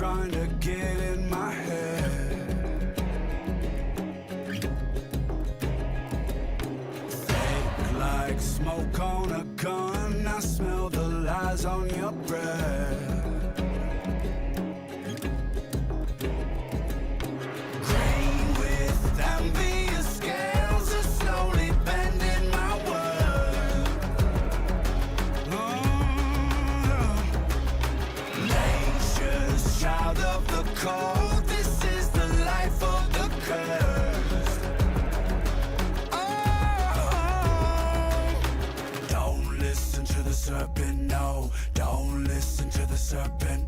trying to get in my head. Fake like smoke on a gun, I smell the lies on your breath. Grain with envious scales are slowly bending my world. Nature's child of the cold, this is the life of the cursed. Don't listen to the serpent, no. Don't listen to the serpent.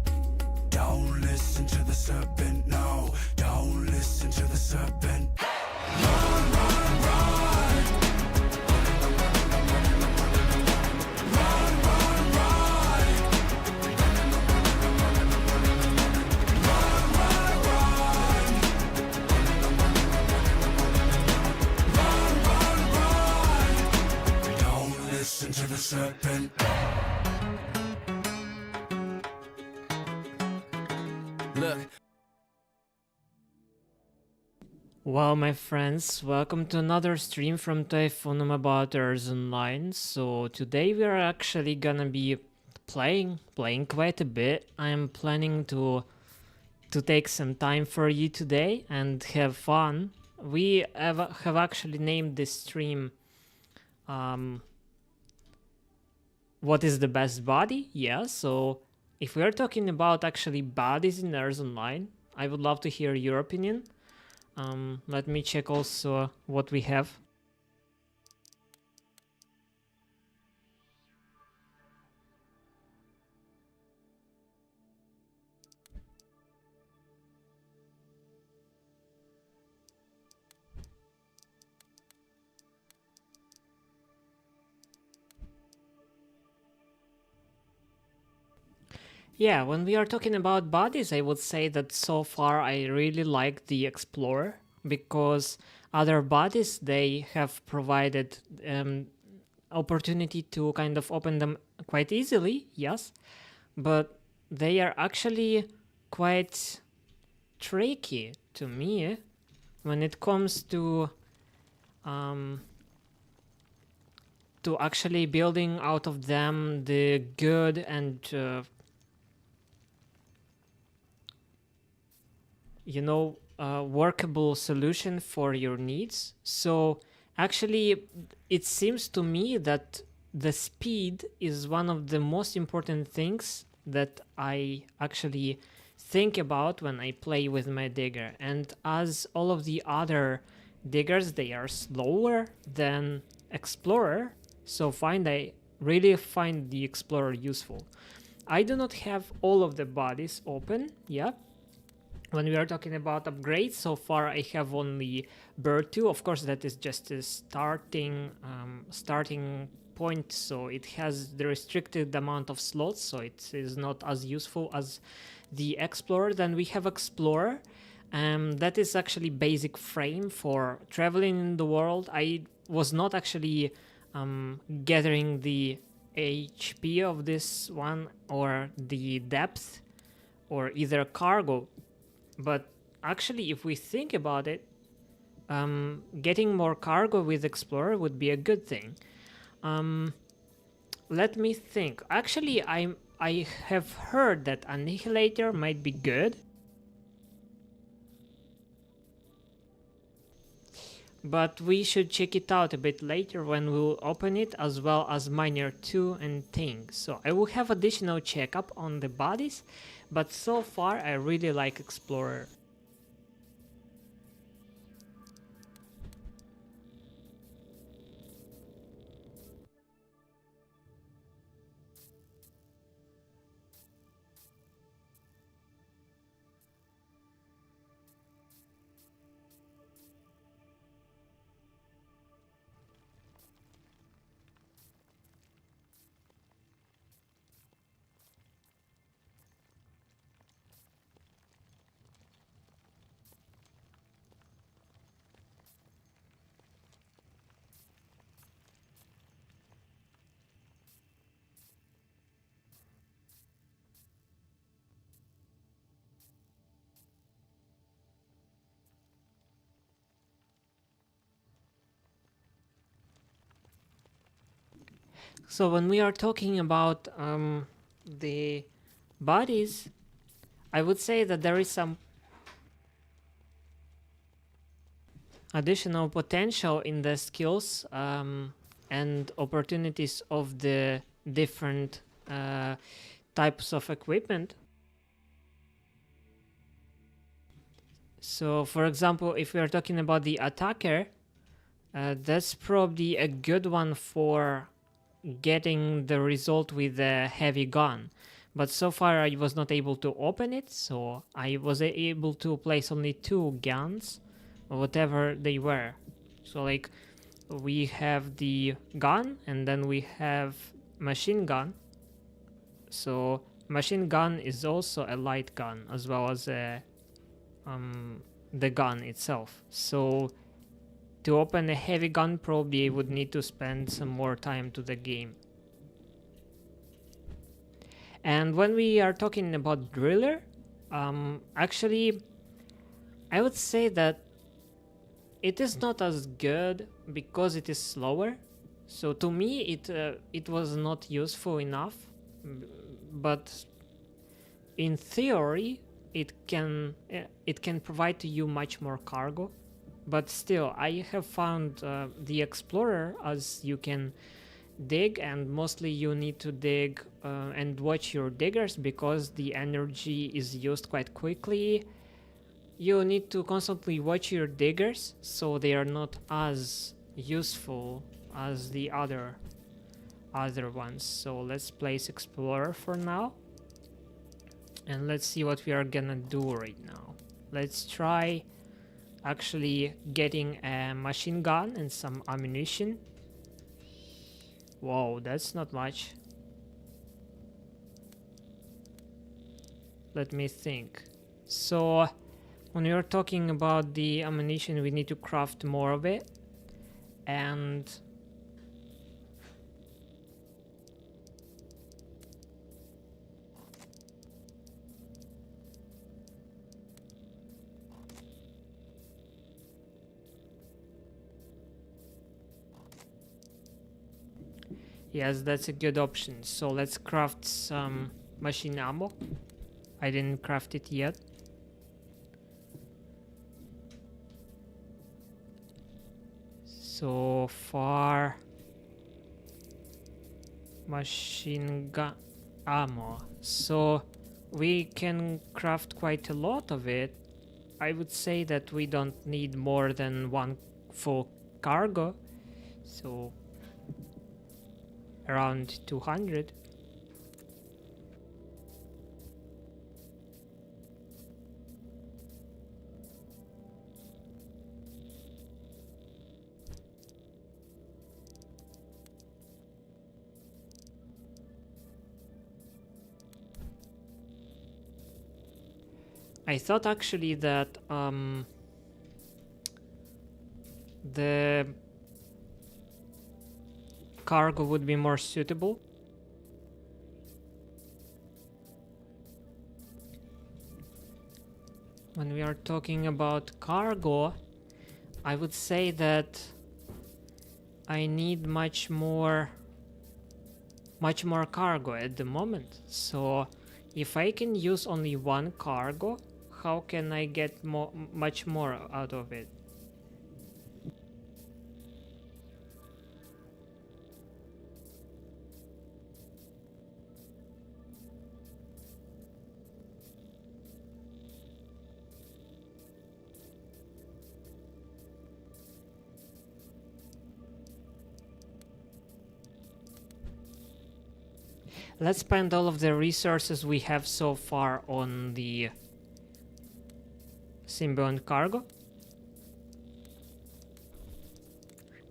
Don't listen to the serpent, no. Don't listen to the serpent. Run, run, run. Run, run, run. Run, run, run. Run, run, run. Don't listen to the serpent. Look. Well, my friends, welcome to another stream from Typhoon about ERZ Online. So today we are actually gonna be playing quite a bit. I am planning to take some time for you today and have fun. We have actually named this stream what is the best body? Yeah, so if we are talking about actually bodies in ERZ Online, I would love to hear your opinion. Let me check also what we have. Yeah, when we are talking about bodies, I would say that so far I really like the Explorer, because other bodies, they have provided opportunity to kind of open them quite easily, yes, but they are actually quite tricky to me when it comes to actually building out of them the good and workable solution for your needs. So actually, it seems to me that the speed is one of the most important things that I actually think about when I play with my digger. And as all of the other diggers, they are slower than Explorer, so I really find the Explorer useful. I do not have all of the bodies open, yeah. When we are talking about upgrades, so far I have only Bird 2. Of course, that is just a starting point, so it has the restricted amount of slots, so it is not as useful as the Explorer. Then we have Explorer. That is actually basic frame for traveling in the world. I was not actually gathering the HP of this one or the depth or either cargo. But actually, if we think about it, getting more cargo with Explorer would be a good thing. Let me think. Actually, I have heard that Annihilator might be good. But we should check it out a bit later when we'll open it, as well as Miner 2 and things. So I will have additional checkup on the bodies, but so far I really like Explorer. So when we are talking about the bodies, I would say that there is some additional potential in the skills and opportunities of the different types of equipment. So for example, if we are talking about the attacker, that's probably a good one for getting the result with a heavy gun. But so far I was not able to open it, so I was able to place only 2 guns, whatever they were. So like we have the gun and then we have machine gun. So machine gun is also a light gun as well as the gun itself. So to open a heavy gun, probably I would need to spend some more time to the game. And when we are talking about driller, actually, I would say that it is not as good because it is slower. So to me, it was not useful enough. But in theory, it can provide to you much more cargo. But still, I have found the Explorer, as you can dig, and mostly you need to dig and watch your diggers because the energy is used quite quickly. You need to constantly watch your diggers so they are not as useful as the other ones. So let's place Explorer for now and let's see what we are gonna do right now. Let's try actually getting a machine gun and some ammunition. Whoa, that's not much. Let me think. So when we are talking about the ammunition, we need to craft more of it. And yes, that's a good option. So let's craft some machine ammo. I didn't craft it yet. So far, machine gun ammo. So we can craft quite a lot of it. I would say that we don't need more than 1 full cargo. So around 200. I thought actually that the cargo would be more suitable. When we are talking about cargo, I would say that I need much more cargo at the moment. So if I can use only 1 cargo, how can I get much more out of it? Let's spend all of the resources we have so far on the Symbiont cargo.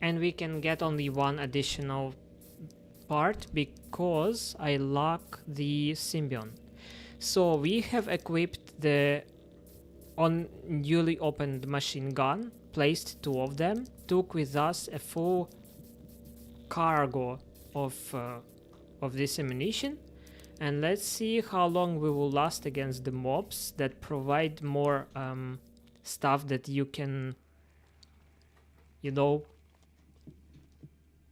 And we can get only 1 additional part because I lack the Symbiont. So we have equipped the newly opened machine gun, placed 2 of them, took with us a full cargo of this ammunition, and let's see how long we will last against the mobs that provide more stuff that you can, you know,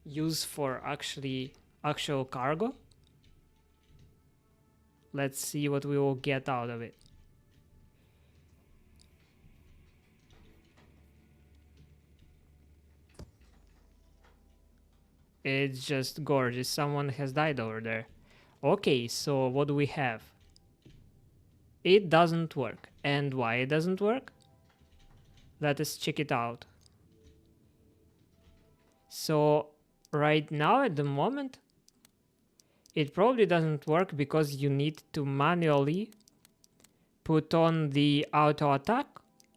use for actually actual cargo. Let's see what we will get out of it. It's just gorgeous. Someone has died over there. Okay, so what do we have? It doesn't work. And why it doesn't work? Let us check it out. So right now at the moment, it probably doesn't work because you need to manually put on the auto attack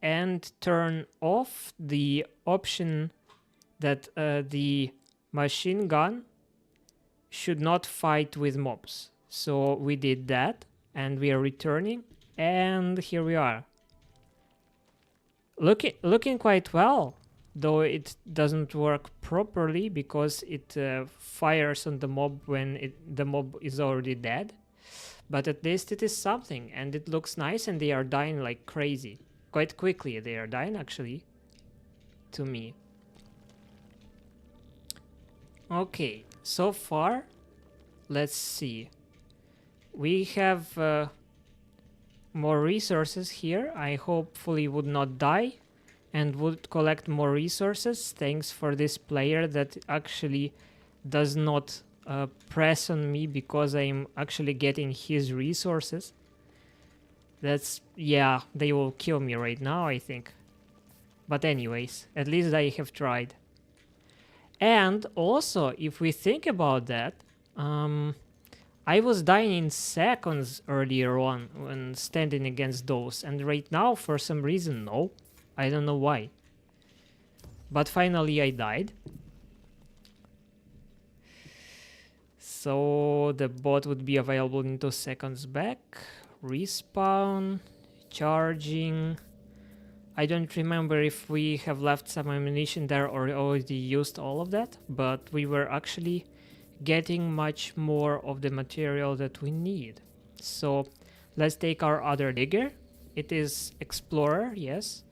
and turn off the option that the machine gun should not fight with mobs. So we did that and we are returning, and here we are. Looking quite well, though it doesn't work properly because it fires on the mob when the mob is already dead. But at least it is something, and it looks nice, and they are dying like crazy. Quite quickly they are dying, actually, to me. Okay, so far, let's see. We have more resources here. I hopefully would not die and would collect more resources. Thanks for this player that actually does not press on me because I'm actually getting his resources. That's, yeah, they will kill me right now, I think. But anyways, at least I have tried. And also, if we think about that, I was dying in seconds earlier on when standing against those, and right now, for some reason, no. I don't know why. But finally I died. So the bot would be available in 2 seconds back. Respawn, charging. I don't remember if we have left some ammunition there or already used all of that, but we were actually getting much more of the material that we need. So let's take our other digger. It is Explorer, yes.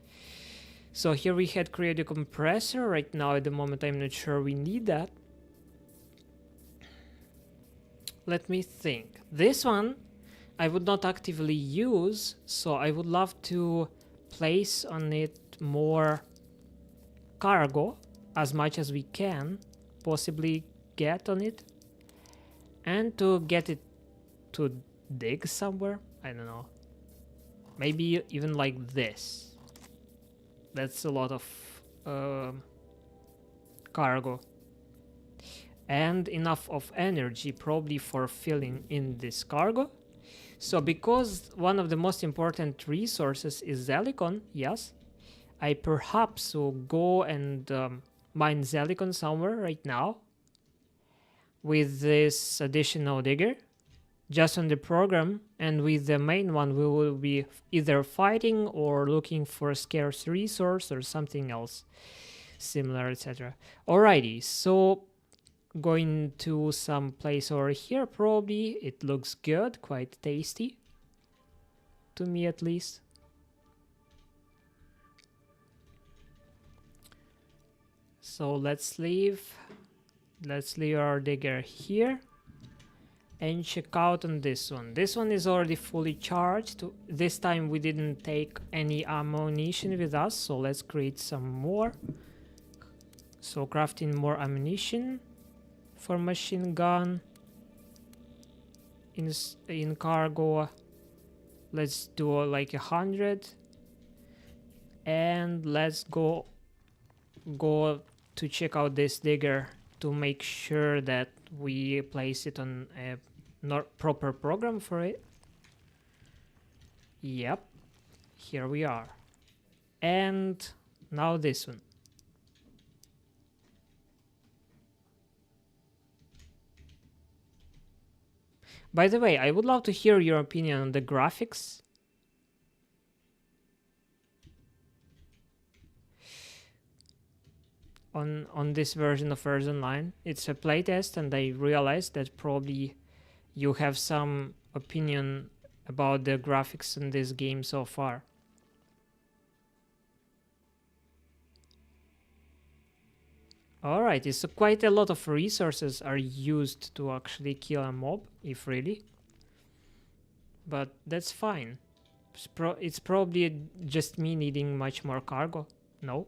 So here we had create a compressor. Right now at the moment I'm not sure we need that. Let me think. This one I would not actively use, so I would love to place on it more cargo as much as we can possibly get on it, and to get it to dig somewhere. I don't know, maybe even like this. That's a lot of cargo and enough of energy probably for filling in this cargo. So because one of the most important resources is Zelicon, yes, I perhaps will go and mine Zelicon somewhere right now with this additional digger, just on the program, and with the main one we will be either fighting or looking for a scarce resource or something else similar, etc. Alrighty, so going to some place over here, probably. It looks good, quite tasty to me at least. So let's leave our digger here and check out on this one. This one is already fully charged. This time we didn't take any ammunition with us, so let's create some more. So crafting more ammunition for machine gun. In cargo, let's do like 100, and let's go to check out this digger to make sure that we place it on a not proper program for it. Yep, here we are. And now this one. By the way, I would love to hear your opinion on the graphics. On this version of ERZ Online. It's a playtest, and I realized that probably you have some opinion about the graphics in this game so far. Alright, so quite a lot of resources are used to actually kill a mob, if really. But that's fine. It's probably just me needing much more cargo. No?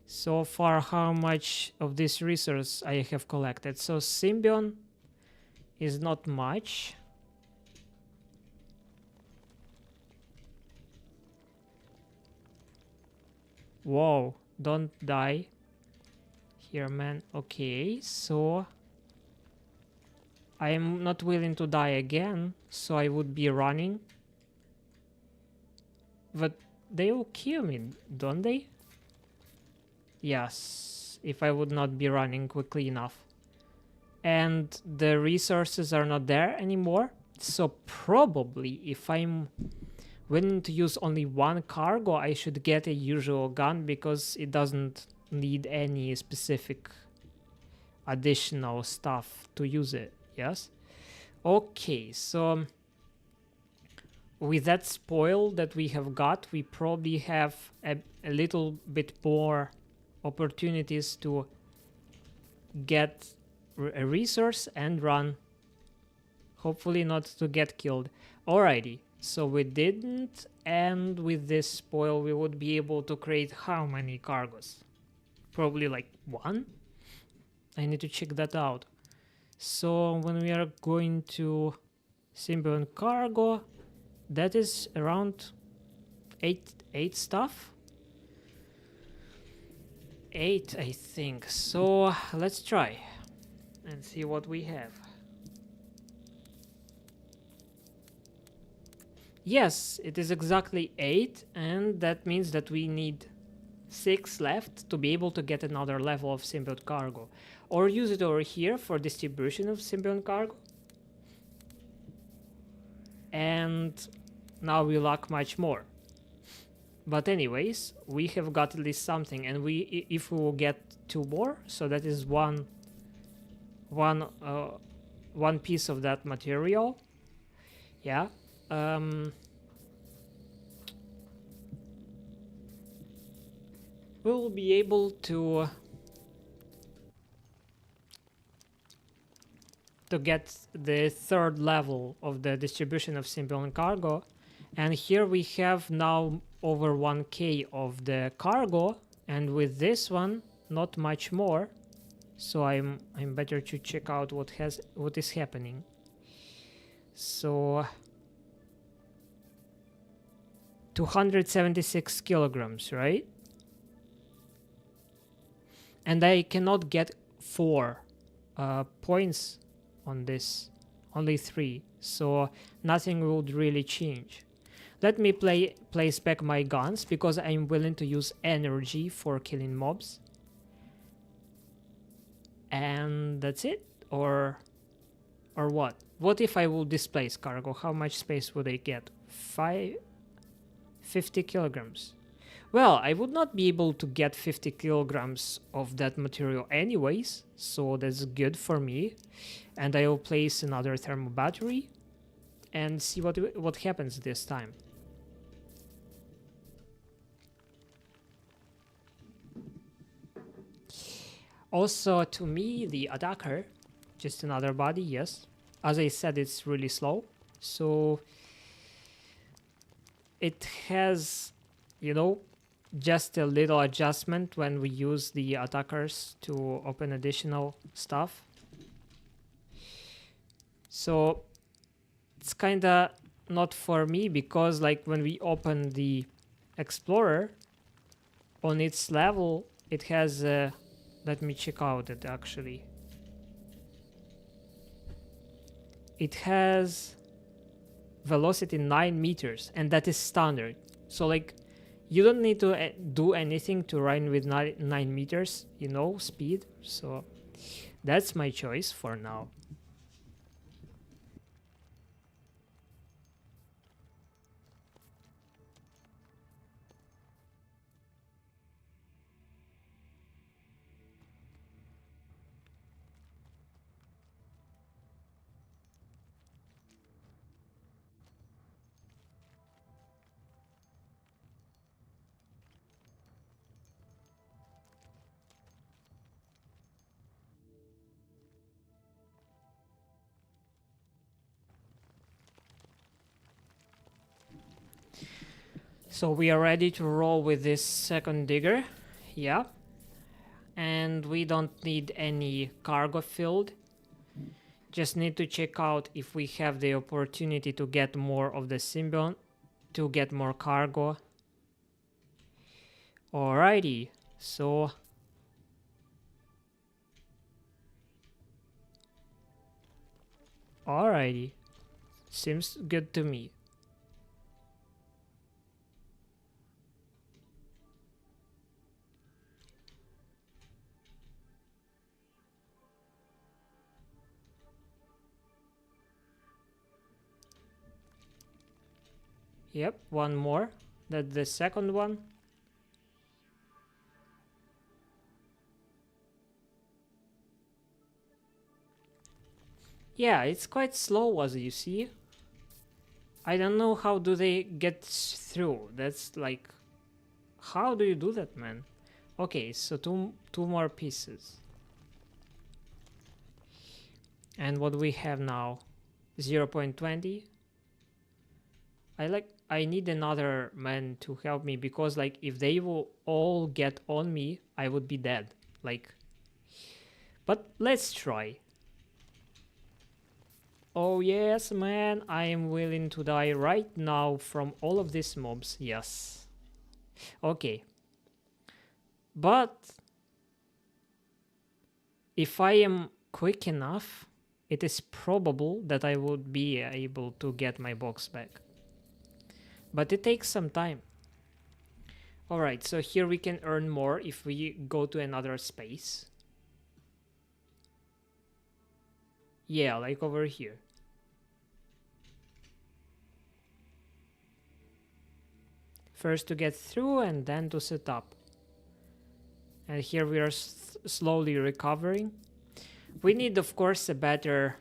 So far, how much of this resource I have collected? So Symbion is not much. Whoa, don't die. Here, man. Okay, so I am not willing to die again, so I would be running. But they will kill me, don't they? Yes, if I would not be running quickly enough. And the resources are not there anymore. So probably if I'm willing to use only one cargo, I should get a usual gun because it doesn't need any specific additional stuff to use it. Yes? Okay, so with that spoil that we have got, we probably have a little bit more opportunities to get a resource and run. Hopefully not to get killed. Alrighty, so we didn't, and with this spoil we would be able to create how many cargos? Probably like one? I need to check that out. So when we are going to Symbion cargo, that is around 8 stuff? 8, I think. So let's try and see what we have. Yes, it is exactly 8, and that means that we need 6 left to be able to get another level of Symbiont cargo. Or use it over here for distribution of Symbiont cargo. And now we lack much more. But anyways, we have got at least something, and if we will get 2 more, so that is one piece of that material. Yeah. We'll be able to get the 3rd level of the distribution of Symbiont cargo, and here we have now over 1k of the cargo, and with this one not much more, so I'm better to check out what is happening. So 276 kilograms, right? And I cannot get 4 points on this, only 3, so nothing would really change. Let me place back my guns because I'm willing to use energy for killing mobs. And that's it? Or what? What if I will displace cargo? How much space would I get? 50 kilograms. Well, I would not be able to get 50 kilograms of that material anyways, so that's good for me. And I will place another thermal battery and see what happens this time. Also, to me, the attacker, just another body, yes. As I said, it's really slow, so it has, you know, just a little adjustment when we use the attackers to open additional stuff. So it's kinda not for me because like when we open the Explorer on its level, it has let me check out it actually. It has velocity 9 meters, and that is standard. So like you don't need to do anything to run with 9 meters, you know, speed. So that's my choice for now. So we are ready to roll with this second digger. Yeah. And we don't need any cargo filled. Just need to check out if we have the opportunity to get more of the symbiont, to get more cargo. Alrighty, so alrighty, seems good to me. Yep, one more. That's the second one. Yeah, it's quite slow as you see. I don't know how do they get through. That's like, how do you do that, man? Okay, so two more pieces. And what we have now? 0.20. I need another man to help me, because like if they will all get on me, I would be dead. Like, but let's try. Oh yes, man, I am willing to die right now from all of these mobs. Yes. Okay. But if I am quick enough, it is probable that I would be able to get my box back. But it takes some time. Alright, so here we can earn more if we go to another space. Yeah, like over here. First to get through and then to set up. And here we are slowly recovering. We need, of course, a better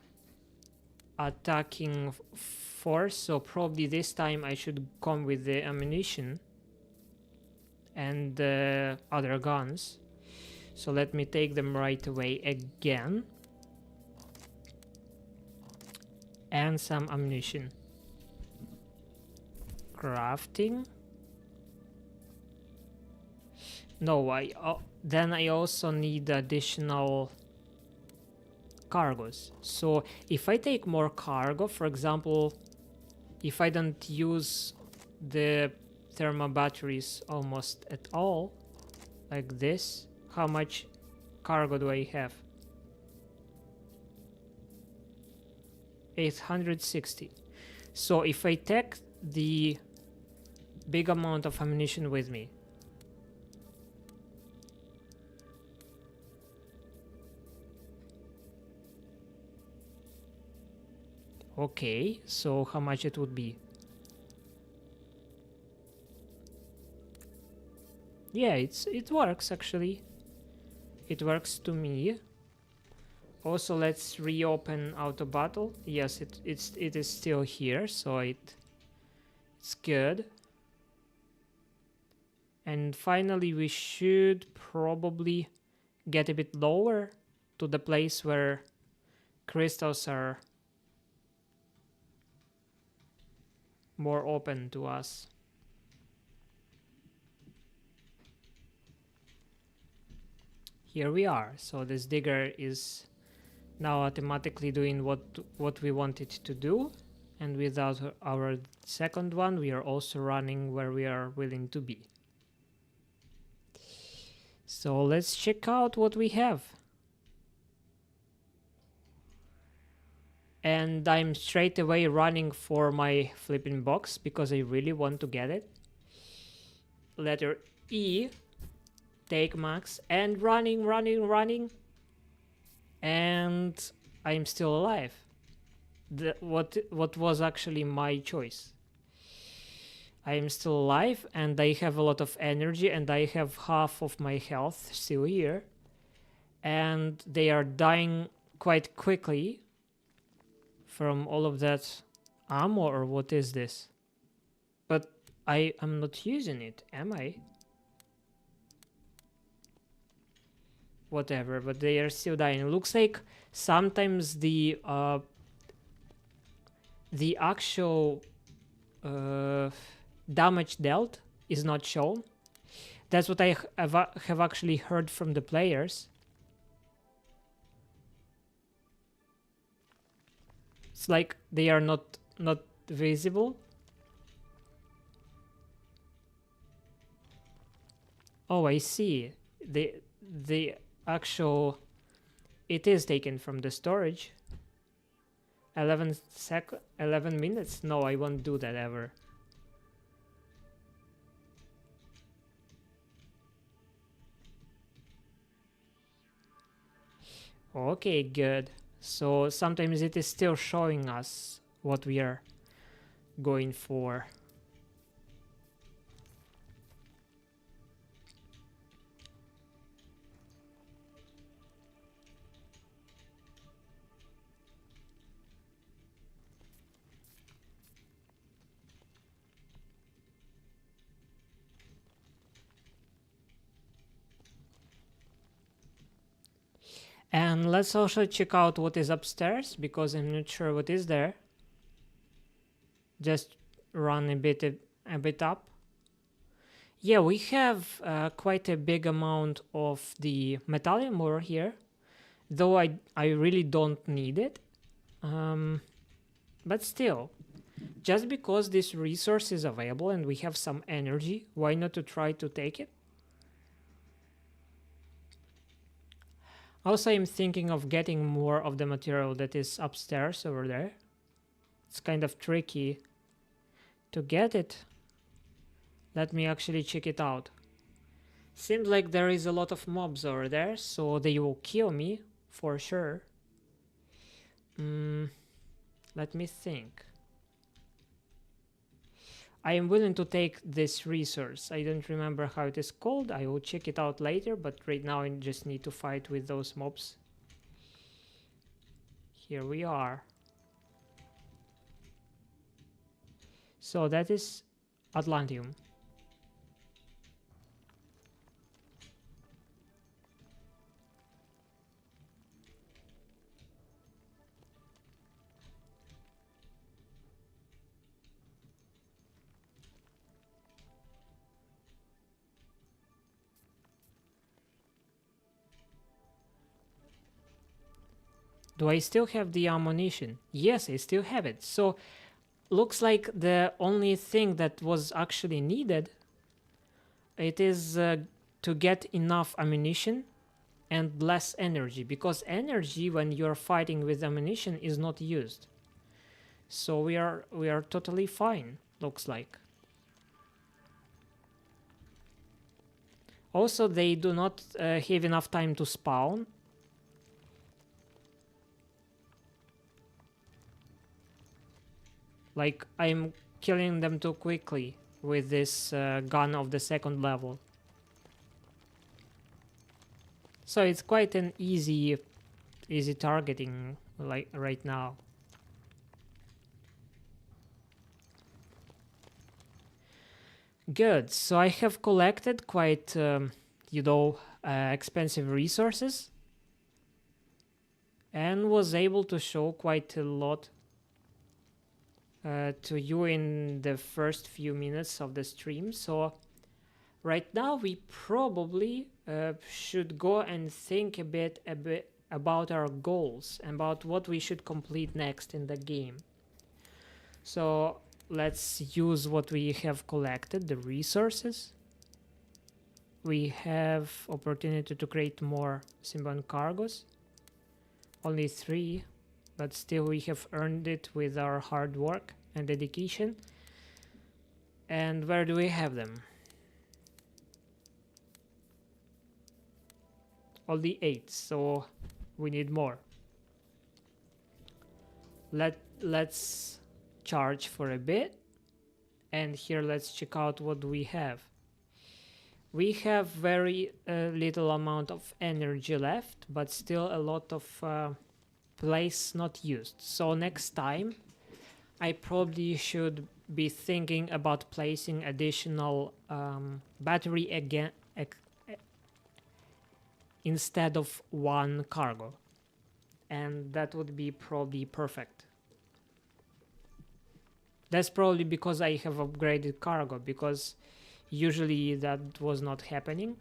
attacking force, so probably this time I should come with the ammunition and other guns. So let me take them right away again. And some ammunition. Crafting. No, then I also need additional cargos. So if I take more cargo, for example, if I don't use the thermal batteries almost at all, like this, how much cargo do I have? 860. So if I take the big amount of ammunition with me, okay, so how much it would be? Yeah, it works actually. It works to me. Also, let's reopen auto battle. Yes, it is still here, so it's good. And finally, we should probably get a bit lower to the place where crystals are more open to us. Here we are. So this digger is now automatically doing what we want it to do, and without our second one we are also running where we are willing to be. So let's check out what we have. And I'm straight away running for my flipping box because I really want to get it. Letter E, take max, and running. And I'm still alive. What was actually my choice. I am still alive and I have a lot of energy and I have half of my health still here. And they are dying quite quickly from all of that ammo, or what is this? But I am not using it, am I? Whatever, but they are still dying. It looks like sometimes the actual damage dealt is not shown. That's what I have actually heard from the players. It's like they are not visible. Oh, I see. The actual, it is taken from the storage. 11 minutes? No, I won't do that ever. Okay, good. So sometimes it is still showing us what we are going for. And let's also check out what is upstairs, because I'm not sure what is there. Just run a bit up. Yeah, we have quite a big amount of the metallium ore here, though I really don't need it. But still, just because this resource is available and we have some energy, why not to try to take it? Also, I'm thinking of getting more of the material that is upstairs over there. It's kind of tricky to get it. Let me actually check it out. Seems like there is a lot of mobs over there, so they will kill me for sure. Let me think. I am willing to take this resource. I don't remember how it is called. I will check it out later, but right now I just need to fight with those mobs. Here we are. So that is Atlantium. Do I still have the ammunition? Yes, I still have it. So looks like the only thing that was actually needed, it is to get enough ammunition and less energy, because energy when you're fighting with ammunition is not used. So we are totally fine, looks like. Also, they do not have enough time to spawn. Like, I'm killing them too quickly with this gun of the second level. So it's quite an easy targeting, like right now. Good, so I have collected quite, expensive resources. And was able to show quite a lot to you in the first few minutes of the stream. So right now we probably should go and think a bit about our goals, about what we should complete next in the game. So let's use what we have collected, the resources. We have opportunity to create more symbiote cargos. Only 3. But still we have earned it with our hard work and dedication. And where do we have them? Only 8, so we need more. Let's charge for a bit. And here let's check out what we have. We have very little amount of energy left, but still a lot of place not used. So next time I probably should be thinking about placing additional battery again instead of 1 cargo, and that would be probably perfect. That's probably because I have upgraded cargo, because Usually that was not happening.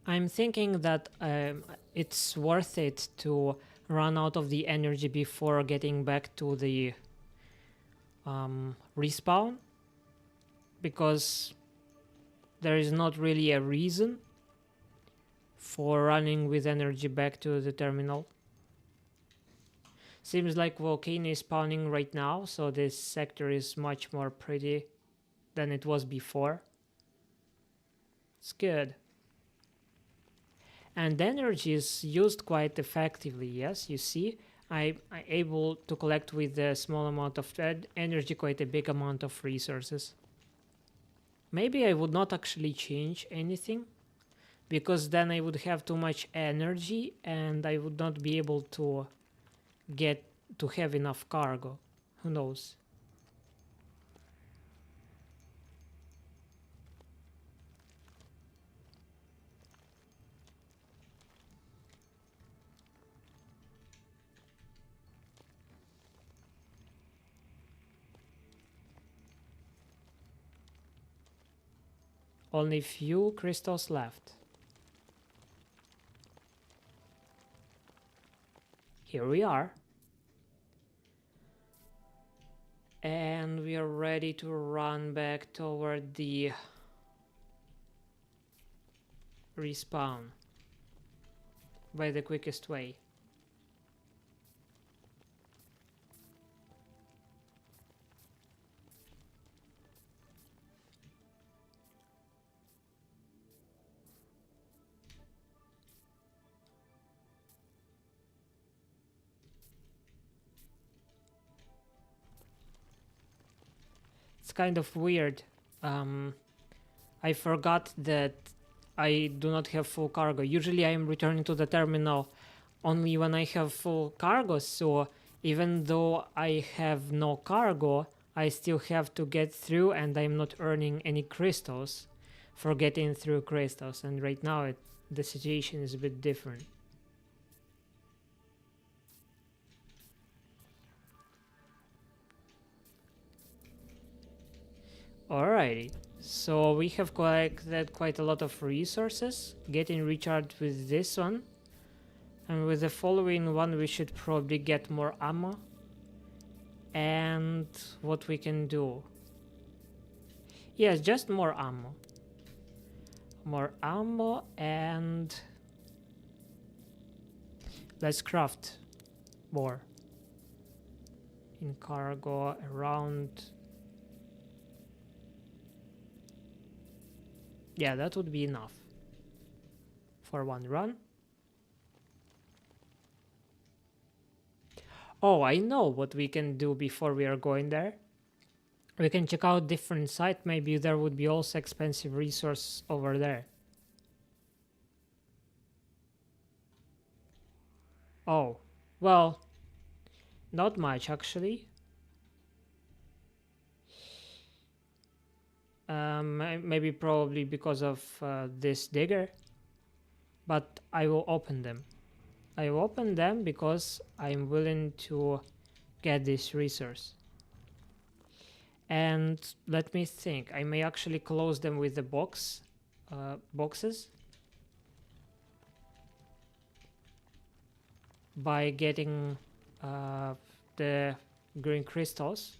I'm thinking that it's worth it to run out of the energy before getting back to the respawn, because there is not really a reason for running with energy back to the terminal. Seems like volcano is spawning right now, so this sector is much more pretty than it was before. It's good. And energy is used quite effectively, yes, you see. I'm able to collect with a small amount of energy quite a big amount of resources. Maybe I would not actually change anything, because then I would have too much energy and I would not be able to get to have enough cargo. Who knows? Only few crystals left. Here we are. And we are ready to run back toward the respawn by the quickest way. It's kind of weird. I forgot that I do not have full cargo. Usually I am returning to the terminal only when I have full cargo, so even though I have no cargo, I still have to get through, and I'm not earning any crystals for getting through crystals. And right now the situation is a bit different. Alrighty, so we have collected quite a lot of resources, getting recharged with this one, and with the following one we should probably get more ammo. And what we can do, yes, just more ammo, and let's craft more in cargo around. Yeah, that would be enough for one run. Oh, I know what we can do before we are going there. We can check out different site. Maybe there would be also expensive resource over there. Oh, well, not much actually. Maybe probably because of this digger, but I will open them. I will open them because I'm willing to get this resource. And let me think, I may actually close them with the boxes by getting the green crystals.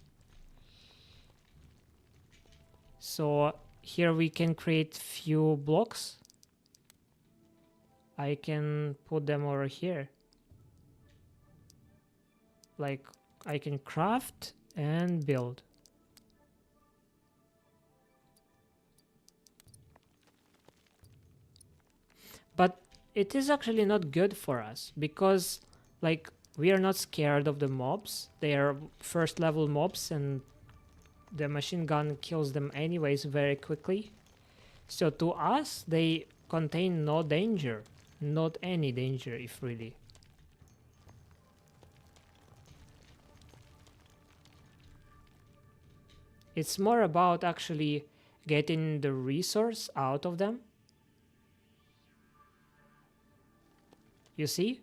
So here we can create few blocks. I can put them over here. Like I can craft and build. But it is actually not good for us because like we are not scared of the mobs. They are first level mobs and the machine gun kills them anyways very quickly. So to us, they contain no danger. Not any danger, if really. It's more about actually getting the resource out of them. You see?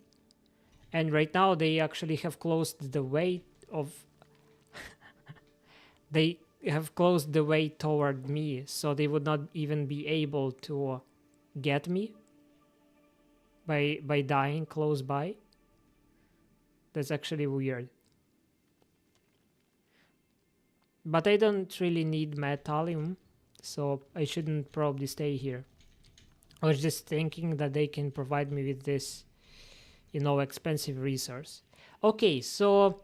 And right now they actually have closed the way of they have closed the way toward me, so they would not even be able to get me by dying close by. That's actually weird. But I don't really need metallium, so I shouldn't probably stay here. I was just thinking that they can provide me with this, you know, expensive resource. Okay, so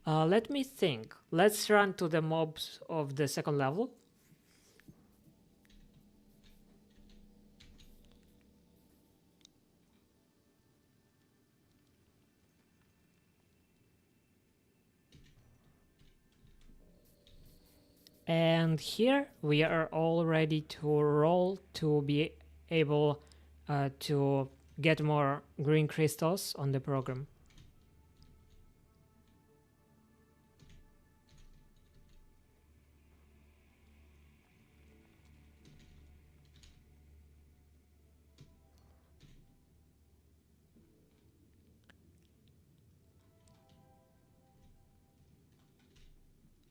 let me think. Let's run to the mobs of the second level. And here we are all ready to roll to be able to get more green crystals on the program.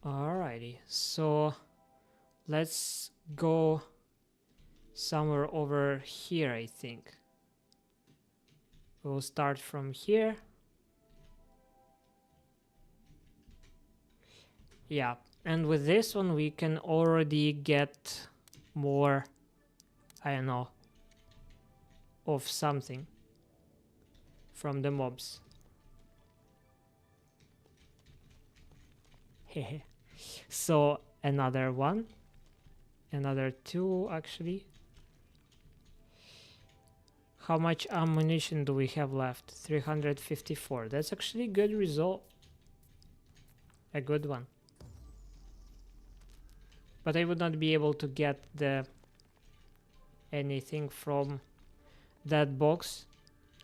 Alrighty, so let's go somewhere over here, I think. We'll start from here. Yeah, and with this one we can already get more, I don't know, of something from the mobs. Hehe. So another one, another two actually. How much ammunition do we have left? 354. That's actually a good result. A good one. But I would not be able to get the anything from that box.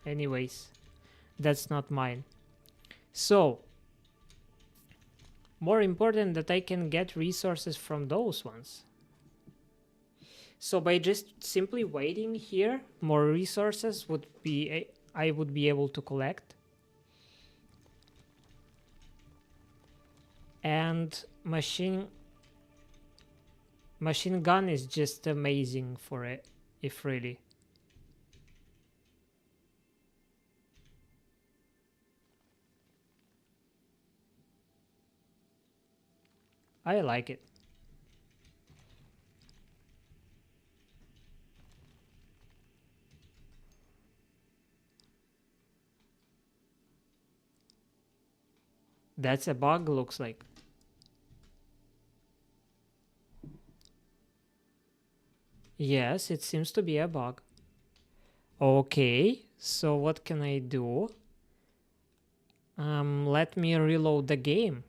Anyways, that's not mine. So, more important that I can get resources from those ones. So by just simply waiting here, more resources would be I would be able to collect. And machine gun is just amazing for it, if really. I like it. That's a bug, looks like. Yes, it seems to be a bug. Okay, so what can I do? Let me reload the game.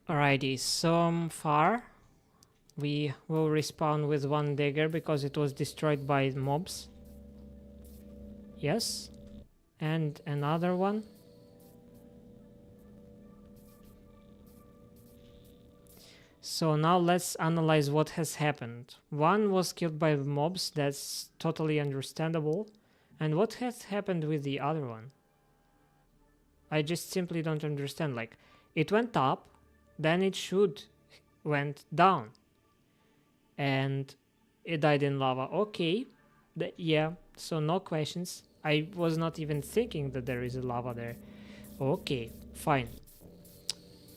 Alrighty, so far we will respawn with one dagger because it was destroyed by mobs. Yes, and another one. So now let's analyze what has happened. One was killed by mobs, that's totally understandable. And what has happened with the other one? I just simply don't understand. Like, it went up, then it went down. And it died in lava. Okay, yeah, so no questions. I was not even thinking that there is a lava there. Okay, fine.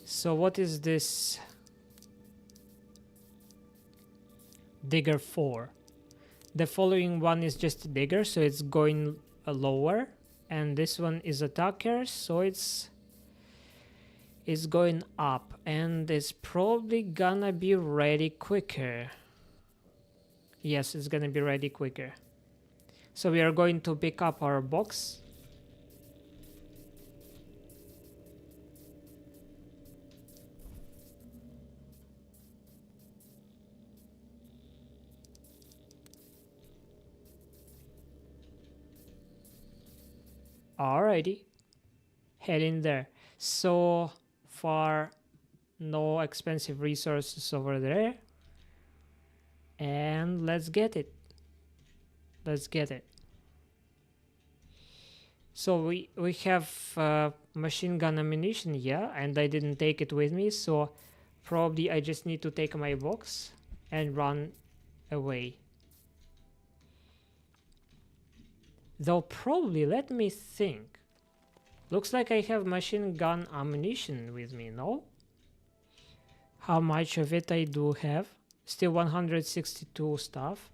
So what is this? digger 4. The following one is just a digger, so it's going lower, and this one is attacker, so it's going up, and it's probably gonna be ready quicker. Yes, it's gonna be ready quicker. So we are going to pick up our box. Alrighty, head in there. So far, no expensive resources over there. And let's get it. Let's get it. So we have machine gun ammunition, yeah, and I didn't take it with me, so probably I just need to take my box and run away. Though probably, let me think. Looks like I have machine gun ammunition with me, no? How much of it I do have? Still 162 stuff.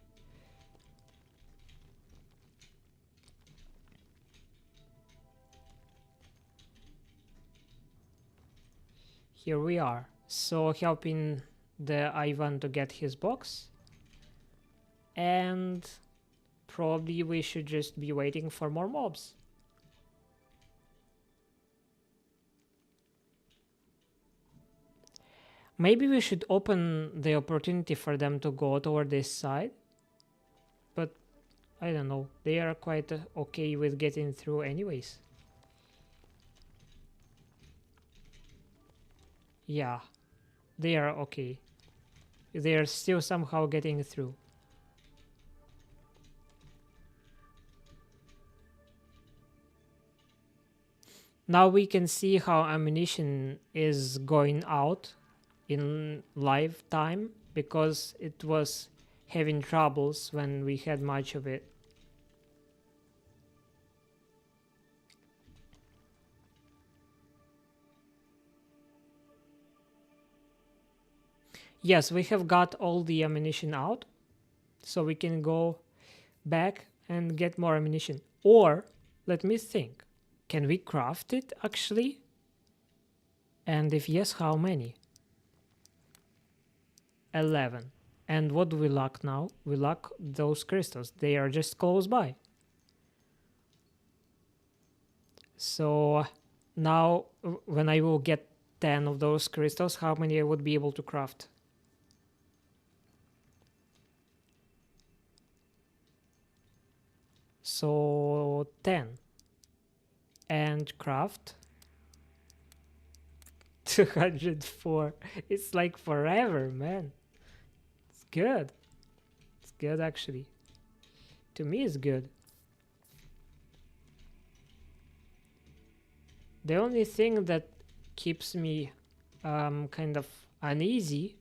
Here we are. So helping the Ivan to get his box. And probably we should just be waiting for more mobs. Maybe we should open the opportunity for them to go toward this side. But I don't know. They are quite okay with getting through anyways. Yeah, they are okay. They are still somehow getting through. Now we can see how ammunition is going out in live time, because it was having troubles when we had much of it. Yes, we have got all the ammunition out, so we can go back and get more ammunition. Or, let me think, can we craft it actually? And if yes, how many? 11. And what do we lack now? We lack those crystals. They are just close by. So now when I will get 10 of those crystals, how many I would be able to craft? So 10. And craft 204. It's like forever, man. It's good. It's good actually. To me it's good. The only thing that keeps me kind of uneasy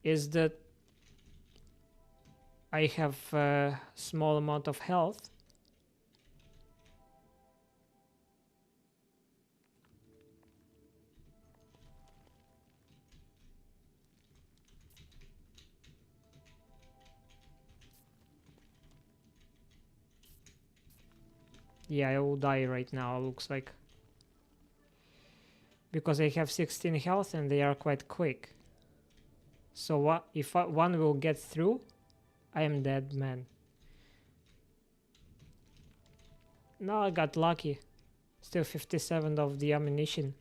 is that I have a small amount of health. Yeah, I will die right now, looks like. Because I have 16 health and they are quite quick. So what if one will get through? I am dead, man. No, I got lucky. Still 57 of the ammunition.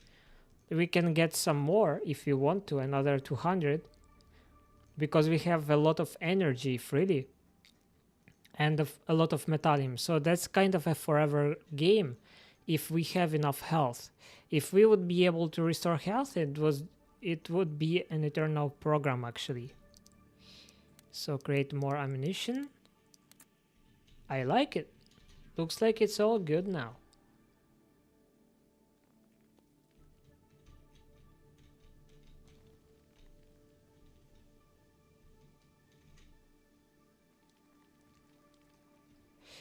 We can get some more if we want to, another 200. Because we have a lot of energy freely. And a lot of metallium. So that's kind of a forever game if we have enough health. If we would be able to restore health, it would be an eternal program actually. So create more ammunition. I like it. Looks like it's all good now.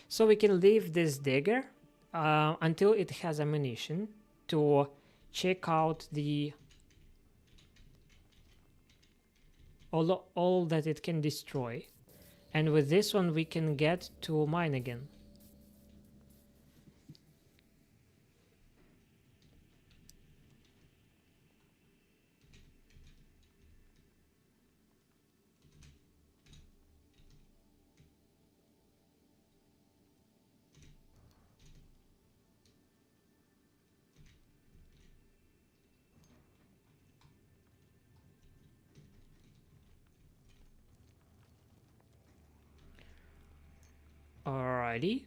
So we can leave this digger until it has ammunition to check out the all that it can destroy. And with this one we can get to mine again. Alrighty.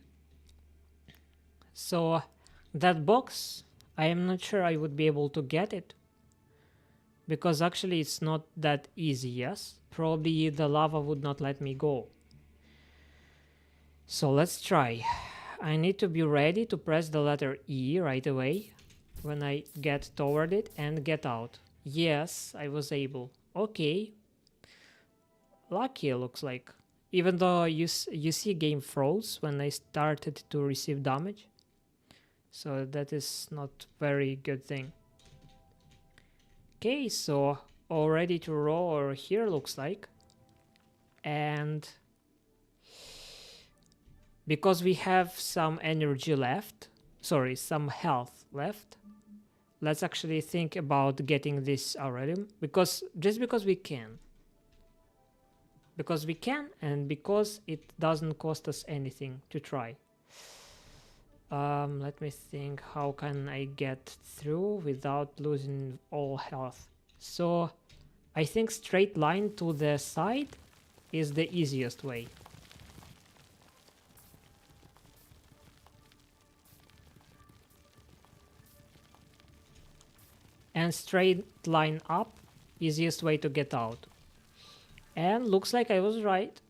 So that box, I am not sure I would be able to get it. Because actually it's not that easy, yes? Probably the lava would not let me go. So let's try. I need to be ready to press the letter E right away when I get toward it and get out. Yes, I was able. Okay. Lucky, looks like. Even though you see game froze when I started to receive damage. So that is not very good thing. Okay, so all ready to roll over here looks like. And because we have some energy left, sorry, some health left, let's actually think about getting this aurelium, because just because we can. Because we can, and because it doesn't cost us anything to try. Let me think, how can I get through without losing all health? So I think straight line to the side is the easiest way. And straight line up, easiest way to get out. And looks like I was right.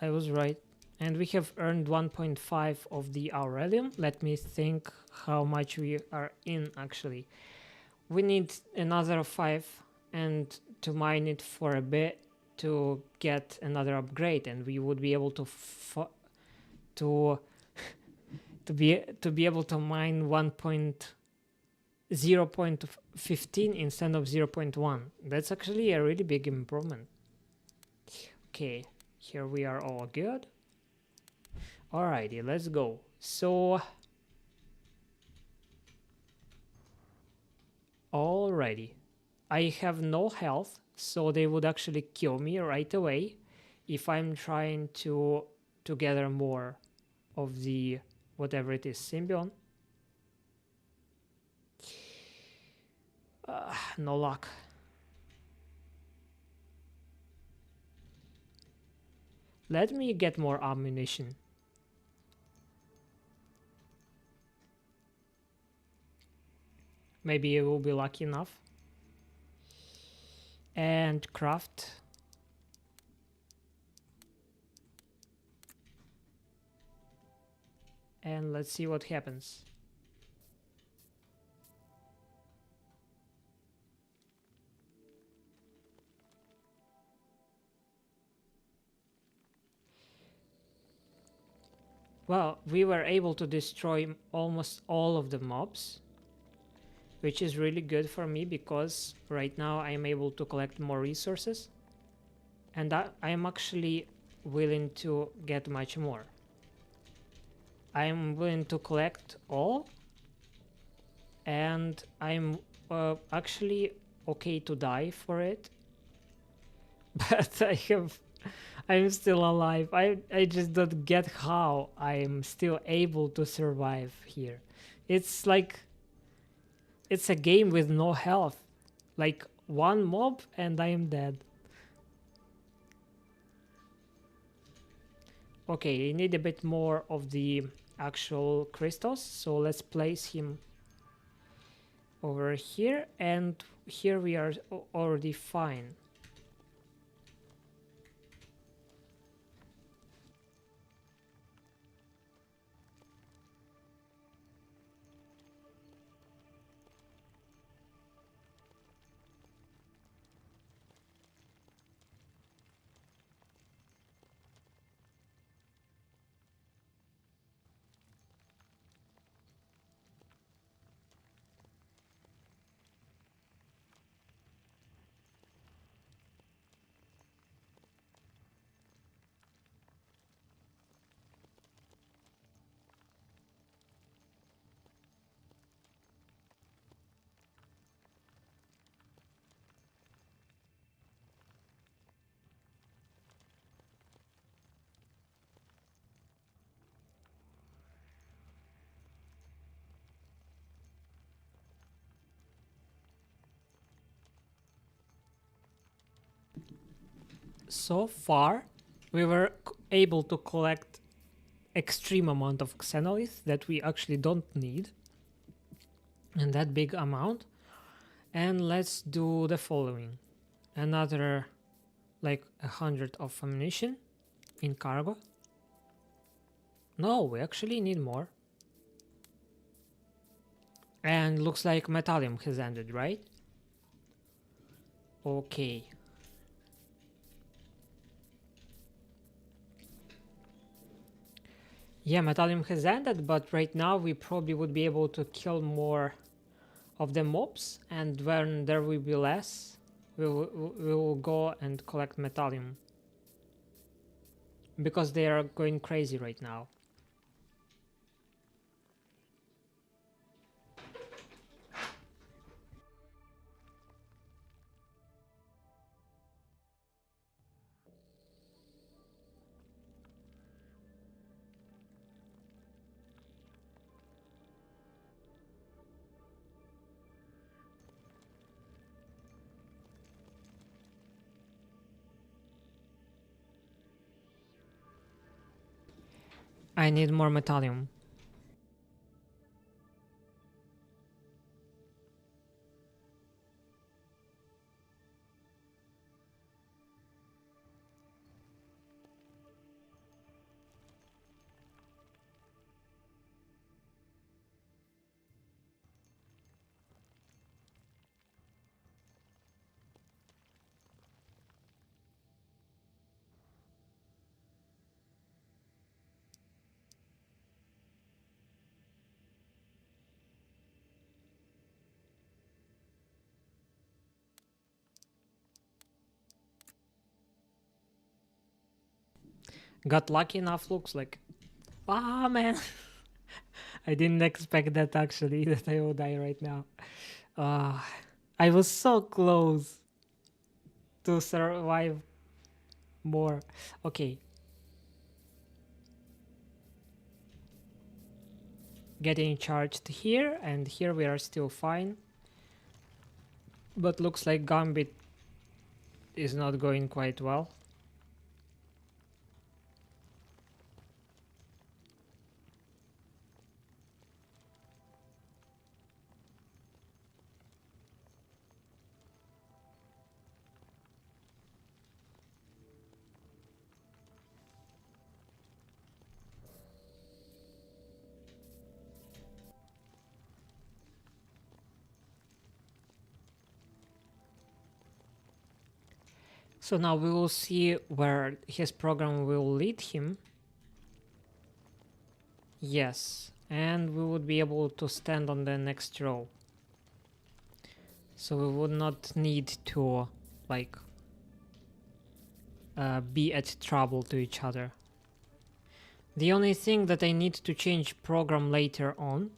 I was right. And we have earned 1.5 of the aurelium. Let me think how much we are in actually. We need another 5 and to mine it for a bit to get another upgrade, and we would be able to be able to mine 0.15 instead of 0.1. That's actually a really big improvement. Okay, here we are all good. Alrighty, let's go. So, alrighty, I have no health, so they would actually kill me right away if I'm trying to gather more of the whatever it is, symbion. No luck. Let me get more ammunition. Maybe I will be lucky enough. And craft. And let's see what happens. Well, we were able to destroy almost all of the mobs, which is really good for me because right now I am able to collect more resources, and I am actually willing to get much more. I am willing to collect all, and I'm actually okay to die for it, but I'm still alive. I just don't get how I'm still able to survive here. It's like it's a game with no health. Like one mob and I am dead. Okay, I need a bit more of the actual crystals, so let's place him over here, and here we are already fine. so far we were able to collect extreme amount of xenolith that we actually don't need in that big amount. And let's do the following: another like 100 of ammunition in cargo. No, we actually need more. And looks like metallium has ended, right? Okay. Yeah, metallium has ended, but right now we probably would be able to kill more of the mobs, and when there will be less, we will go and collect metallium. Because they are going crazy right now. I need more metallium. Got lucky enough, looks like. Ah, man. I didn't expect that actually, that I will die right now. I was so close to survive more. Okay. Getting charged here, and here we are still fine. But looks like Gambit is not going quite well. So now we will see where his program will lead him. Yes, and we would be able to stand on the next row. So we would not need to like be at trouble to each other. The only thing that I need to change program later on,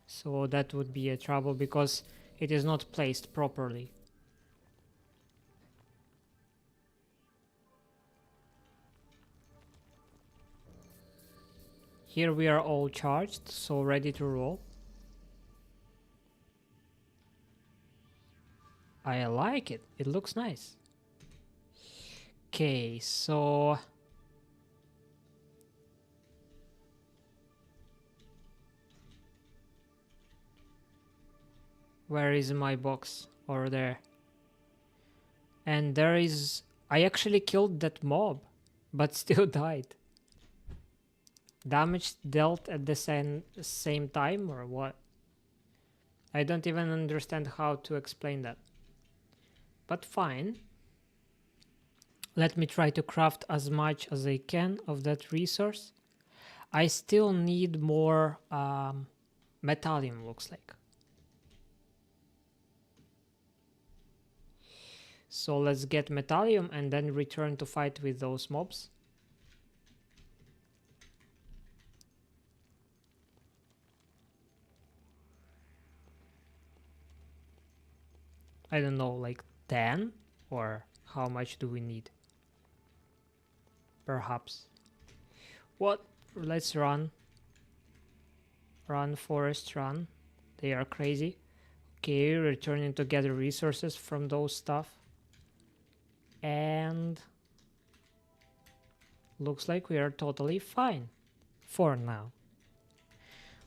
so that would be a trouble because it is not placed properly. Here we are all charged, so ready to roll. I like it, it looks nice. Okay, so where is my box? Over there. And there is... I actually killed that mob, but still died. Damage dealt at the same time, or what? I don't even understand how to explain that. But fine. Let me try to craft as much as I can of that resource. I still need more metallium, looks like. So let's get metallium and then return to fight with those mobs. I don't know, like 10? Or how much do we need? Perhaps. What? Let's run. Run, forest, run. They are crazy. Okay, returning to gather resources from those stuff. And looks like we are totally fine for now.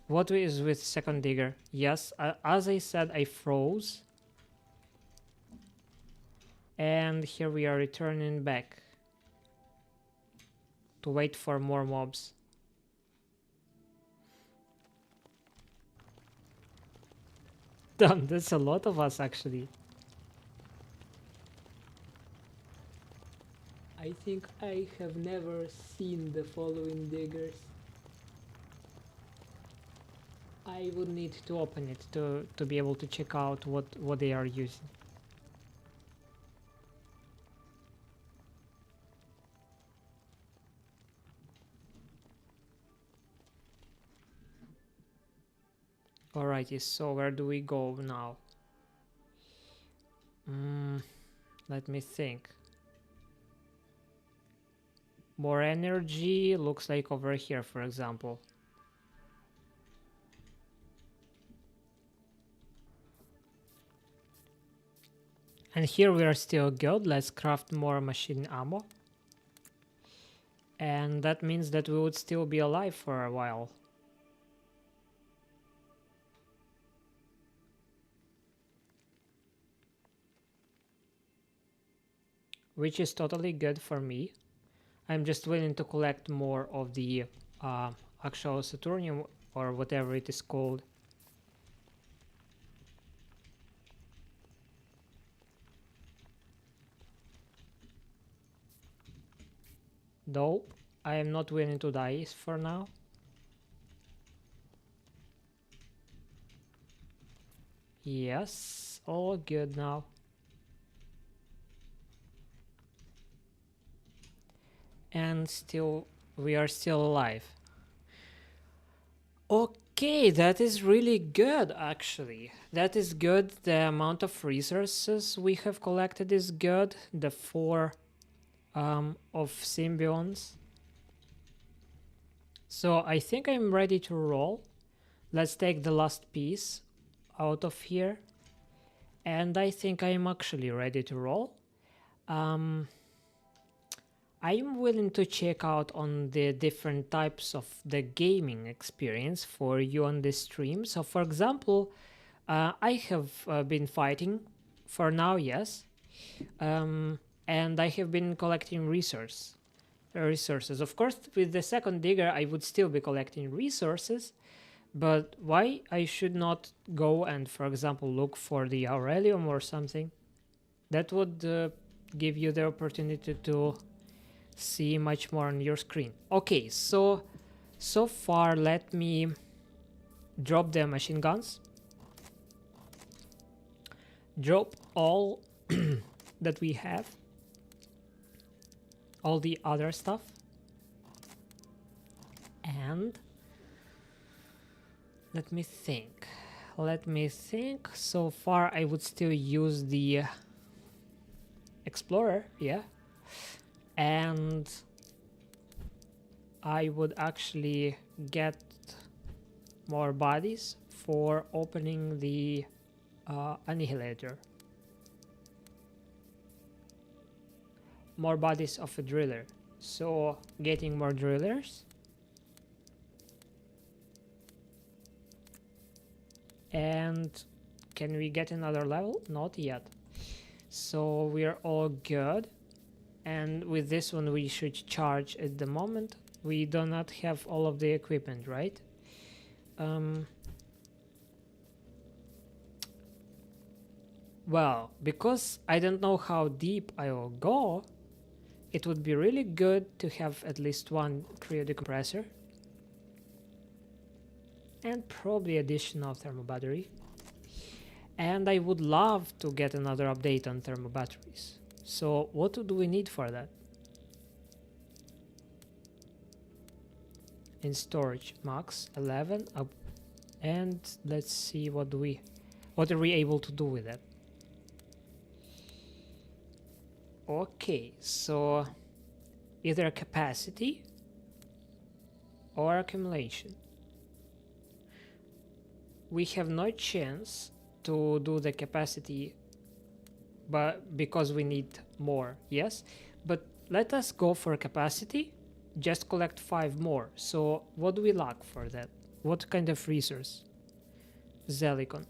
What is with second digger? Yes, as I said, I froze. And here we are returning back to wait for more mobs. Damn, that's a lot of us actually. I think I have never seen the following diggers. I would need to open it to be able to check out what they are using. Alrighty, so where do we go now? Let me think. More energy, looks like over here, for example. And here we are still good. Let's craft more machine ammo. And that means that we would still be alive for a while. Which is totally good for me. I'm just willing to collect more of the actual Saturnium or whatever it is called. Though I am not willing to die for now. Yes, all good now. And still, we are still alive. Okay, that is really good actually. That is good. The amount of resources we have collected is good. The 4 of symbionts. So I think I'm ready to roll. Let's take the last piece out of here. And I think I'm actually ready to roll. I'm willing to check out on the different types of the gaming experience for you on this stream. So for example, I have been fighting for now, yes. And I have been collecting resources. Of course, with the second digger, I would still be collecting resources. But why I should not go and, for example, look for the Aurelium or something? That would give you the opportunity to see much more on your screen. Okay, so far let me drop the machine guns, drop all that we have, all the other stuff, and let me think. So far I would still use the Explorer, yeah. And I would actually get more bodies for opening the annihilator. More bodies of a driller. So getting more drillers. And can we get another level? Not yet. So we're all good. And with this one we should charge at the moment. We do not have all of the equipment, right? Well, because I don't know how deep I will go, it would be really good to have at least one cryo decompressor. And probably additional thermal battery. And I would love to get another update on thermal batteries. So what do we need for that? In storage, max 11 up, and let's see what are we able to do with that? Okay, so either capacity or accumulation. We have no chance to do the capacity, but because we need more, yes. But let us go for capacity, just collect 5 more. So what do we lack for that? What kind of resource? Zelicon.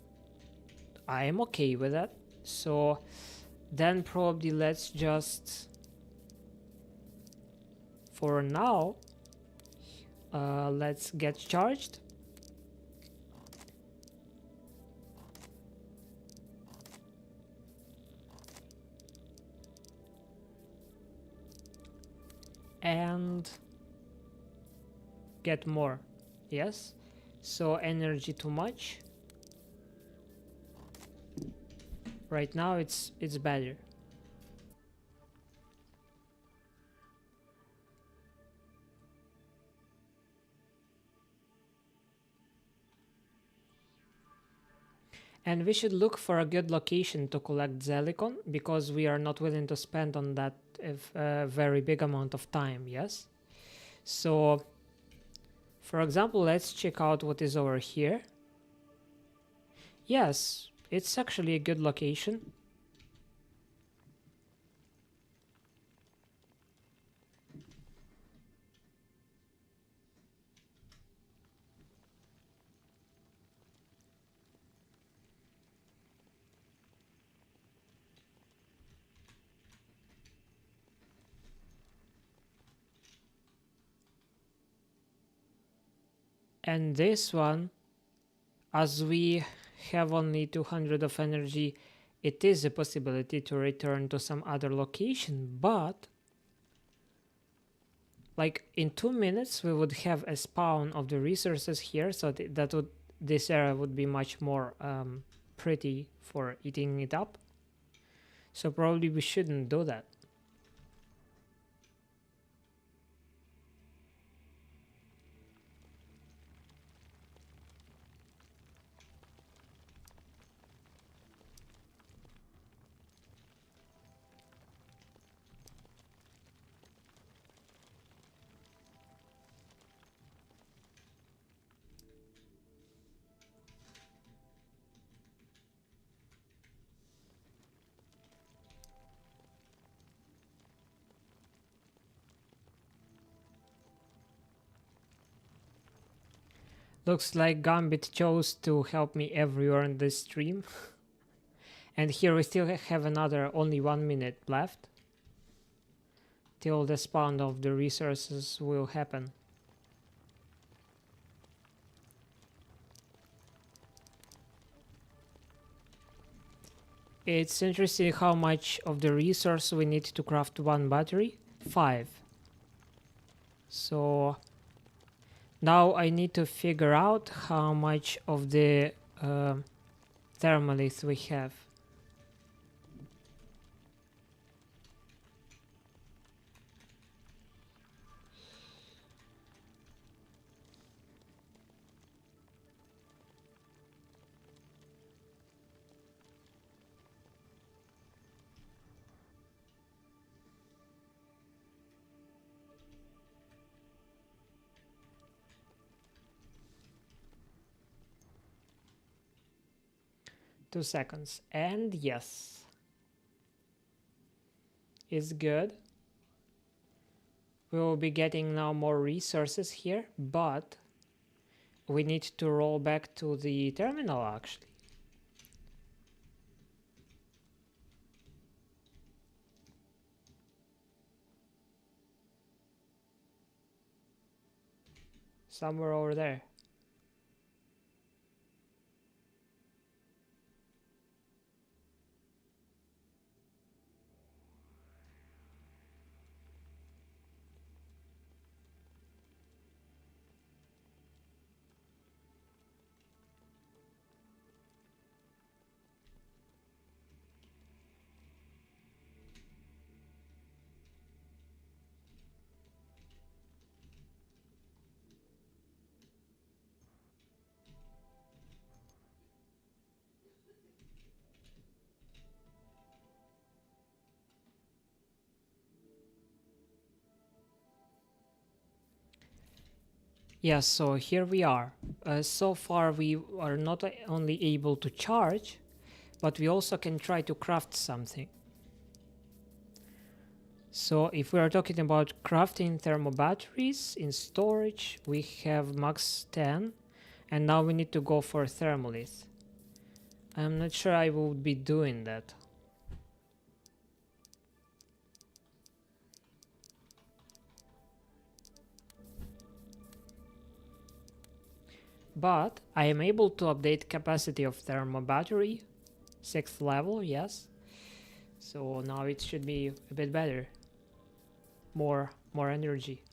I am okay with that. So then probably let's just, for now, let's get charged. And get more. Yes. So energy too much. Right now it's better. And we should look for a good location to collect Zelicon, because we are not willing to spend on that a very big amount of time, yes? So, for example, let's check out what is over here. Yes, it's actually a good location. And this one, as we have only 200 of energy, it is a possibility to return to some other location, but like in 2 minutes we would have a spawn of the resources here, so this area would be much more pretty for eating it up. So probably we shouldn't do that. 'Looks like Gambit chose to help me everywhere in this stream. And here we still have another only 1 minute left till the spawn of the resources will happen. It's interesting how much of the resource we need to craft 1 battery. 5. So now I need to figure out how much of the thermalith we have. Two seconds, and yes, it's good. We will be getting now more resources here, but we need to roll back to the terminal actually. Somewhere over there. Yes, so here we are. So far we are not only able to charge, but we also can try to craft something. So if we are talking about crafting thermo batteries in storage, we have max 10, and now we need to go for thermolith. I'm not sure I would be doing that. But I am able to update capacity of thermo battery, 6th level, yes. So now it should be a bit better. More energy.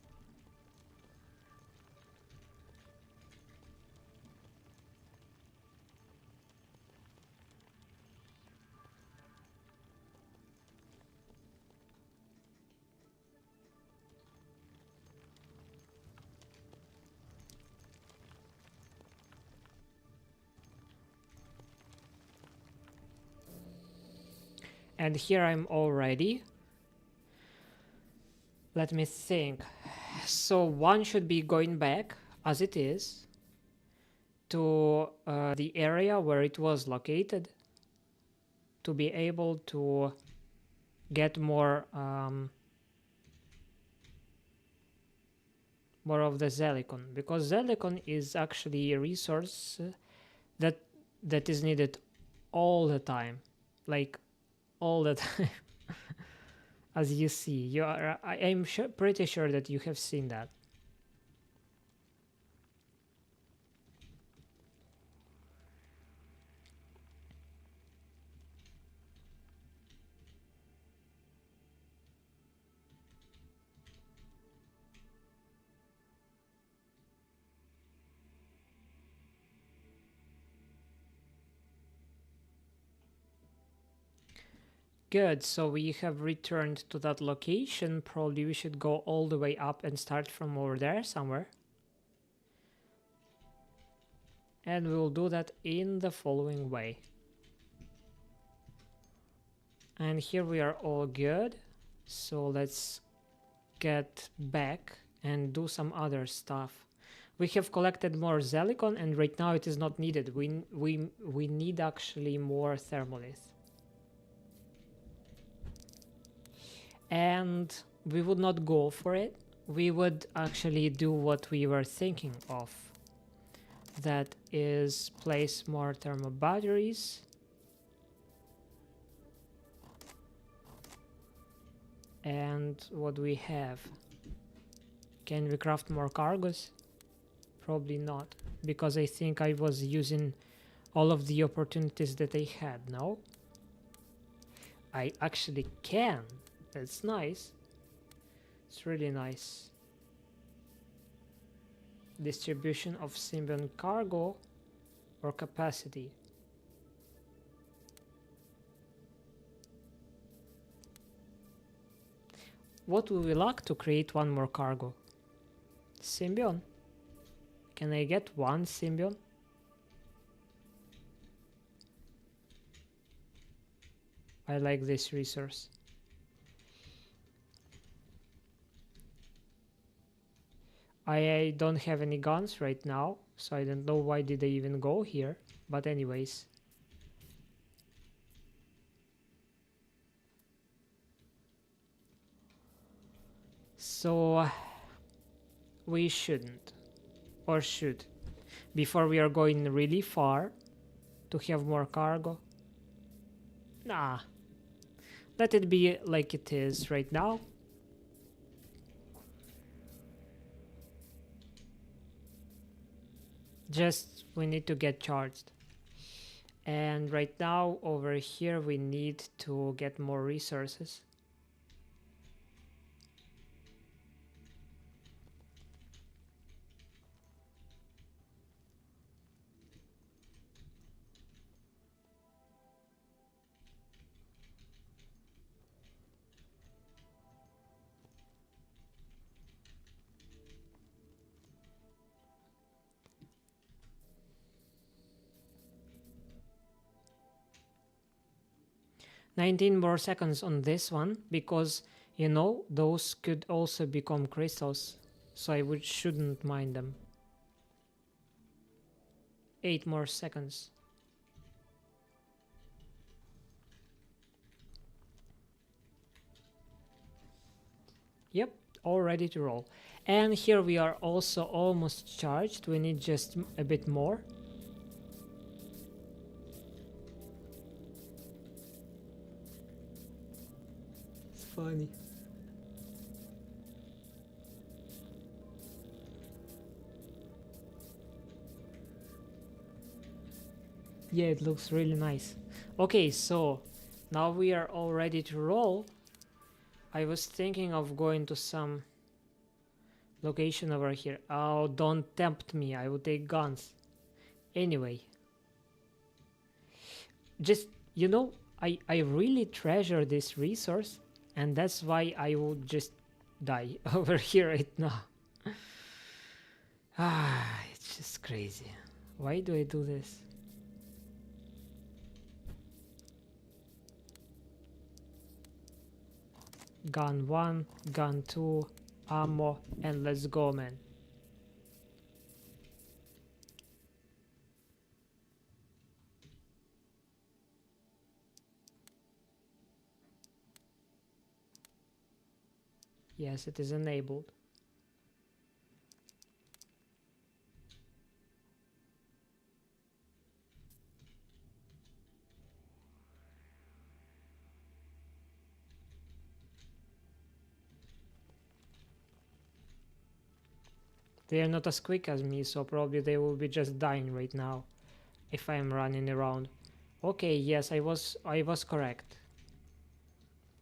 And here I'm all ready. Let me think. So one should be going back as it is to the area where it was located to be able to get more of the Zelicon, because Zelicon is actually a resource that is needed all the time, like all the time. As you see, I'm pretty sure that you have seen that. Good, so we have returned to that location. Probably we should go all the way up and start from over there somewhere. And we will do that in the following way. And here we are all good. So let's get back and do some other stuff. We have collected more Zelicon and right now it is not needed. We need actually more thermolith. And we would not go for it. We would actually do what we were thinking of. That is place more thermal batteries. And what do we have? Can we craft more cargos? Probably not, because I think I was using all of the opportunities that I had, no? I actually can. That's nice. It's really nice. Distribution of Symbion cargo or capacity. What would we lack to create one more cargo? Symbion. Can I get one Symbion? I like this resource. I don't have any guns right now, so I don't know why did I even go here, but anyways. So we shouldn't, or should, before we are going really far to have more cargo. Nah, let it be like it is right now. Just we need to get charged. And right now over here we need to get more resources. $19 more seconds on this one because, you know, those could also become crystals, so I shouldn't mind them. 8 more seconds. Yep, all ready to roll. And here we are also almost charged. We need just a bit more. It's funny. Yeah, it looks really nice. Okay, so now we are all ready to roll. I was thinking of going to some location over here. Oh, don't tempt me. I will take guns. Anyway. Just, you know, I really treasure this resource, and that's why I would just die over here right now. It's just crazy. Why do I do this? Gun 1, gun 2, ammo, and let's go, man. Yes, it is enabled. They are not as quick as me, so probably they will be just dying right now if I am running around. Okay, yes, I was correct.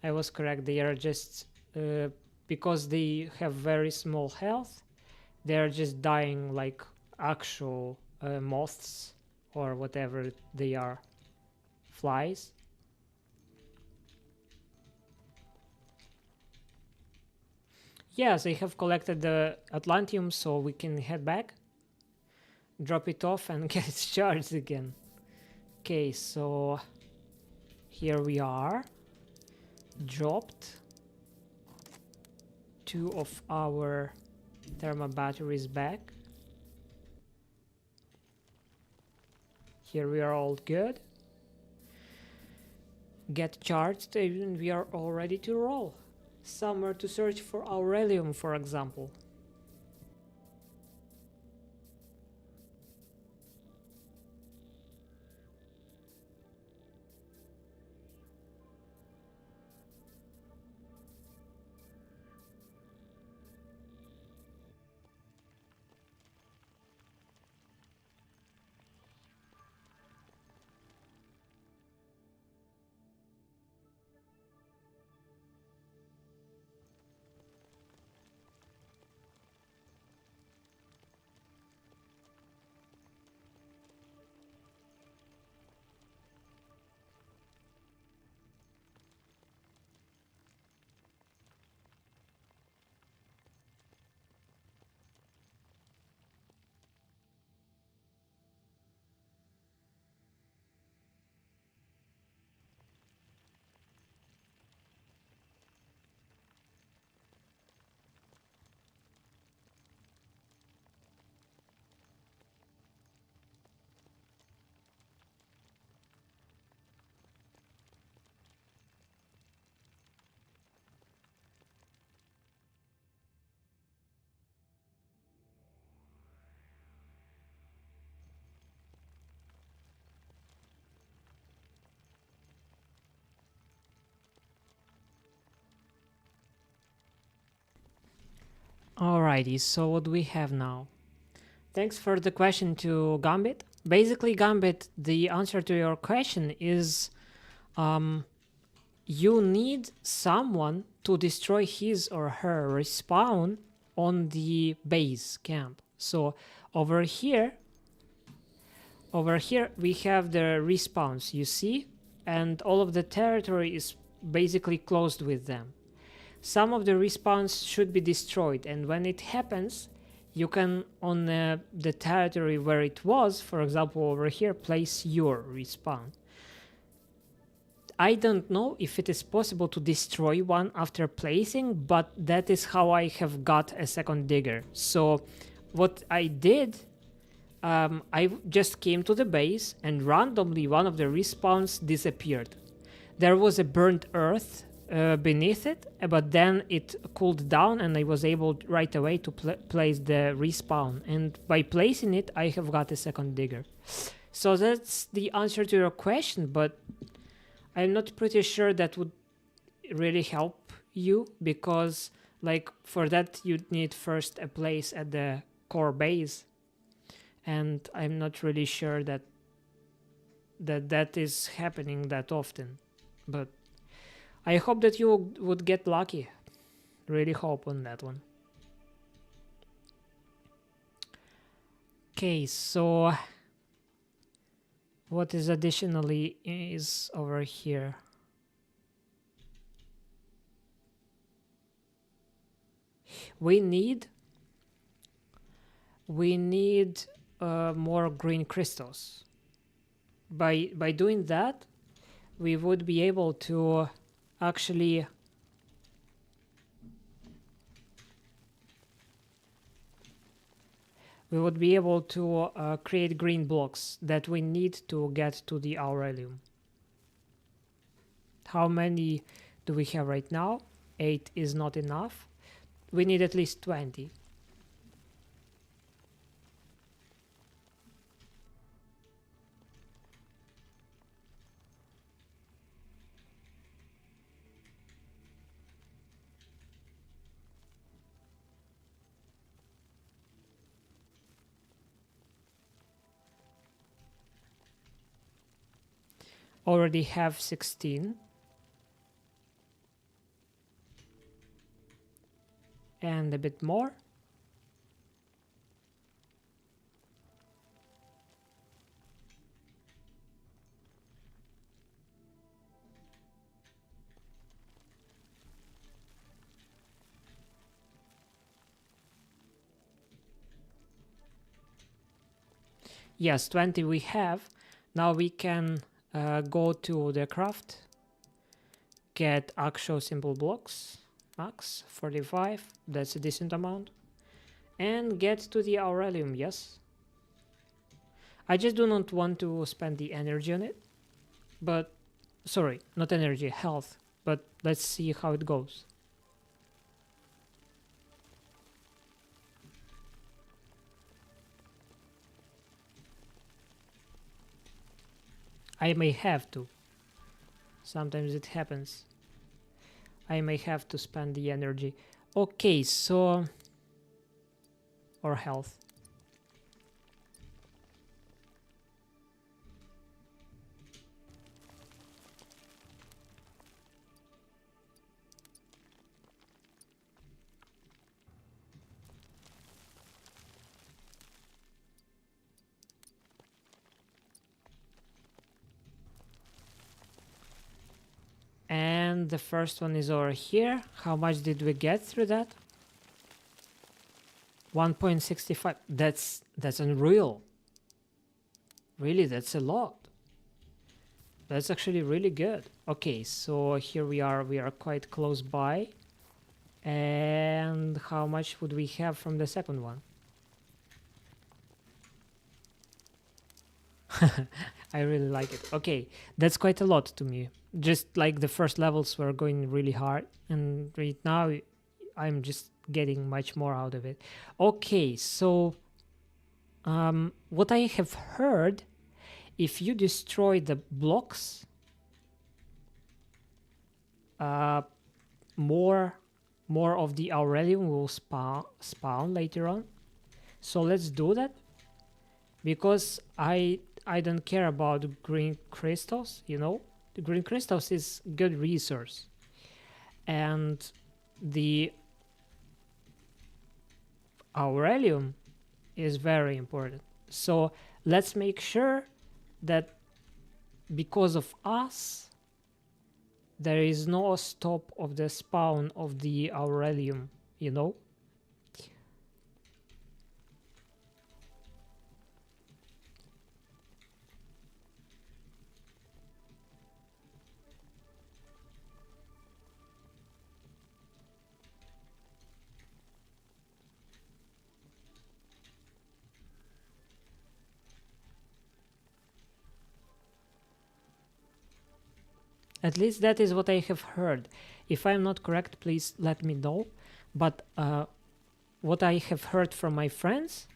I was correct. They are just because they have very small health, they are just dying like actual moths or whatever they are, flies. Yes, I have collected the Atlantium, so we can head back, drop it off, and get it charged again. Okay, so here we are. Dropped 2 of our thermal batteries back. Here we are all good. Get charged and we are all ready to roll. Somewhere to search for Aurelium, for example. Alrighty, so what do we have now? Thanks for the question to Gambit. Basically, Gambit, the answer to your question is you need someone to destroy his or her respawn on the base camp. So over here we have the respawns, you see, and all of the territory is basically closed with them. Some of the respawns should be destroyed, and when it happens, you can, on the territory where it was, for example over here, place your respawn. I don't know if it is possible to destroy one after placing, but that is how I have got a second digger. So what I did, I just came to the base and randomly one of the respawns disappeared. There was a burnt earth beneath it, but then it cooled down and I was able right away to place the respawn, and by placing it I have got a second digger. So that's the answer to your question, but I'm not pretty sure that would really help you, because like for that you'd need first a place at the core base, and I'm not really sure that that is happening that often, but I hope that you would get lucky. Really hope on that one. Okay, so what is additionally is over here. We need more green crystals. By doing that, we would be able to actually create green blocks that we need to get to the aurelium. How many do we have right now? 8 is not enough. We need at least 20. Already have 16. And a bit more. Yes, 20 we have. Now we can go to the craft, get actual simple blocks, max 45, that's a decent amount, and get to the aurelium. Yes, I just do not want to spend the energy on it, but sorry, not energy, health, but let's see how it goes. I may have to. Sometimes it happens. I may have to spend the energy. Okay, so... or health. And the first one is over here. How much did we get through that? 1.65. That's unreal. Really, that's a lot. That's actually really good. Okay, so here we are quite close by. And how much would we have from the second one? I really like it. Okay, that's quite a lot to me. Just like the first levels were going really hard, and right now I'm just getting much more out of it. Okay, so what I have heard, if you destroy the blocks, more of the aurelium will spawn later on. So let's do that, because I don't care about green crystals, you know. The green crystals is good resource, and the aurelium is very important. So let's make sure that because of us there is no stop of the spawn of the aurelium, you know. At least that is what I have heard. If I'm not correct, please let me know. But what I have heard from my friends,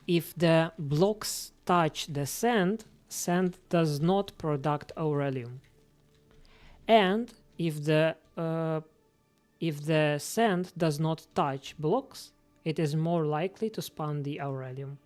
if the blocks touch the sand, sand does not produce aurelium. And if the sand does not touch blocks, it is more likely to spawn the aurelium.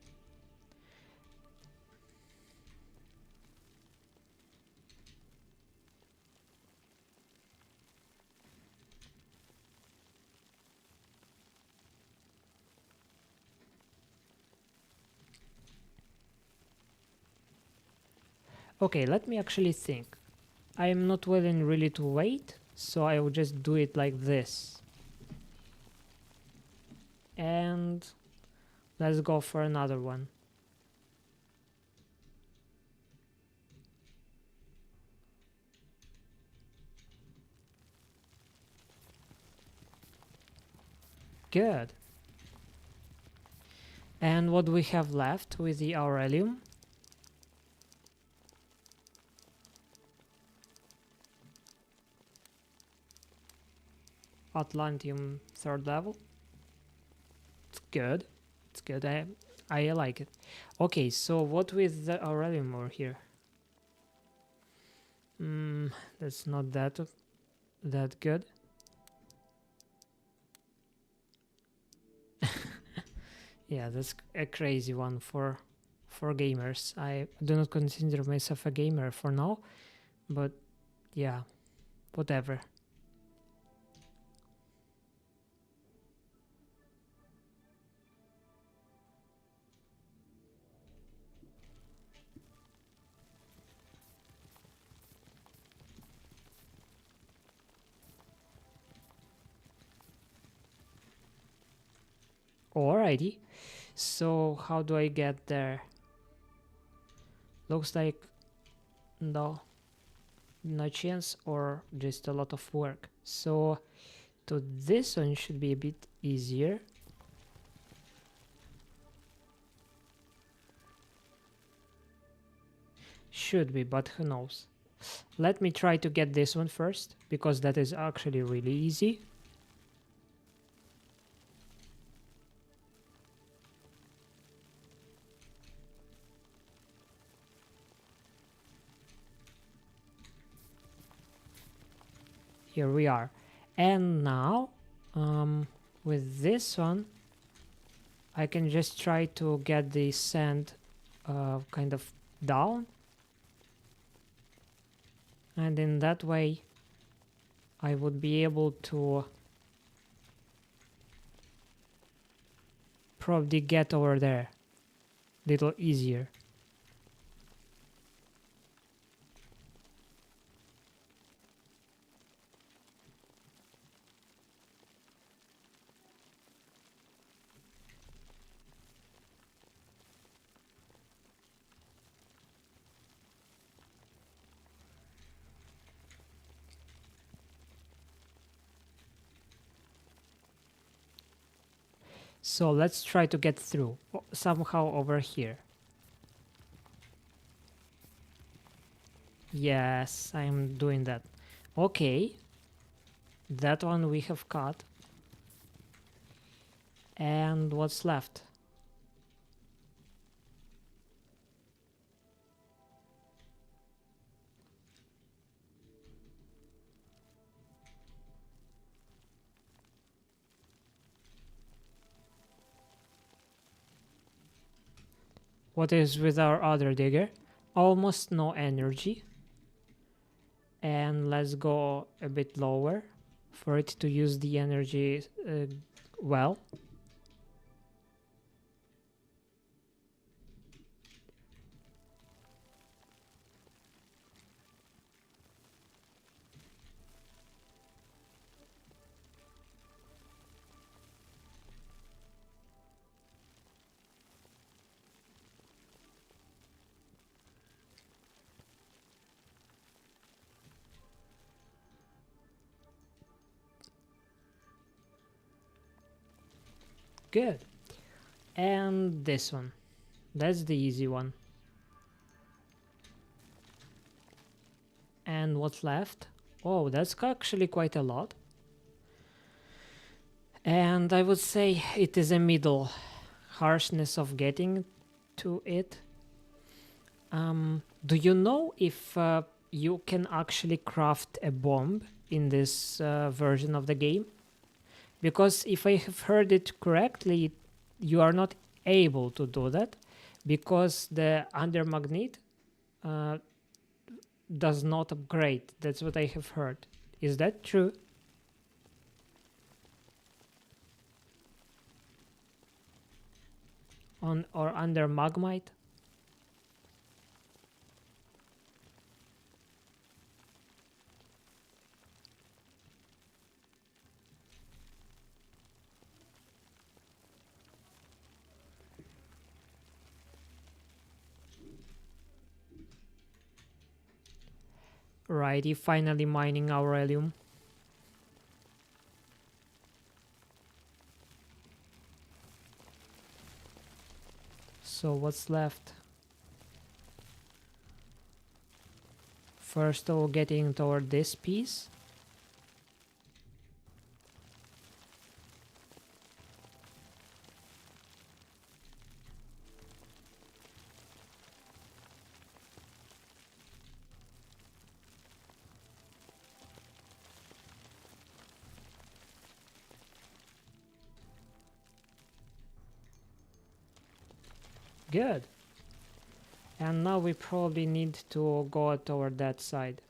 Okay, let me actually think. I am not willing really to wait, so I will just do it like this. And let's go for another one. Good. And what we have left with the aurelium? Atlantium 3rd level. It's good. It's good. I like it. Okay, so what with the aurelium over here? That's not that good. Yeah, that's a crazy one for gamers. I do not consider myself a gamer for now, but yeah, whatever. Alrighty, so how do I get there? Looks like no chance, or just a lot of work. So to this one should be a bit easier. Should be, but who knows. Let me try to get this one first, because that is actually really easy. Here we are. And now, with this one, I can just try to get the sand kind of down. And in that way, I would be able to probably get over there a little easier. So let's try to get through somehow over here. Yes, I'm doing that. Okay, that one we have cut. And what's left? What is with our other digger? Almost no energy. And let's go a bit lower for it to use the energy well. Good. And this one. That's the easy one. And what's left? Oh, that's actually quite a lot. And I would say it is a middle harshness of getting to it. Do you know if you can actually craft a bomb in this version of the game? Because if I have heard it correctly, you are not able to do that because the under magnet does not upgrade. That's what I have heard. Is that true? On or under magmite? Righty, finally mining aurelium. So what's left? First of all, getting toward this piece. Good. And now we probably need to go toward that side.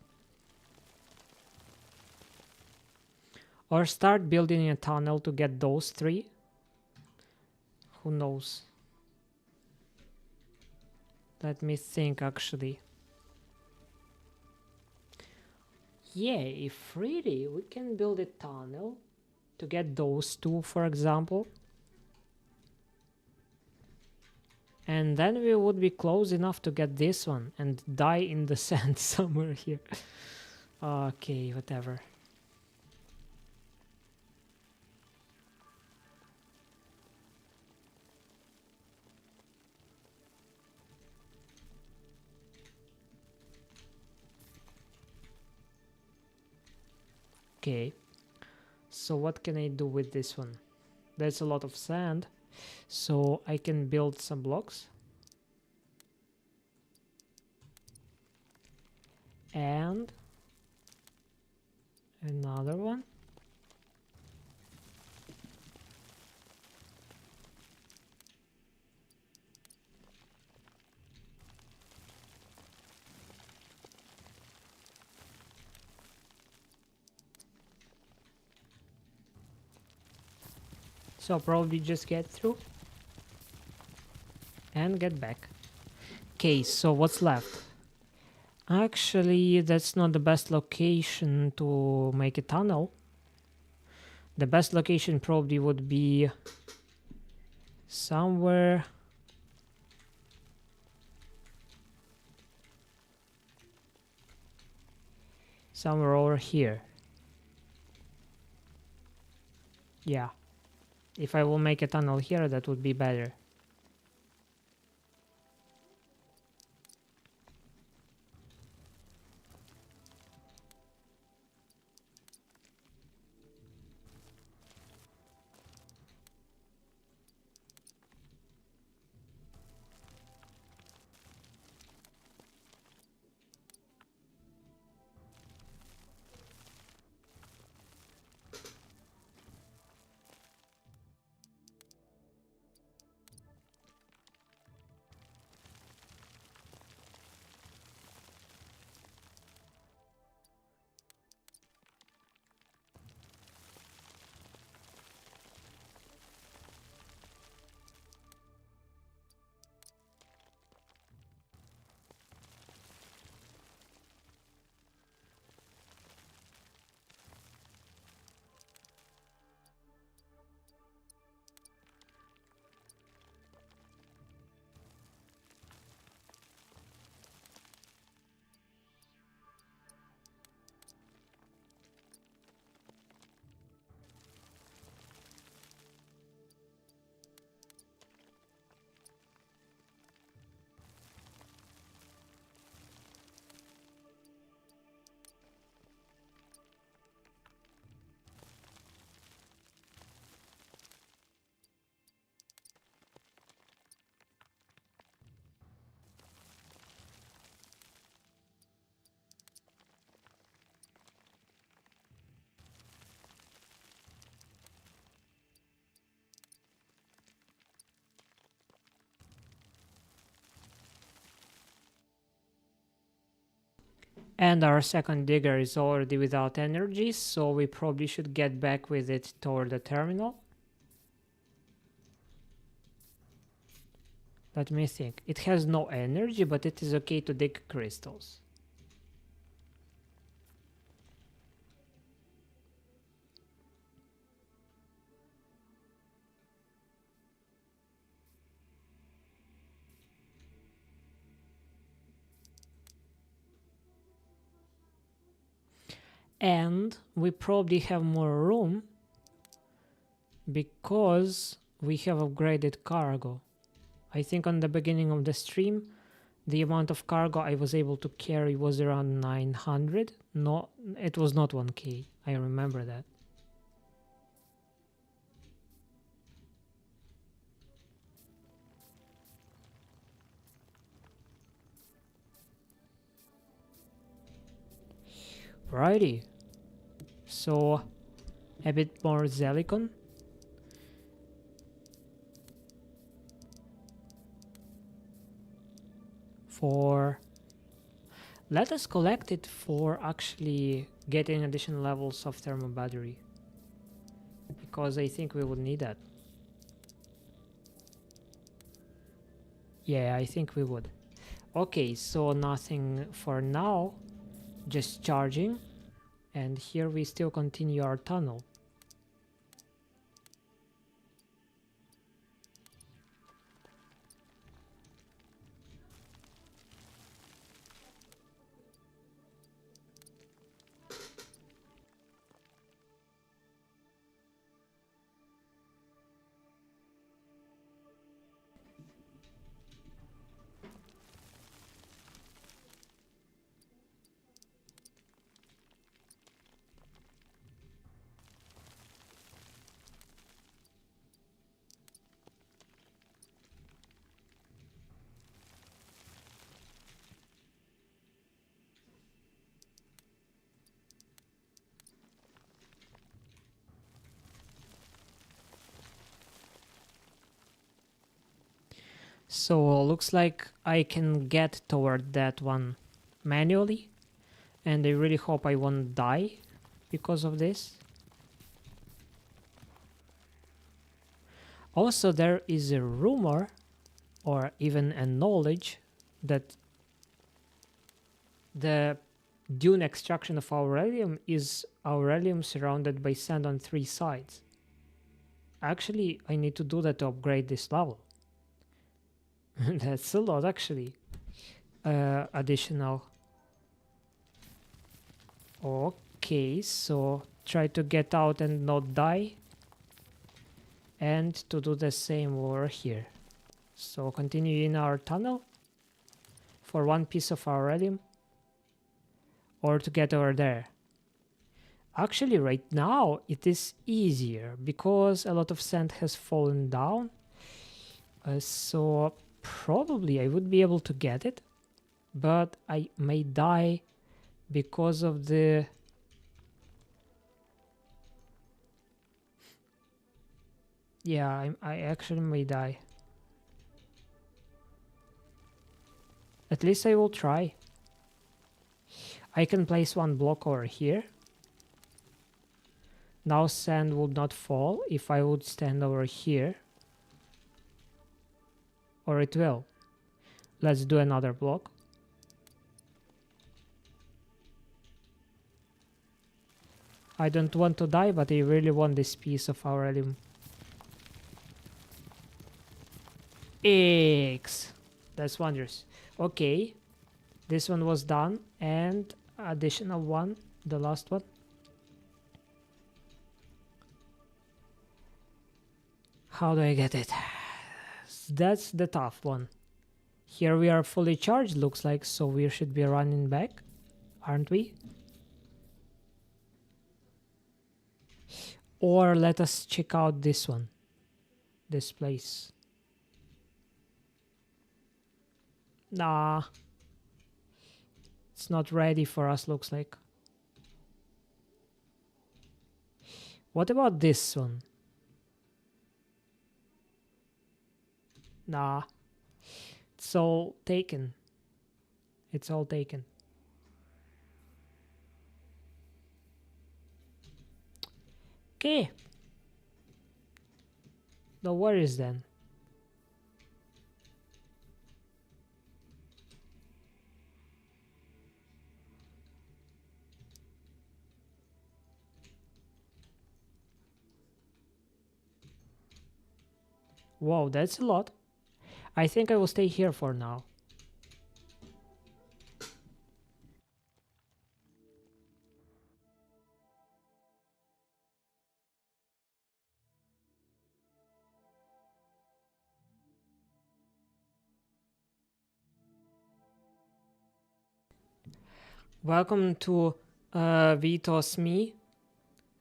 Or start building a tunnel to get those three. Who knows? Let me think actually. Yeah, if really we can build a tunnel to get those two, for example. And then we would be close enough to get this one and die in the sand somewhere here. Okay, whatever. Okay, so what can I do with this one? There's a lot of sand, so I can build some blocks. And another one. So probably just get through and get back. Okay, so what's left? Actually, that's not the best location to make a tunnel. The best location probably would be somewhere over here. Yeah. If I will make a tunnel here, that would be better. And our second digger is already without energy, so we probably should get back with it toward the terminal. Let me think. It has no energy, but it is okay to dig crystals. And we probably have more room because we have upgraded cargo. I think on the beginning of the stream, the amount of cargo I was able to carry was around 900. No, it was not 1k. I remember that. Righty. So, a bit more Zelicon. Let us collect it for actually getting additional levels of thermal battery, because I think we would need that. Yeah, I think we would. Okay, so nothing for now, just charging, and here we still continue our tunnel. So looks like I can get toward that one manually, and I really hope I won't die because of this. Also, there is a rumor or even a knowledge that the dune extraction of aurelium is aurelium surrounded by sand on 3 sides. Actually, I need to do that to upgrade this level. That's a lot, actually. Additional. Okay, so try to get out and not die. And to do the same over here. So continue in our tunnel for 1 piece of aurelium, or to get over there. Actually, right now it is easier because a lot of sand has fallen down. So probably I would be able to get it, but I may die because of the... Yeah, I actually may die. At least I will try. I can place 1 block over here. Now sand would not fall if I would stand over here. Or it will. Let's do another block. I don't want to die, but I really want this piece of aurelium. X. That's wondrous. Okay. This one was done. And additional one. The last one. How do I get it? That's the tough one. Here we are fully charged, looks like, so we should be running back, aren't we? Or let us check out this one. This place. Nah. It's not ready for us, looks like. What about this one? Nah. It's all taken. It's all taken. Okay. No worries then. Wow, that's a lot. I think I will stay here for now. Welcome to Vitos Me,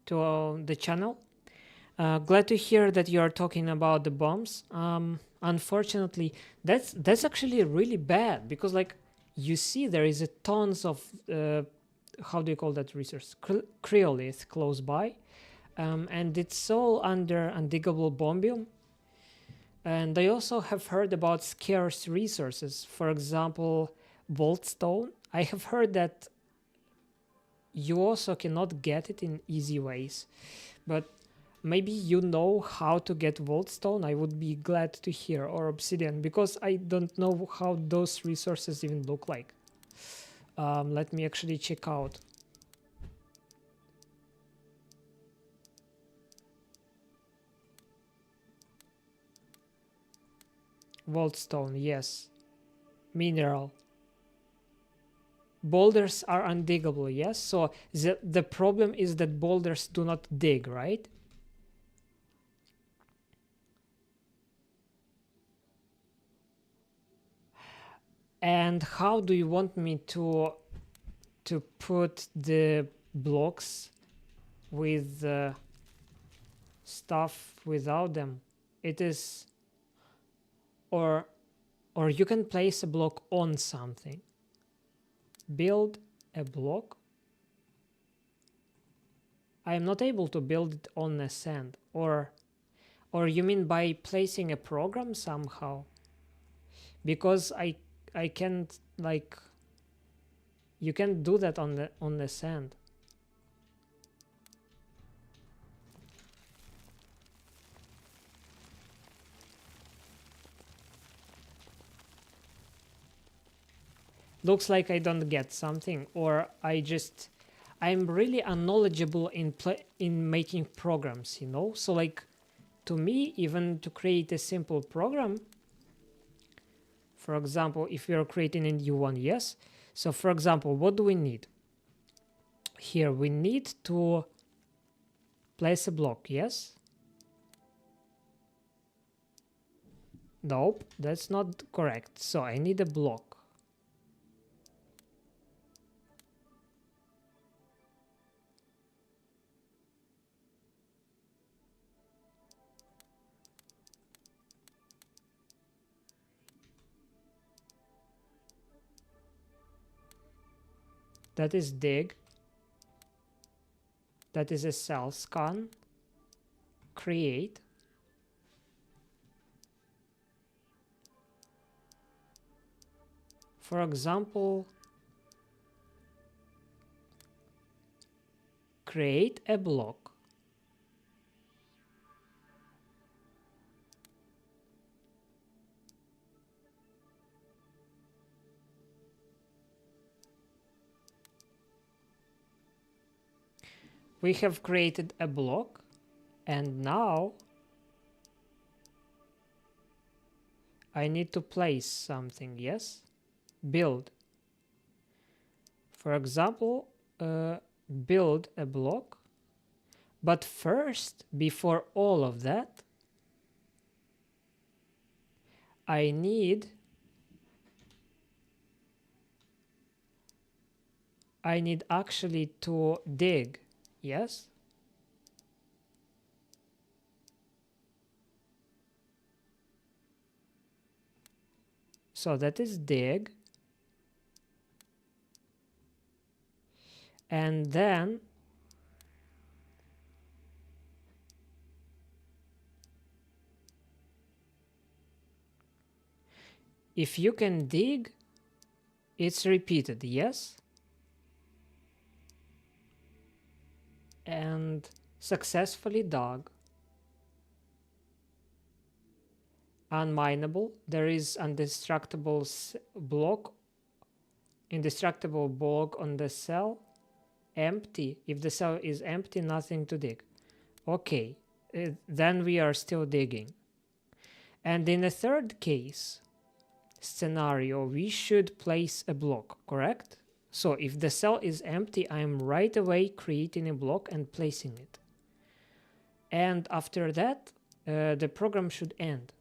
to the channel. Glad to hear that you are talking about the bombs. Unfortunately, that's actually really bad because, like, you see, there is a tons of how do you call that resource? Cryolith close by, and it's all under undiggable bombium. And I also have heard about scarce resources. For example, Voltstone. I have heard that you also cannot get it in easy ways, but maybe you know how to get Voltstone. I would be glad to hear, or Obsidian, because I don't know how those resources even look like. Let me actually check out. Voltstone, yes. Mineral. Boulders are undiggable, yes? So the problem is that boulders do not dig, right? And how do you want me to put the blocks with stuff without them? It is, or you can place a block on something. Build a block. I am not able to build it on a sand. Or you mean by placing a program somehow? Because I can't, like, you can't do that on the sand. Looks like I don't get something, or I'm really unknowledgeable in making programs, you know? So, like, to me, even to create a simple program, for example, if we are creating a new one, yes? So, for example, what do we need? Here, we need to place a block, yes? Nope, that's not correct. So, I need a block. That is dig. That is a cell scan. Create. For example, create a block. We have created a block, and now I need to place something, yes? Build. For example, build a block. But first, before all of that, I need actually to dig, yes? So that is dig. And then if you can dig, it's repeated, yes? And Successfully dug. Unminable. There is indestructible block on the cell. Empty. If the cell is empty, nothing to dig. Okay, then we are still digging. And in the third case scenario, we should place a block, correct? So if the cell is empty, I'm right away creating a block and placing it. And after that, the program should end.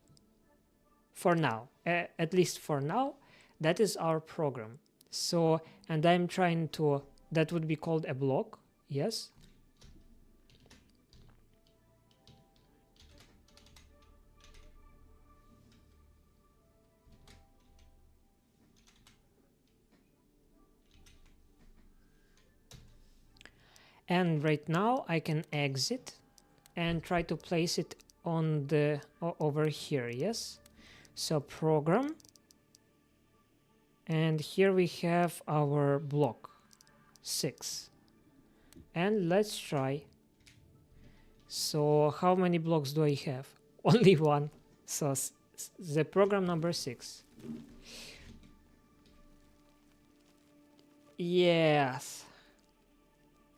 For now, at least for now, that is our program. So, and I'm trying to, that would be called a block, yes. And right now I can exit and try to place it on the over here, yes. So program, and here we have our block 6, and let's try. So how many blocks do I have? Only one. So the program number 6. Yes.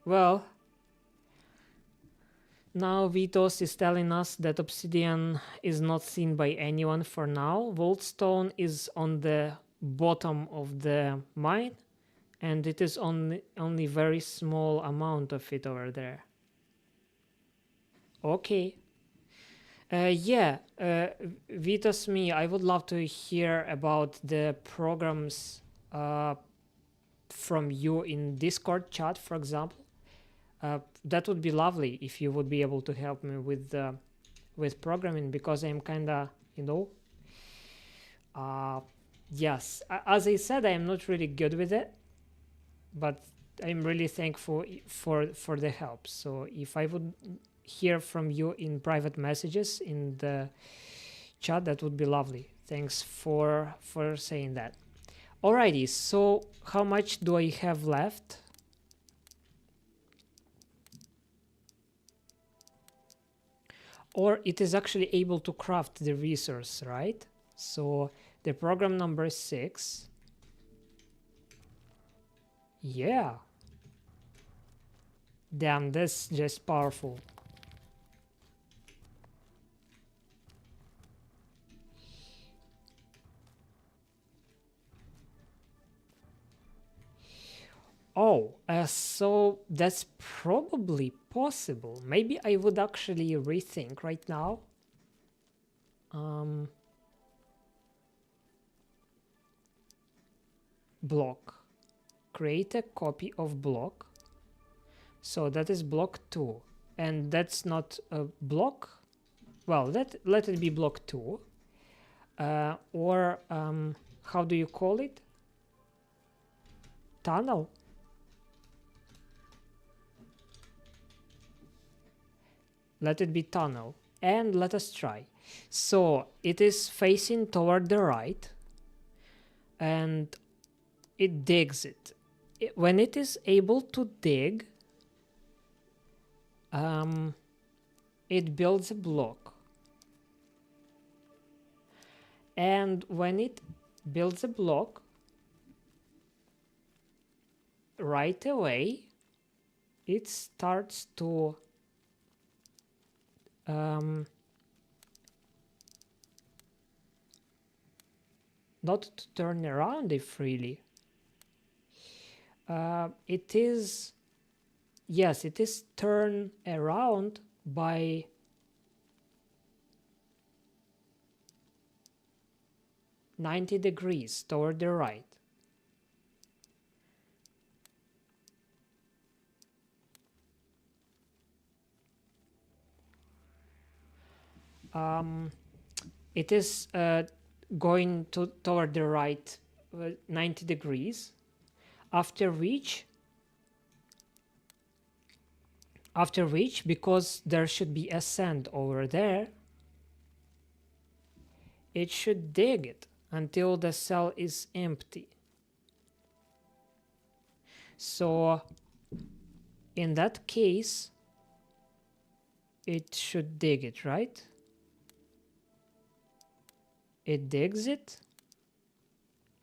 Well, now Vitos is telling us that obsidian is not seen by anyone for now. Voltstone is on the bottom of the mine, and it is only very small amount of it over there. Okay. Yeah, Vitos, me, I would love to hear about the programs from you in Discord chat, for example. That would be lovely if you would be able to help me with programming, because I'm kinda, yes, as I said, I am not really good with it, but I'm really thankful for the help. So if I would hear from you in private messages in the chat, that would be lovely. Thanks for saying that. Alrighty, so how much do I have left? Or it is actually able to craft the resource, right? So the program number 6. Yeah. Damn, that's just powerful. Oh, so that's probably possible. Maybe I would actually rethink right now. Block. Create a copy of block. So that is block 2. And that's not a block. Well, let it be block 2. Or how do you call it? Tunnel. Let it be tunnel, and let us try. So it is facing toward the right, and it digs it. When it is able to dig, it builds a block. And when it builds a block, right away, it starts to not to turn around it freely. It is, yes, it is turn around by -90 degrees toward the right. It is going toward the right 90 degrees, after which, because there should be a sand over there, it should dig it until the cell is empty. So in that case, it should dig it, right? It digs it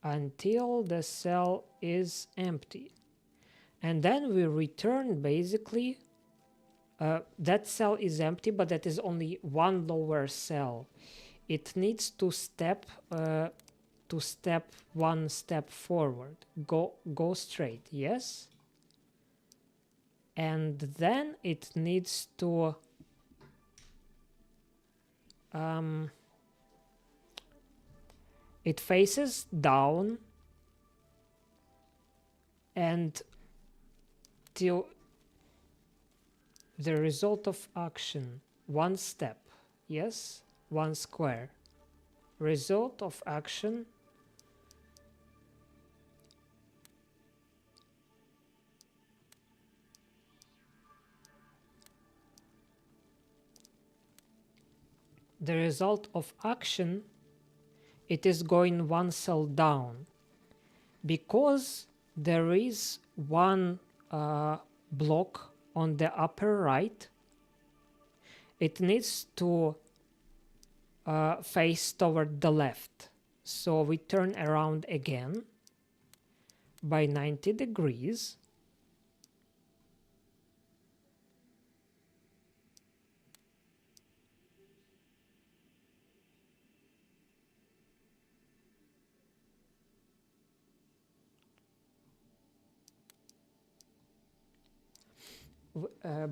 until the cell is empty. And then we return basically, that cell is empty, but that is only one lower cell. It needs to step one step forward. Go straight, yes? And then it needs to it faces down and till the result of action, one step, yes, one square. Result of action the result of action, it is going one cell down because there is one block on the upper right. It needs to face toward the left. So we turn around again by 90 degrees.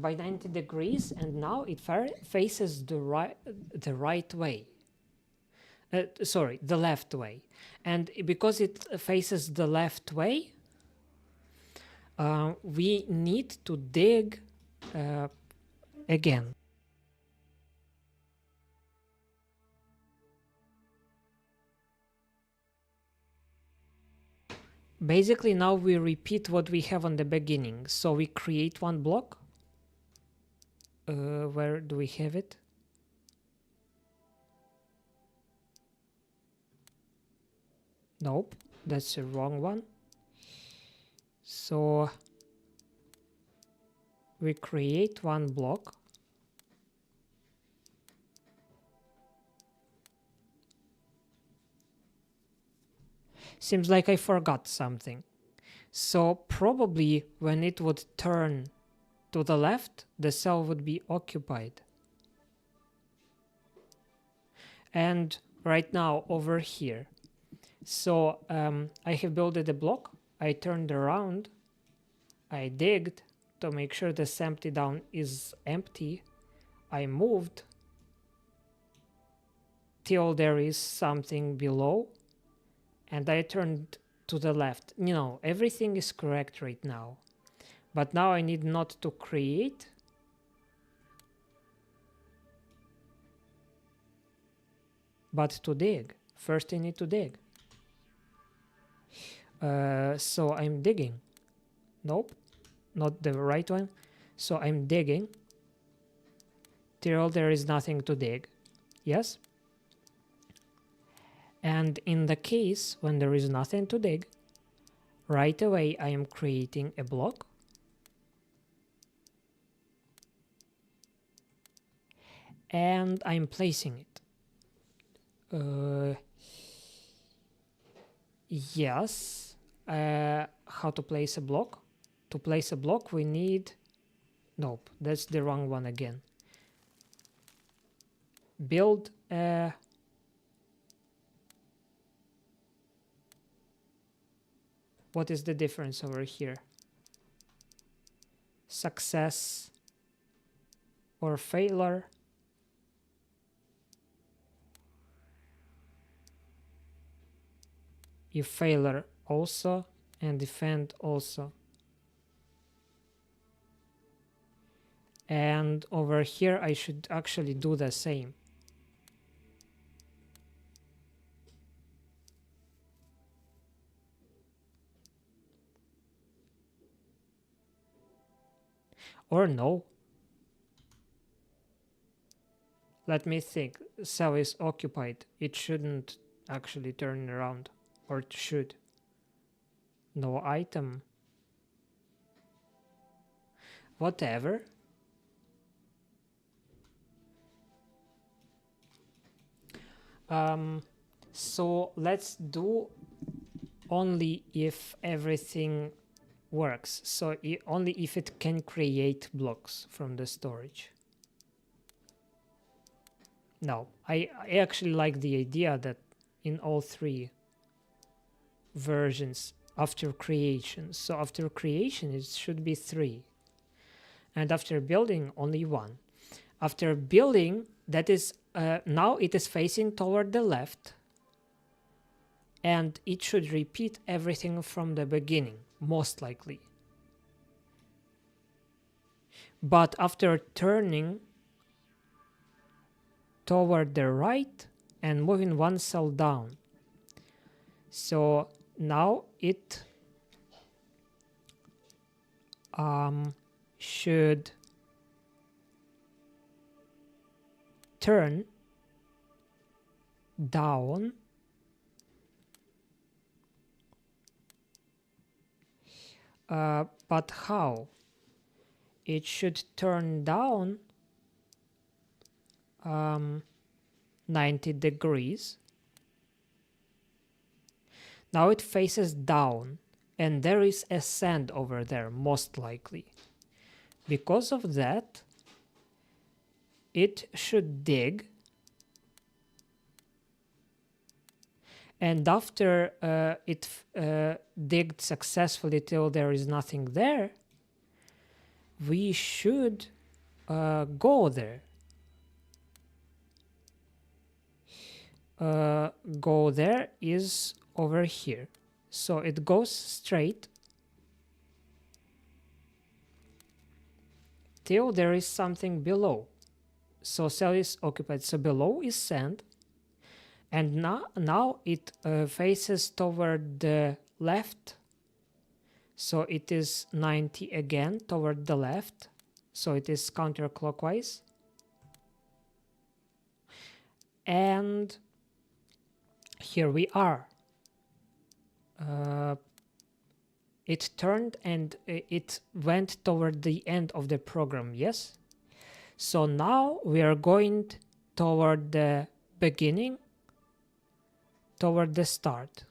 By 90 degrees, and now it faces the right way. Sorry, the left way. And because it faces the left way, we need to dig again. Basically, now we repeat what we have on the beginning. So we create one block. Where do we have it? Nope, that's the wrong one. So we create one block. Seems like I forgot something. So probably when it would turn to the left, the cell would be occupied. And right now over here. So I have built a block. I turned around. I digged to make sure this empty down is empty. I moved till there is something below. And I turned to the left. You know, everything is correct right now. But now I need not to create, but to dig. First I need to dig. So I'm digging. Nope, not the right one. So I'm digging till there is nothing to dig. Yes? And in the case when there is nothing to dig, right away I am creating a block. And I'm placing it. Yes. How to place a block? To place a block we need... Nope, that's the wrong one again. Build a... What is the difference over here? Success or failure? If failure also and defend also. And over here I should actually do the same. Or no. Let me think. Cell is occupied. It shouldn't actually turn around. Or it should. No item. Whatever. So let's do only if everything works. So only if it can create blocks from the storage. No, I actually like the idea that in all three versions after creation. So after creation, it should be 3. And after building, only 1. After building, that is now it is facing toward the left. And it should repeat everything from the beginning, most likely. But after turning toward the right and moving one cell down, so now it should turn down but how? It should turn down 90 degrees. Now it faces down, and there is a sand over there, most likely. Because of that, it should dig. And after it digged successfully till there is nothing there, we should go there. Go there is over here. So it goes straight till there is something below. So cell is occupied. So below is sand. And now it faces toward the left. So it is 90 again toward the left. So it is counterclockwise. And here we are. It turned and it went toward the end of the program, yes? So now we are going toward the beginning, toward the start.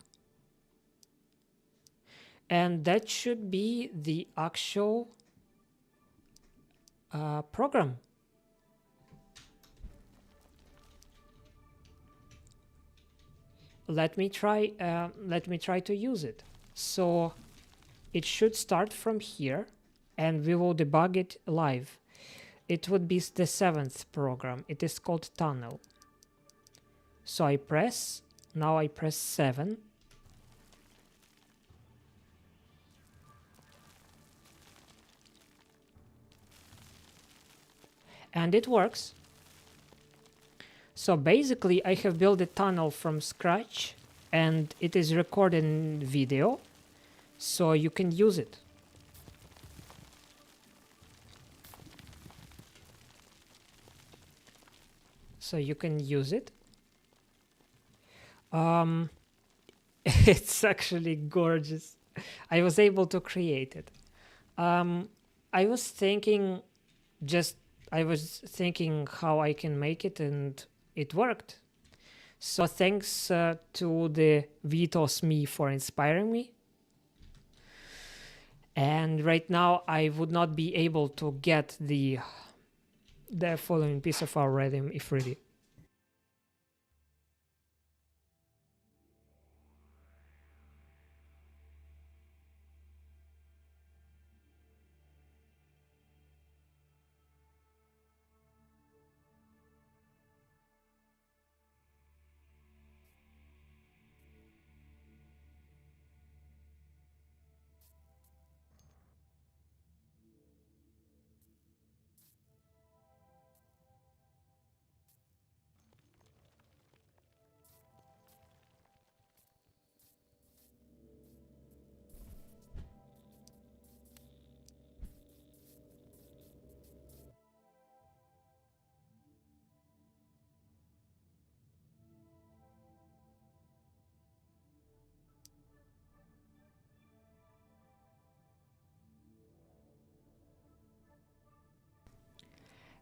And that should be the actual program. Let me try to use it. So it should start from here, and we will debug it live. It would be the 7th program. It is called tunnel. So I press 7. And it works. So basically I have built a tunnel from scratch, and it is recorded in video, so you can use it. It's actually gorgeous. I was able to create it. I was thinking how I can make it, and it worked. So thanks to the Vitos me for inspiring me. And right now I would not be able to get the following piece of our rhythm if ready.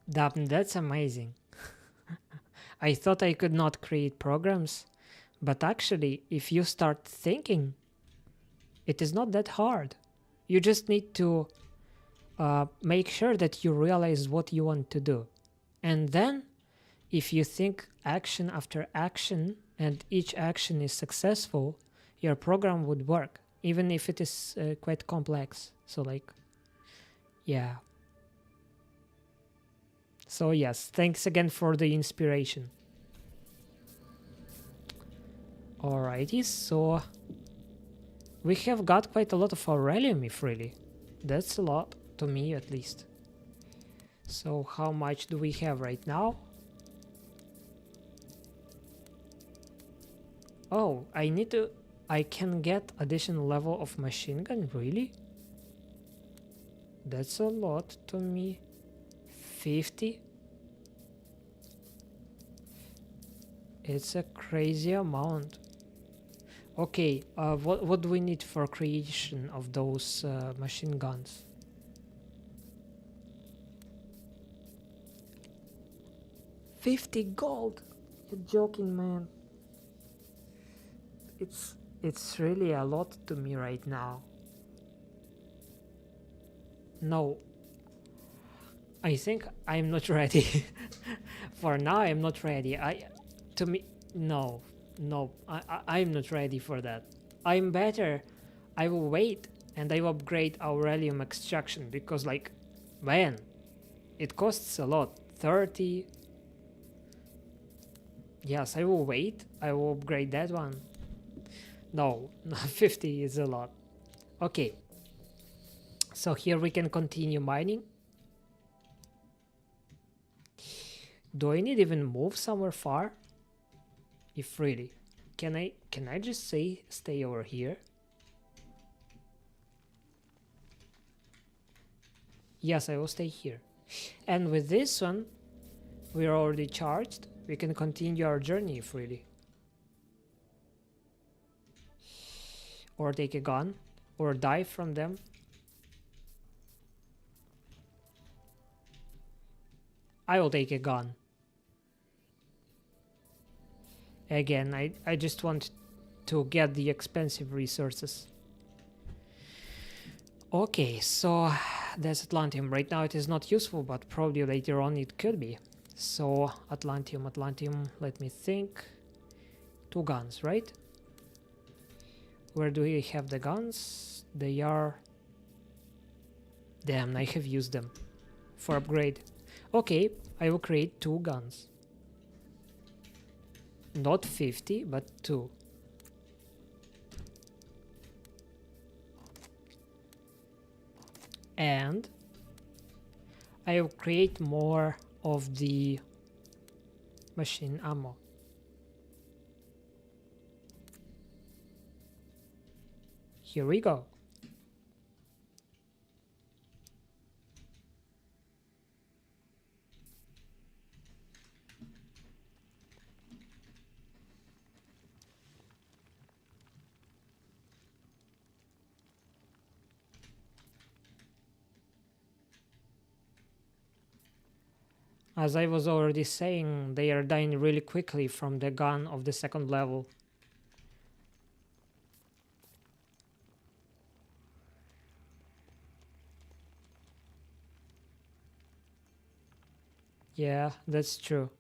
That's amazing. I thought I could not create programs, but actually, if you start thinking, it is not that hard. You just need to make sure that you realize what you want to do. And then, if you think action after action and each action is successful, your program would work, even if it is quite complex. So, like, yeah. So, yes, thanks again for the inspiration. Alrighty, so we have got quite a lot of Aurelium, if really. That's a lot, to me at least. So how much do we have right now? Oh, I can get additional level of machine gun, really? That's a lot to me. 50? It's a crazy amount. Okay, what do we need for creation of those machine guns? $50 gold? You're joking, man. It's really a lot to me right now. No. I think I'm not ready. For now, I'm not ready. No. I'm not ready for that. I'm better. I will wait and I will upgrade Aurelium extraction because, like, man, it costs a lot. 30. Yes, I will wait. I will upgrade that one. No, 50 is a lot. Okay. So here we can continue mining. Do I need even move somewhere far? If really. Can I just say stay over here? Yes, I will stay here. And with this one, we are already charged. We can continue our journey if really. Or take a gun. Or die from them. I will take a gun. Again, I just want to get the expensive resources. Okay, so that's Atlantium. Right now it is not useful, but probably later on it could be. So Atlantium, let me think. 2 guns, right? Where do we have the guns? They are... Damn, I have used them for upgrade. Okay, I will create 2 guns. Not 50, but 2. And I will create more of the machine ammo. Here we go. As I was already saying, they are dying really quickly from the gun of the 2nd level. Yeah, that's true.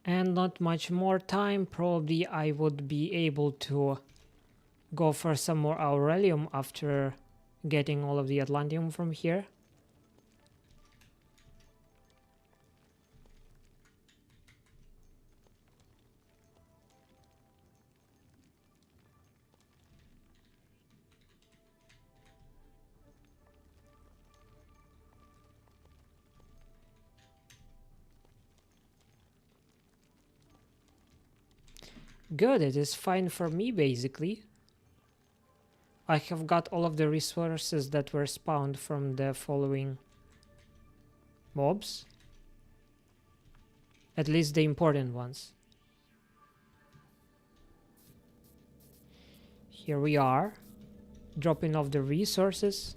And not much more time, probably I would be able to go for some more Aurelium after getting all of the Atlantium from here. Good, it is fine for me basically. I have got all of the resources that were spawned from the following mobs. At least the important ones. Here we are, dropping off the resources.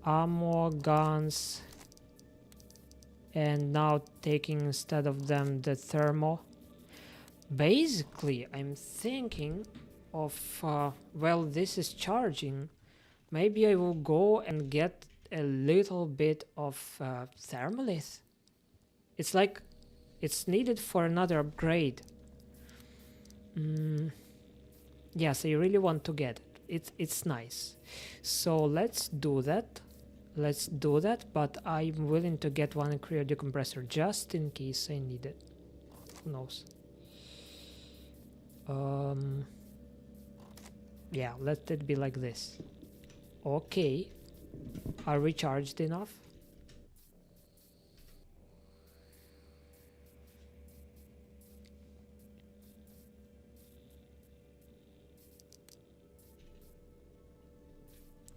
Ammo, guns, and now taking instead of them the thermal. Basically, I'm thinking of, well, this is charging. Maybe I will go and get a little bit of thermalith. It's like it's needed for another upgrade. Yes, I really want to get it. It's nice. So let's do that. Let's do that, but I'm willing to get one cryo decompressor just in case I need it. Who knows? Yeah, let it be like this. Okay. Are we charged enough?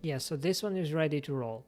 Yeah, so this one is ready to roll.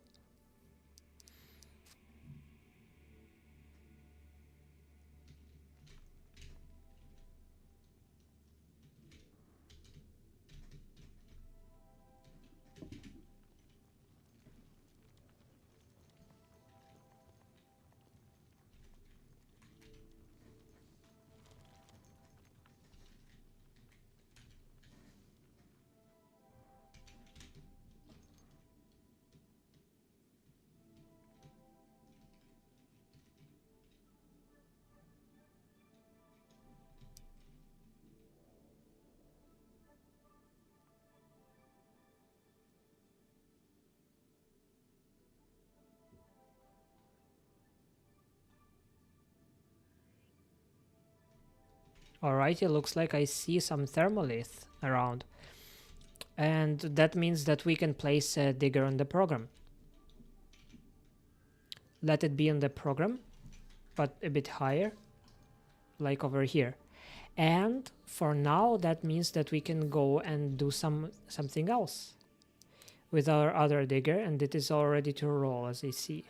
Alright, it looks like I see some thermalith around. And that means that we can place a digger on the program. Let it be on the program, but a bit higher, like over here. And for now, that means that we can go and do something else with our other digger, and it is all ready to roll, as I see.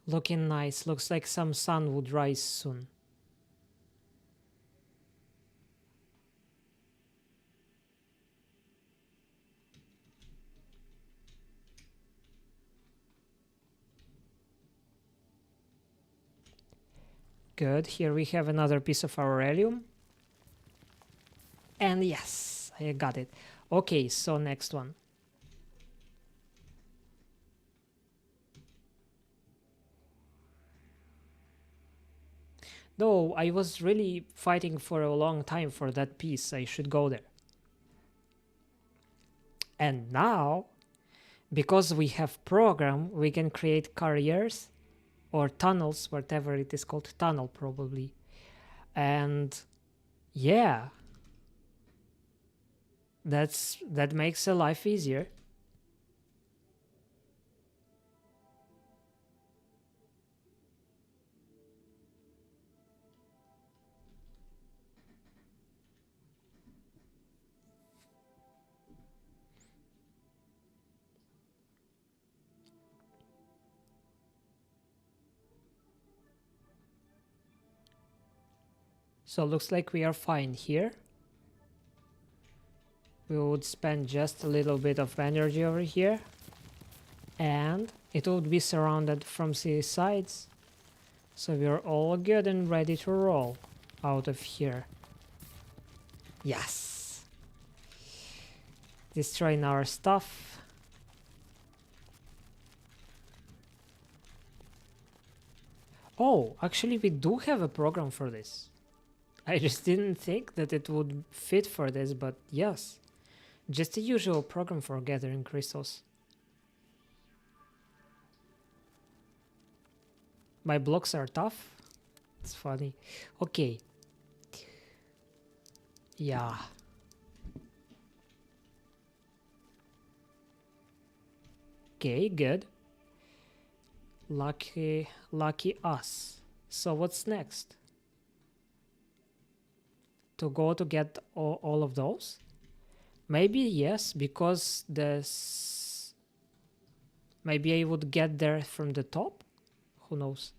Looking nice. Looks like some sun would rise soon. Good. Here we have another piece of aurelium. And yes, I got it. Okay, so next one. Though I was really fighting for a long time for that piece, I should go there. And now, because we have program, we can create carriers or tunnels, whatever it is called, tunnel probably. And yeah, that makes a life easier. So looks like we are fine here. We would spend just a little bit of energy over here. And it would be surrounded from the sides. So we're all good and ready to roll out of here. Yes! Destroying our stuff. Oh, actually we do have a program for this. I just didn't think that it would fit for this, but yes. Just a usual program for gathering crystals. My blocks are tough. It's funny. Okay. Yeah. Okay, good. Lucky us. So what's next? To go to get all of those? Maybe yes, because this... Maybe I would get there from the top? Who knows?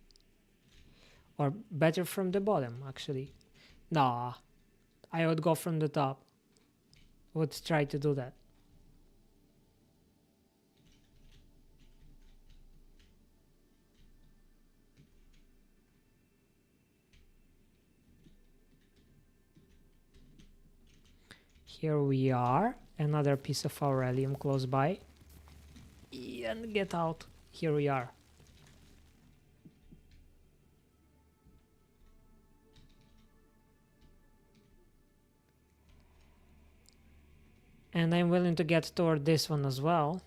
Or better from the bottom, actually. Nah, I would go from the top. Would try to do that. Here we are. Another piece of aurelium close by. And get out. Here we are. And I'm willing to get toward this one as well.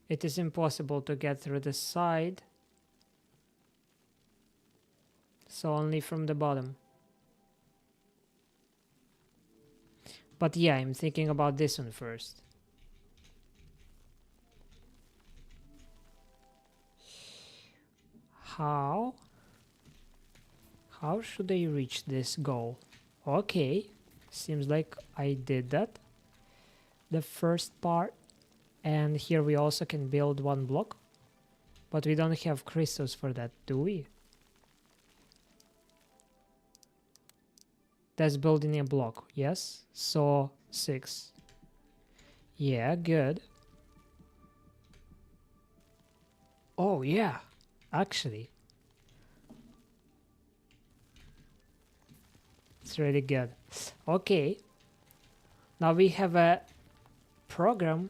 It is impossible to get through the side. So only from the bottom. But yeah, I'm thinking about this one first. How should I reach this goal? Okay, seems like I did that. The first part. And here we also can build one block. But we don't have crystals for that, do we? That's building a block, yes? So 6. Yeah, good. Oh yeah, actually. It's really good. Okay. Now we have a program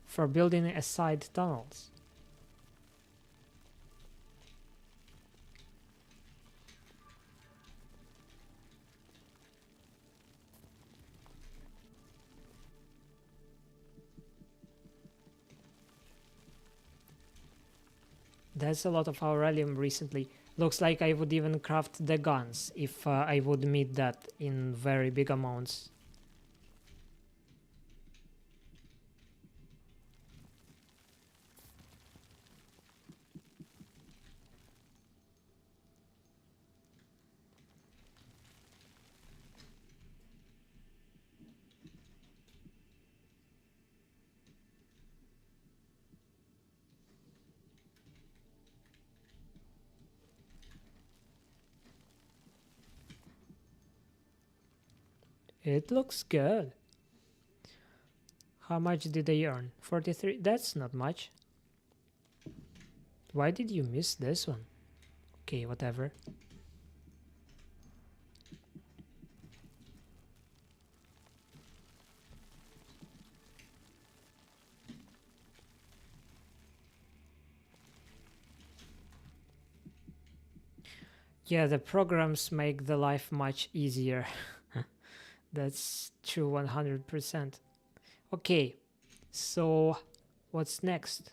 for building a side tunnels. That's a lot of aurelium recently. Looks like I would even craft the guns if I would meet that in very big amounts. It looks good. How much did I earn? 43? That's not much. Why did you miss this one? Okay, whatever. Yeah, the programs make the life much easier. That's true 100%. Okay, so what's next?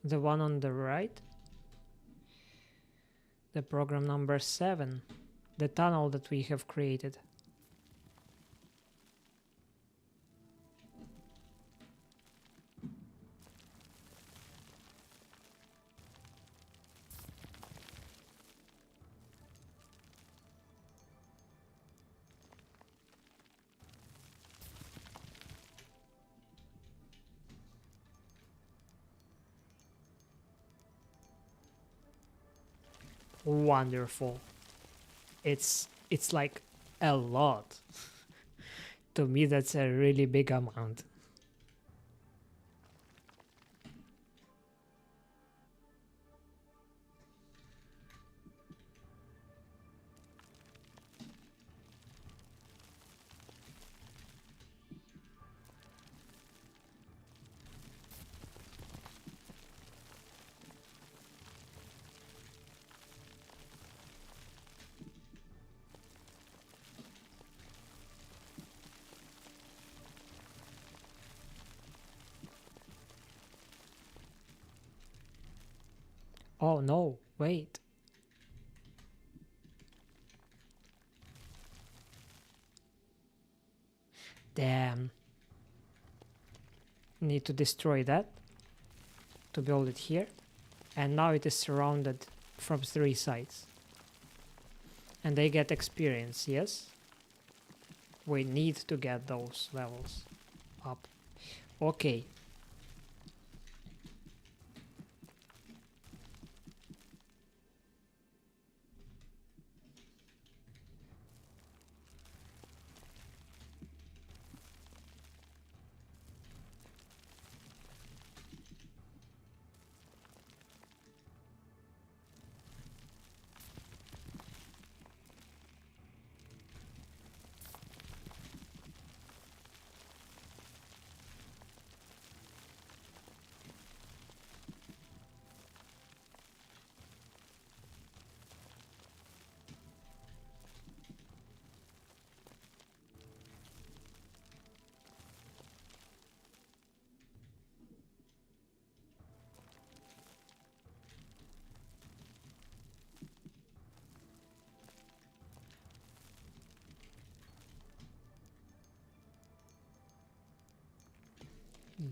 The one on the right? The program number 7. The tunnel that we have created. Wonderful. It's like a lot. To me, that's a really big amount. Oh no, wait. Damn. Need to destroy that to build it here. And now it is surrounded from 3 sides. And they get experience, yes? We need to get those levels up. Okay.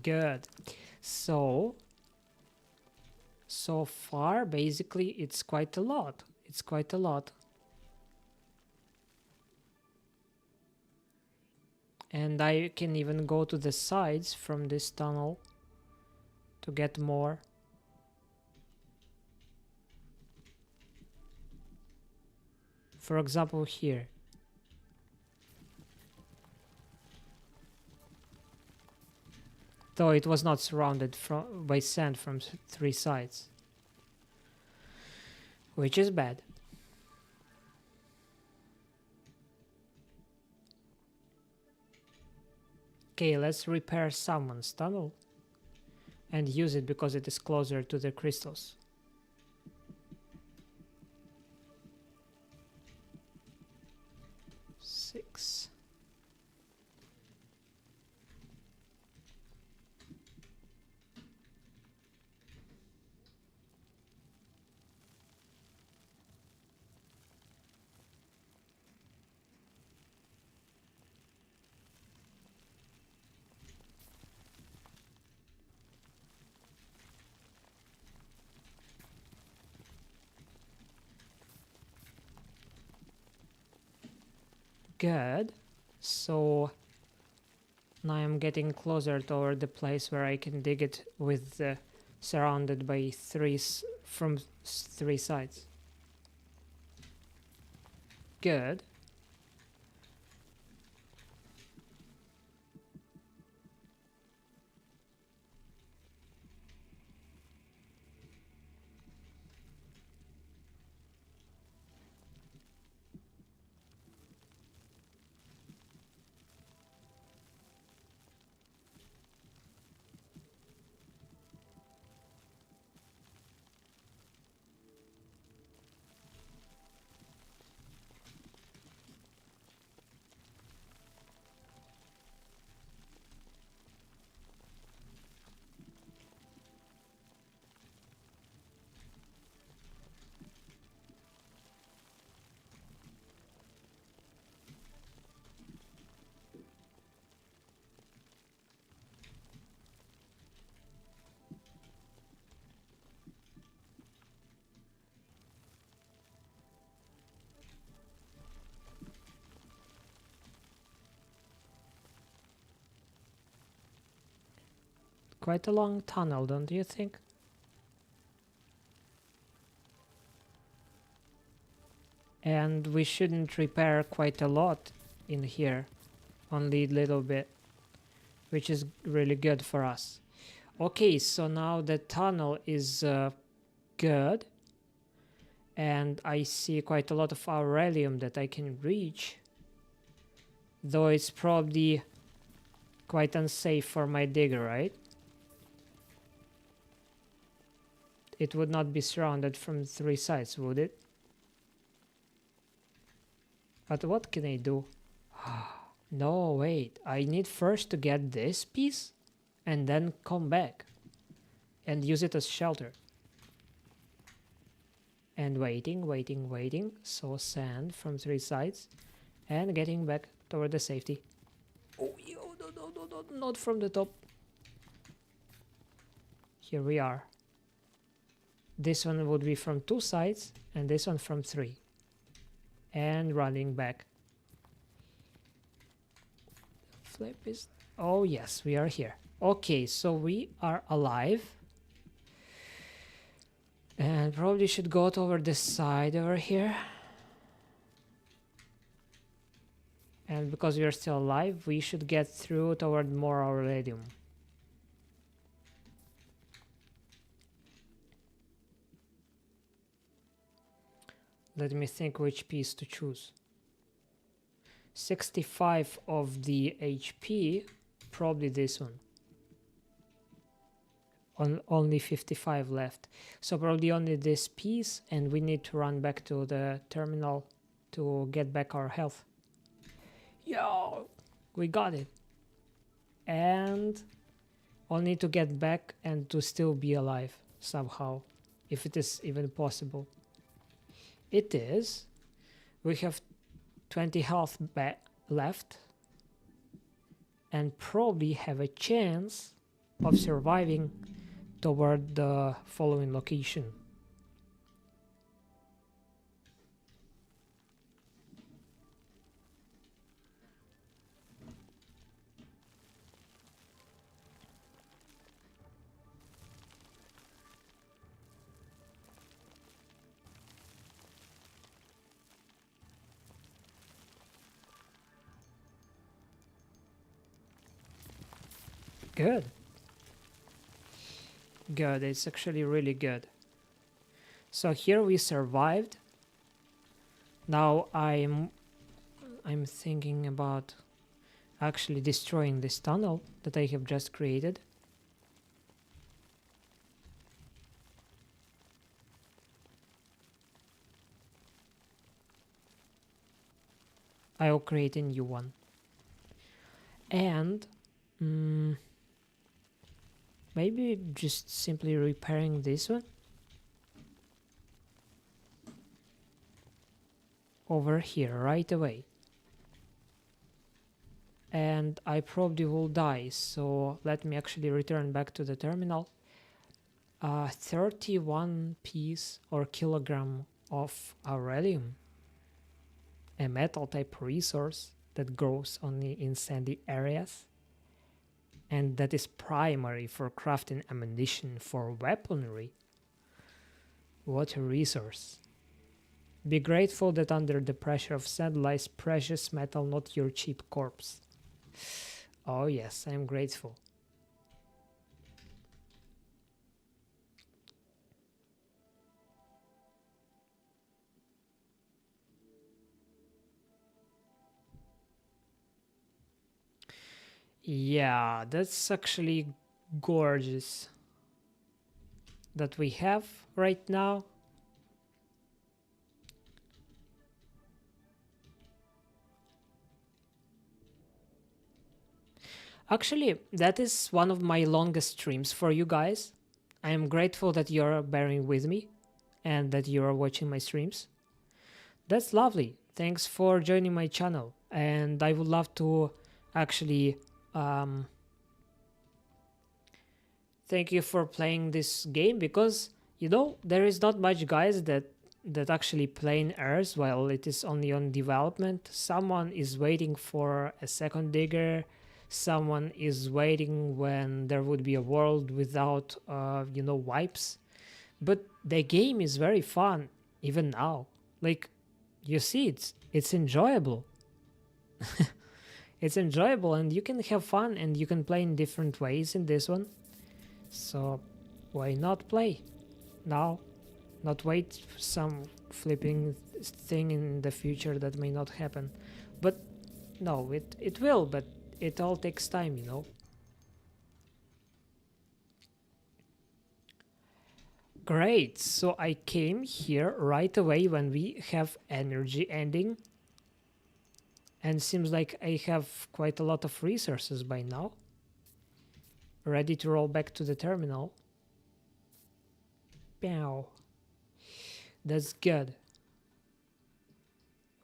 Good. So far, basically, it's quite a lot. It's quite a lot. And I can even go to the sides from this tunnel to get more. For example, here. Though it was not surrounded by sand from 3 sides. Which is bad. Okay, let's repair someone's tunnel. And use it because it is closer to the crystals. Six. Good. So now I'm getting closer toward the place where I can dig it with surrounded by 3 sides. Good. Quite a long tunnel, don't you think? And we shouldn't repair quite a lot in here, only a little bit, which is really good for us. Okay, so now the tunnel is good, and I see quite a lot of aurelium that I can reach, though it's probably quite unsafe for my digger, right? It would not be surrounded from 3 sides, would it? But what can I do? No, wait. I need first to get this piece and then come back and use it as shelter. and waiting. So sand from 3 sides and getting back toward the safety. Oh, no, not from the top. Here we are. This one would be from 2 sides and this one from 3. And running back. Flip is... Oh yes, we are here. Okay, so we are alive. And probably should go toward the side over here. And because we are still alive, we should get through toward more Aurelium. Let me think which piece to choose. 65 of the HP, probably this one. Only 55 left. So probably only this piece, and we need to run back to the terminal to get back our health. Yo, we got it. And only to get back and to still be alive somehow, if it is even possible. It is. We have 20 health left and probably have a chance of surviving toward the following location. Good. Good, it's actually really good. So here we survived. Now I'm thinking about actually destroying this tunnel that I have just created. I'll create a new one. And maybe just simply repairing this one over here right away. And I probably will die, so let me actually return back to the terminal. 31 piece or kilogram of Aurelium, a metal type resource that grows only in sandy areas, and that is primary for crafting ammunition for weaponry. What a resource. Be grateful that under the pressure of sand lies precious metal, not your cheap corpse. Oh yes, I am grateful. Yeah, that's actually gorgeous that we have right now. Actually, that is one of my longest streams for you guys. I am grateful that you're bearing with me and that you're watching my streams. That's lovely. Thanks for joining my channel. And I would love to actually thank you for playing this game, because you know there is not much guys that actually play in ERZ while it is only on development. Someone is waiting for a second digger. Someone is waiting when there would be a world without you know, wipes. But the game is very fun even now. Like, you see, it's enjoyable. It's enjoyable, and you can have fun, and you can play in different ways in this one. So why not play now? Not wait for some flipping thing in the future that may not happen. But no, it will, but it all takes time, you know. Great, so I came here right away when we have energy ending. And seems like I have quite a lot of resources by now. Ready to roll back to the terminal. Pow. That's good.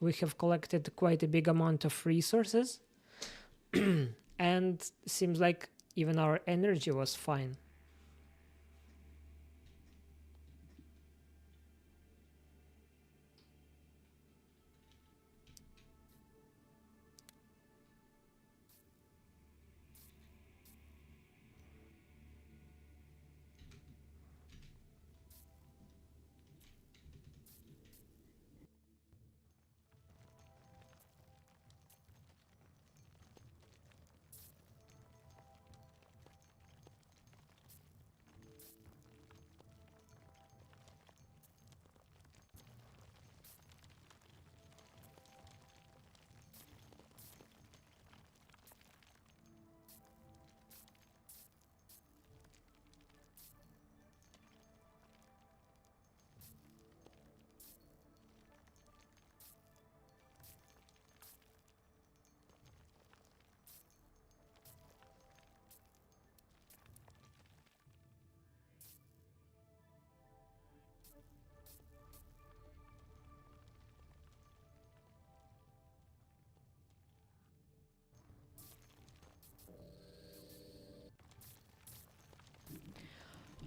We have collected quite a big amount of resources. And seems like even our energy was fine.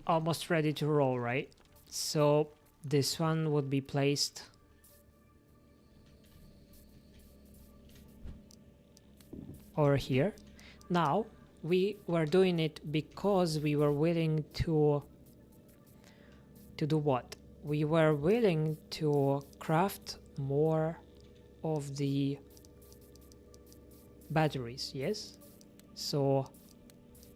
Almost ready to roll, right? So this one would be placed over here. Now we were doing it because we were willing to do what? We were willing to craft more of the batteries, yes? So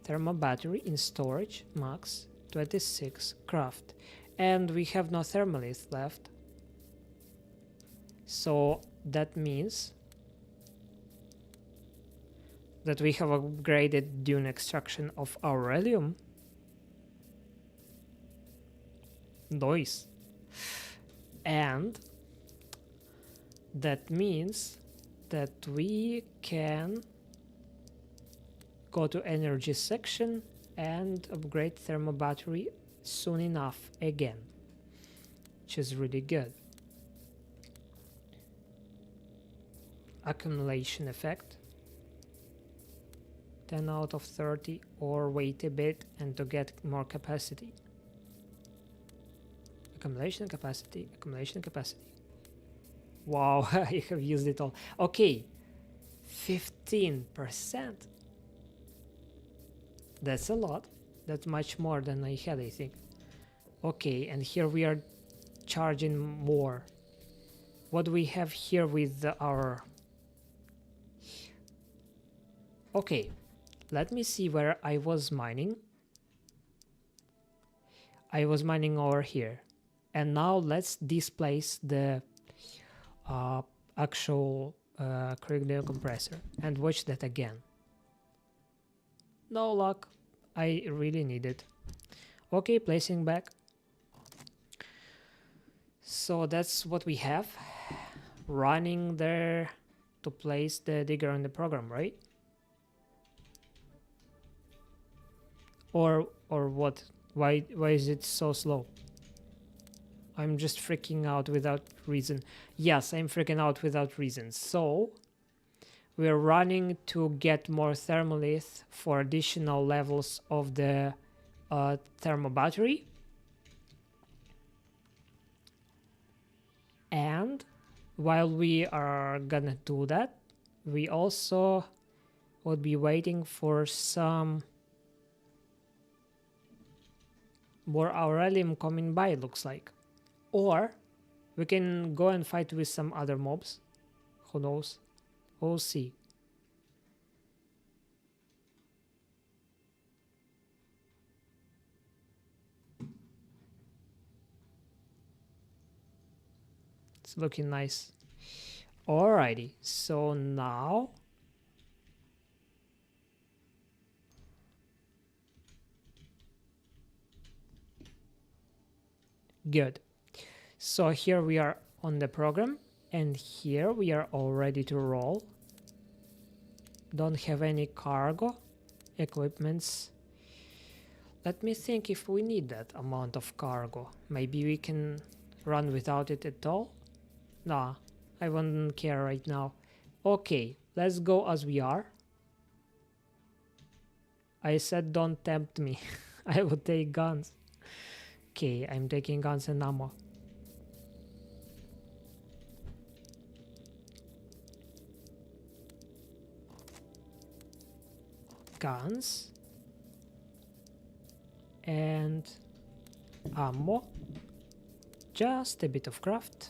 thermal battery in storage, max 26, craft. And we have no thermalith left. So that means that we have upgraded dune extraction of aurelium. Nice. And that means that we can go to energy section and upgrade thermal battery soon enough again, which is really good. Accumulation effect 10 out of 30, or wait a bit and to get more capacity. Accumulation capacity, accumulation capacity. Wow, I have used it all. Okay, 15%. That's a lot. That's much more than I had, I think. Okay, and here we are charging more. What do we have here with our... Okay, let me see where I was mining. I was mining over here. And now let's displace the actual cranial compressor and watch that again. No luck. I really need it. Okay, placing back. So that's what we have running there to place the digger in the program, right? Or what? Why is it so slow? I'm just freaking out without reason. Yes, I'm freaking out without reason. So we're running to get more thermalith for additional levels of the thermal battery. And while we are gonna do that, we also would be waiting for some more aurelium coming by, looks like. Or we can go and fight with some other mobs. Who knows? We'll see. It's looking nice. Alrighty, so now good. So here we are on the program, and here we are all ready to roll. Don't have any cargo equipments. Let me think if we need that amount of cargo. Maybe we can run without it at all? Nah, I wouldn't care right now. Okay, let's go as we are. I said don't tempt me. I would take guns. Okay, I'm taking guns and ammo. Guns. And ammo. Just a bit of craft.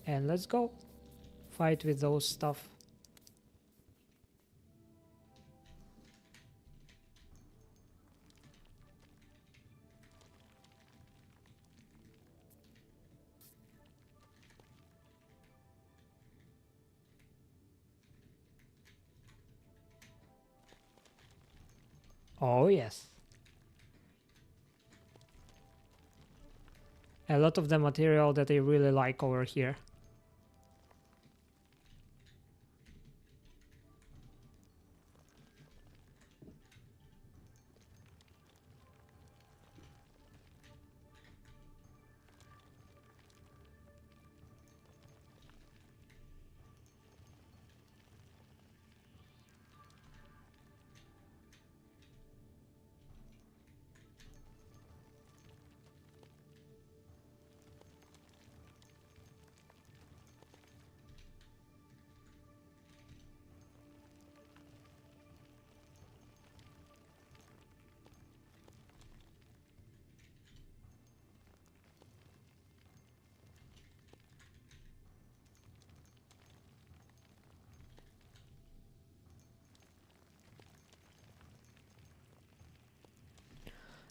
And let's go. Fight with those stuff. Oh yes. A lot of the material that I really like over here.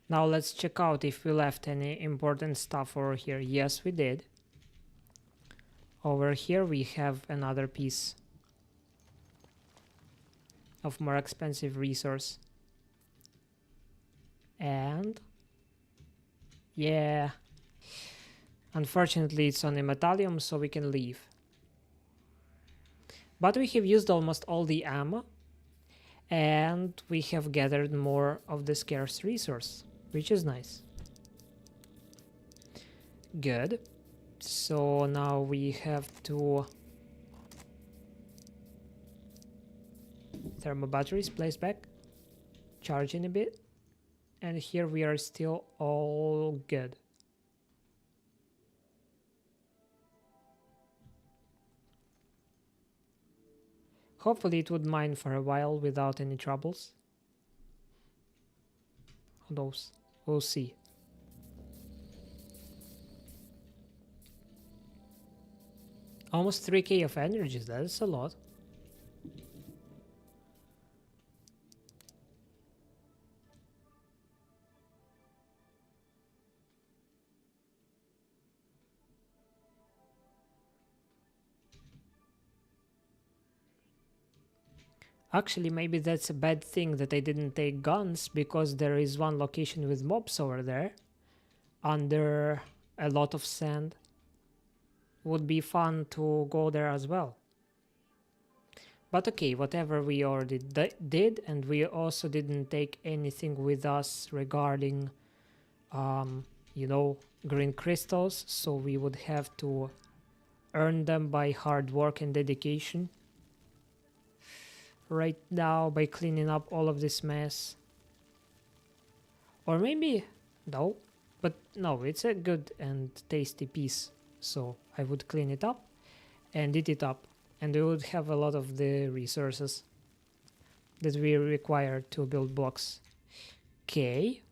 Now let's check out if we left any important stuff over here. Yes, we did. Over here we have another piece of more expensive resource. And yeah, unfortunately it's on a metallium, so we can leave. But we have used almost all the ammo, and we have gathered more of the scarce resource, which is nice. Good. So now we have to thermal batteries placed back, charge in a bit, and here we are still all good. Hopefully it would mine for a while without any troubles. Those, we'll see. Almost 3k of energy, that's a lot. Actually, maybe that's a bad thing that I didn't take guns, because there is one location with mobs over there under a lot of sand. Would be fun to go there as well. But okay, whatever, we already did, and we also didn't take anything with us regarding you know, green crystals, so we would have to earn them by hard work and dedication right now by cleaning up all of this mess. Or maybe no, but no, it's a good and tasty piece, so I would clean it up and eat it up, and we would have a lot of the resources that we require to build blocks. Okay.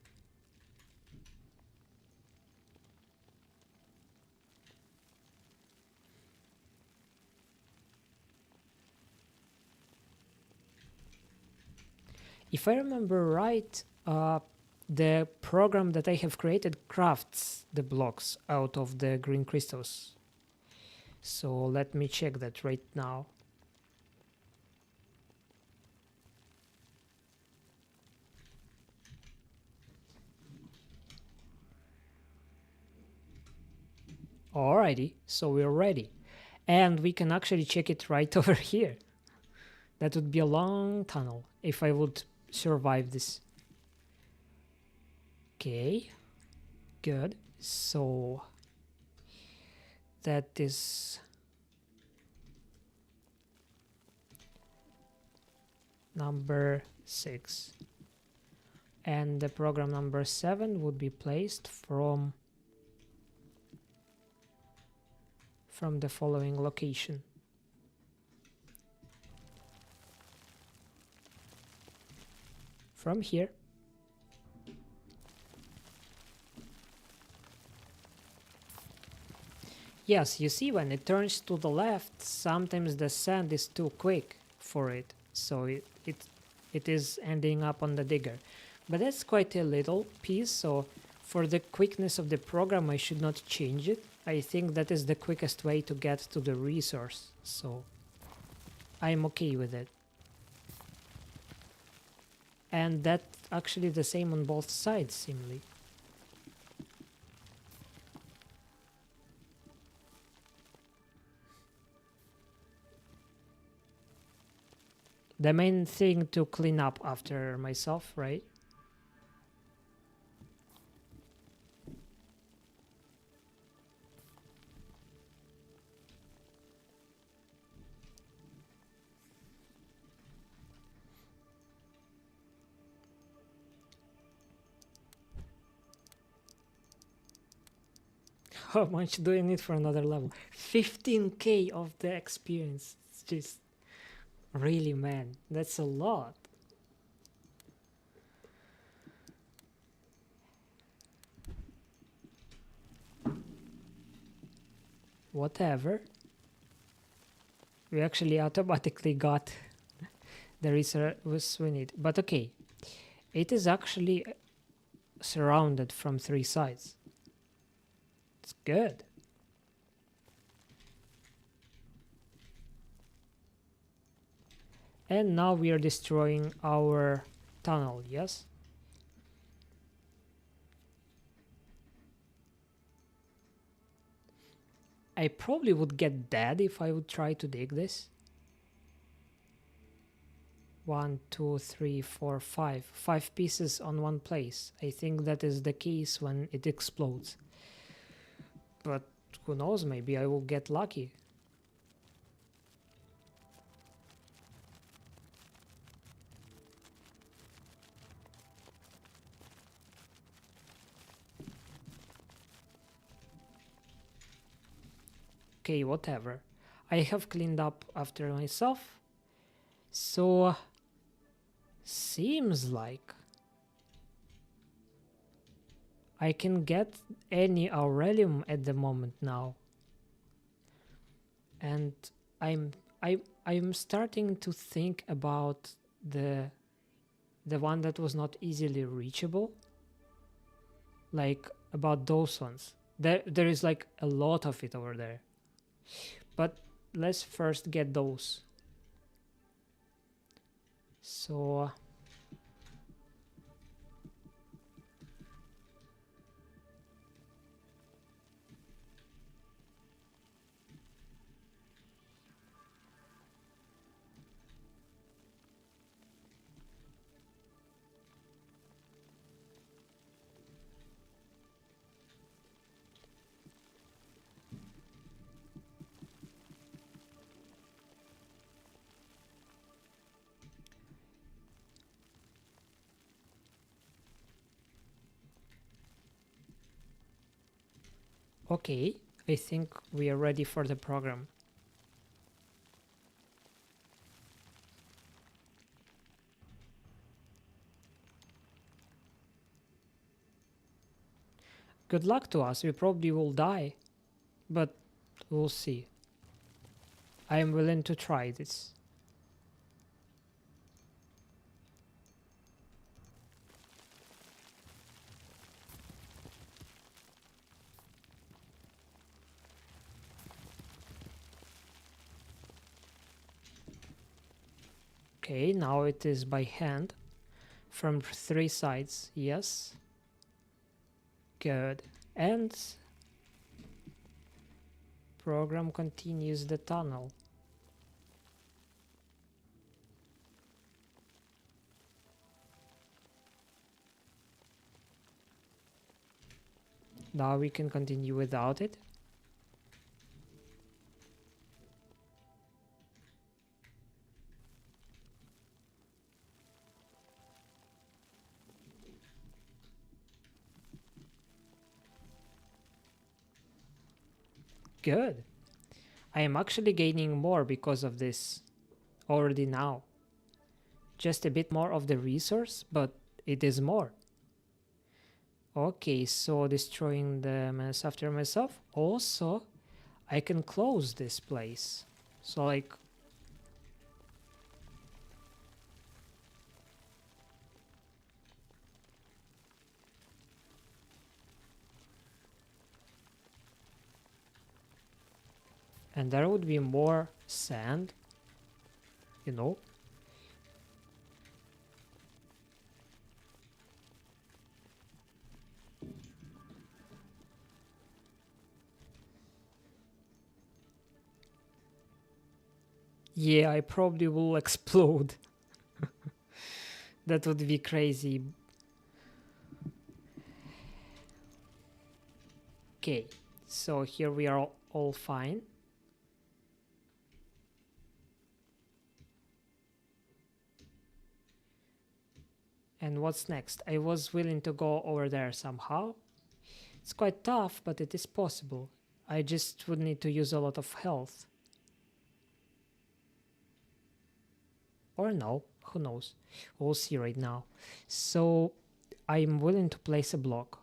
If I remember right, the program that I have created crafts the blocks out of the green crystals. So let me check that right now. Alrighty, so we're ready. And we can actually check it right over here. That would be a long tunnel if I would survive this. Okay, good. So that is number 6. And the program number 7 would be placed from the following location. From here. Yes, you see, when it turns to the left, sometimes the sand is too quick for it, so it is ending up on the digger. But that's quite a little piece, so for the quickness of the program I should not change it. I think that is the quickest way to get to the resource, so I'm okay with it. And that's actually the same on both sides, seemingly. The main thing to clean up after myself, right? How much do I need for another level? 15k of the experience. It's just really, man, that's a lot. Whatever. We actually automatically got the resource we need. But okay, it is actually surrounded from 3 sides. It's good. And now we are destroying our tunnel, yes? I probably would get dead if I would try to dig this. 1, 2, 3, 4, 5. 5 pieces on one place. I think that is the case when it explodes. But who knows, maybe I will get lucky. Okay, whatever. I have cleaned up after myself. So seems like I can get any aurelium at the moment now. And I'm starting to think about the one that was not easily reachable. Like about those ones. There is like a lot of it over there. But let's first get those. So okay, I think we are ready for the program. Good luck to us, we probably will die, but we'll see. I am willing to try this. Okay, now it is by hand from 3 sides, yes. Good. And program continues the tunnel. Now we can continue without it. Good. I am actually gaining more because of this already now. Just a bit more of the resource, but it is more. Okay, so destroying the mess after myself. Also, I can close this place. So like... And there would be more sand, you know. Yeah, I probably will explode. That would be crazy. Okay, so here we are all fine. And what's next? I was willing to go over there somehow. It's quite tough, but it is possible. I just would need to use a lot of health. Or no, who knows? We'll see right now. So I'm willing to place a block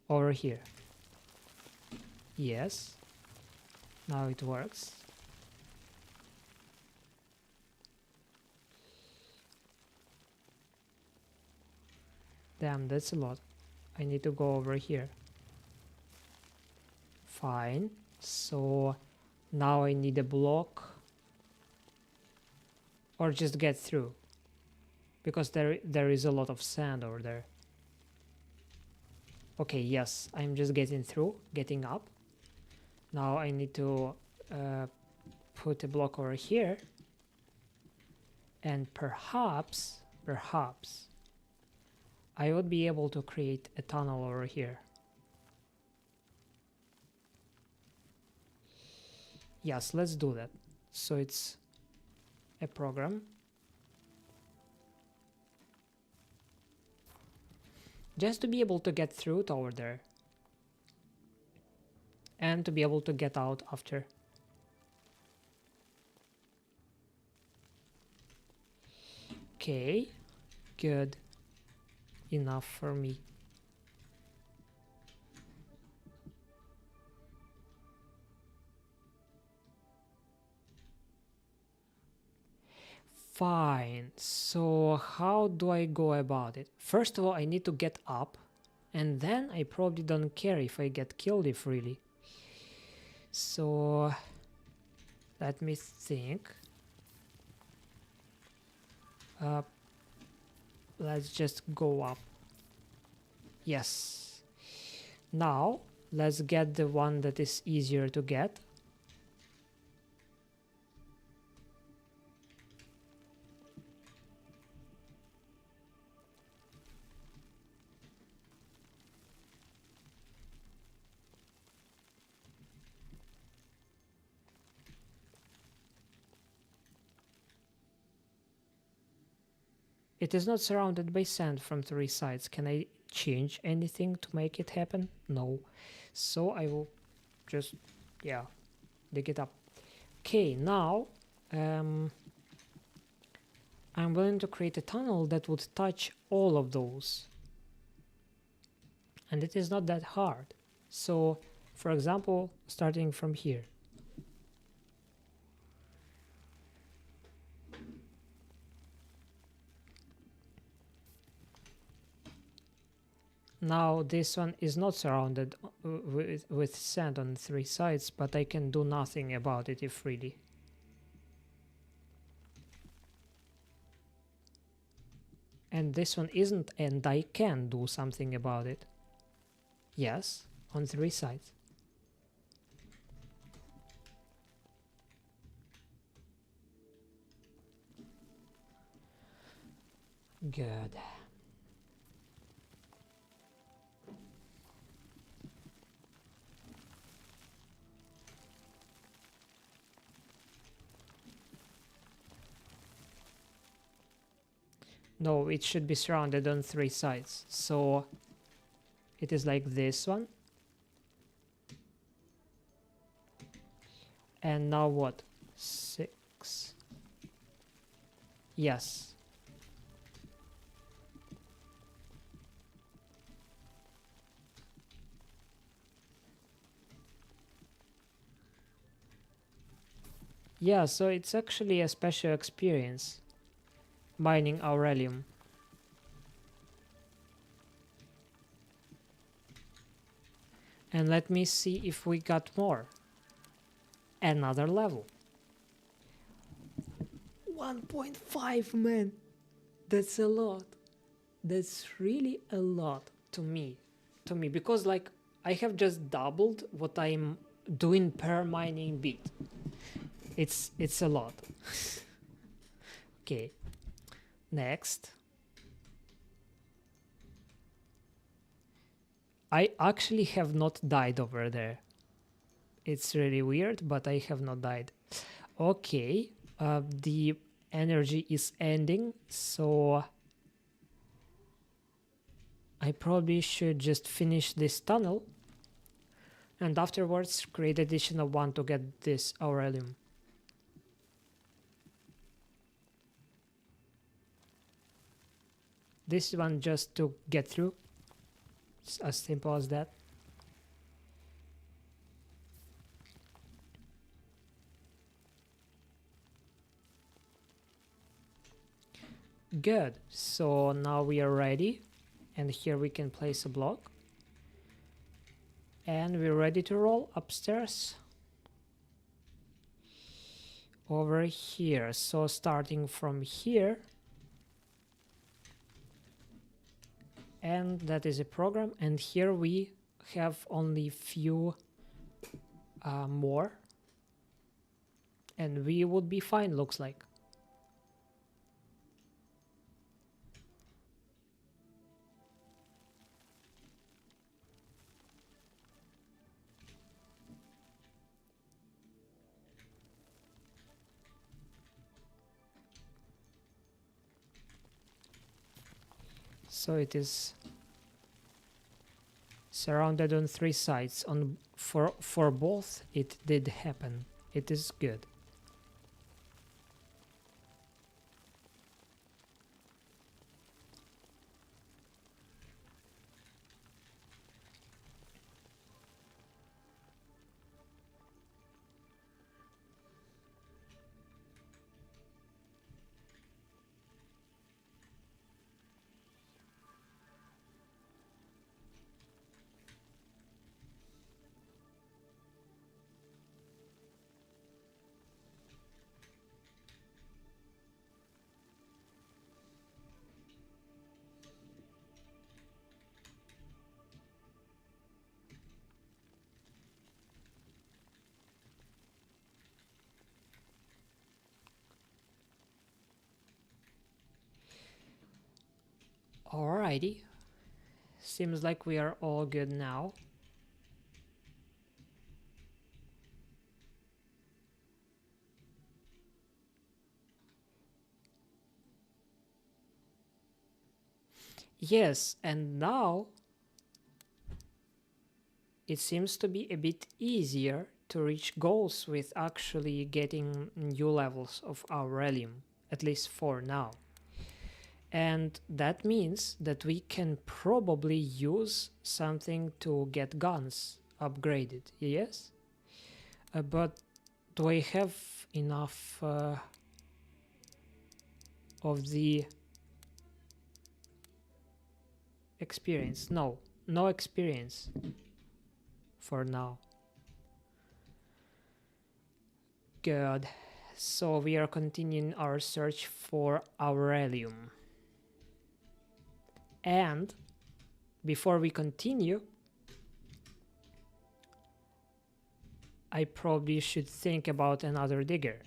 over here. Yes. Now it works. Damn, that's a lot. I need to go over here. Fine. So now I need a block. Or just get through. Because there is a lot of sand over there. Okay, yes, I'm just getting through, getting up. Now I need to put a block over here. And perhaps I would be able to create a tunnel over here. Yes, let's do that. So it's a program. Just to be able to get through it over there. And to be able to get out after. Okay, good. Enough for me. Fine, so how do I go about it? First of all, I need to get up, and then I probably don't care if I get killed, if really. So let me think. Let's just go up. Yes. Now let's get the one that is easier to get. It is not surrounded by sand from 3 sides. Can I change anything to make it happen? No. So I will just, yeah, dig it up. Okay, now I'm willing to create a tunnel that would touch all of those. And it is not that hard. So, for example, starting from here. Now this one is not surrounded with sand on 3 sides, but I can do nothing about it if really. And this one isn't, and I can do something about it. Yes, on 3 sides. Good. No, it should be surrounded on 3 sides. So it is like this one. And now what? 6. Yes. Yeah, so it's actually a special experience mining Aurelium. And let me see if we got more. Another level. 1.5, man. That's a lot. That's really a lot to me. Because like I have just doubled what I'm doing per mining bit. It's a lot. Okay. Next. I actually have not died over there. It's really weird, but I have not died. Okay. The energy is ending, so I probably should just finish this tunnel and afterwards create additional one to get this Aurelium. This one just to get through. It's as simple as that. Good. So now we are ready. And here we can place a block. And we're ready to roll upstairs. Over here. So starting from here. And that is a program. And here we have only few more. And we would be fine, looks like. So it is surrounded on 3 sides. For both it did happen. It is good. Alrighty. Seems like we are all good now. Yes, and now it seems to be a bit easier to reach goals with actually getting new levels of Aurelium, at least for now. And that means that we can probably use something to get guns upgraded, yes? But do I have enough of the experience? No, no experience for now. Good. So we are continuing our search for Aurelium. And before we continue, I probably should think about another digger.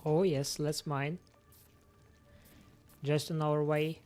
Oh yes, let's mine. Just on our way.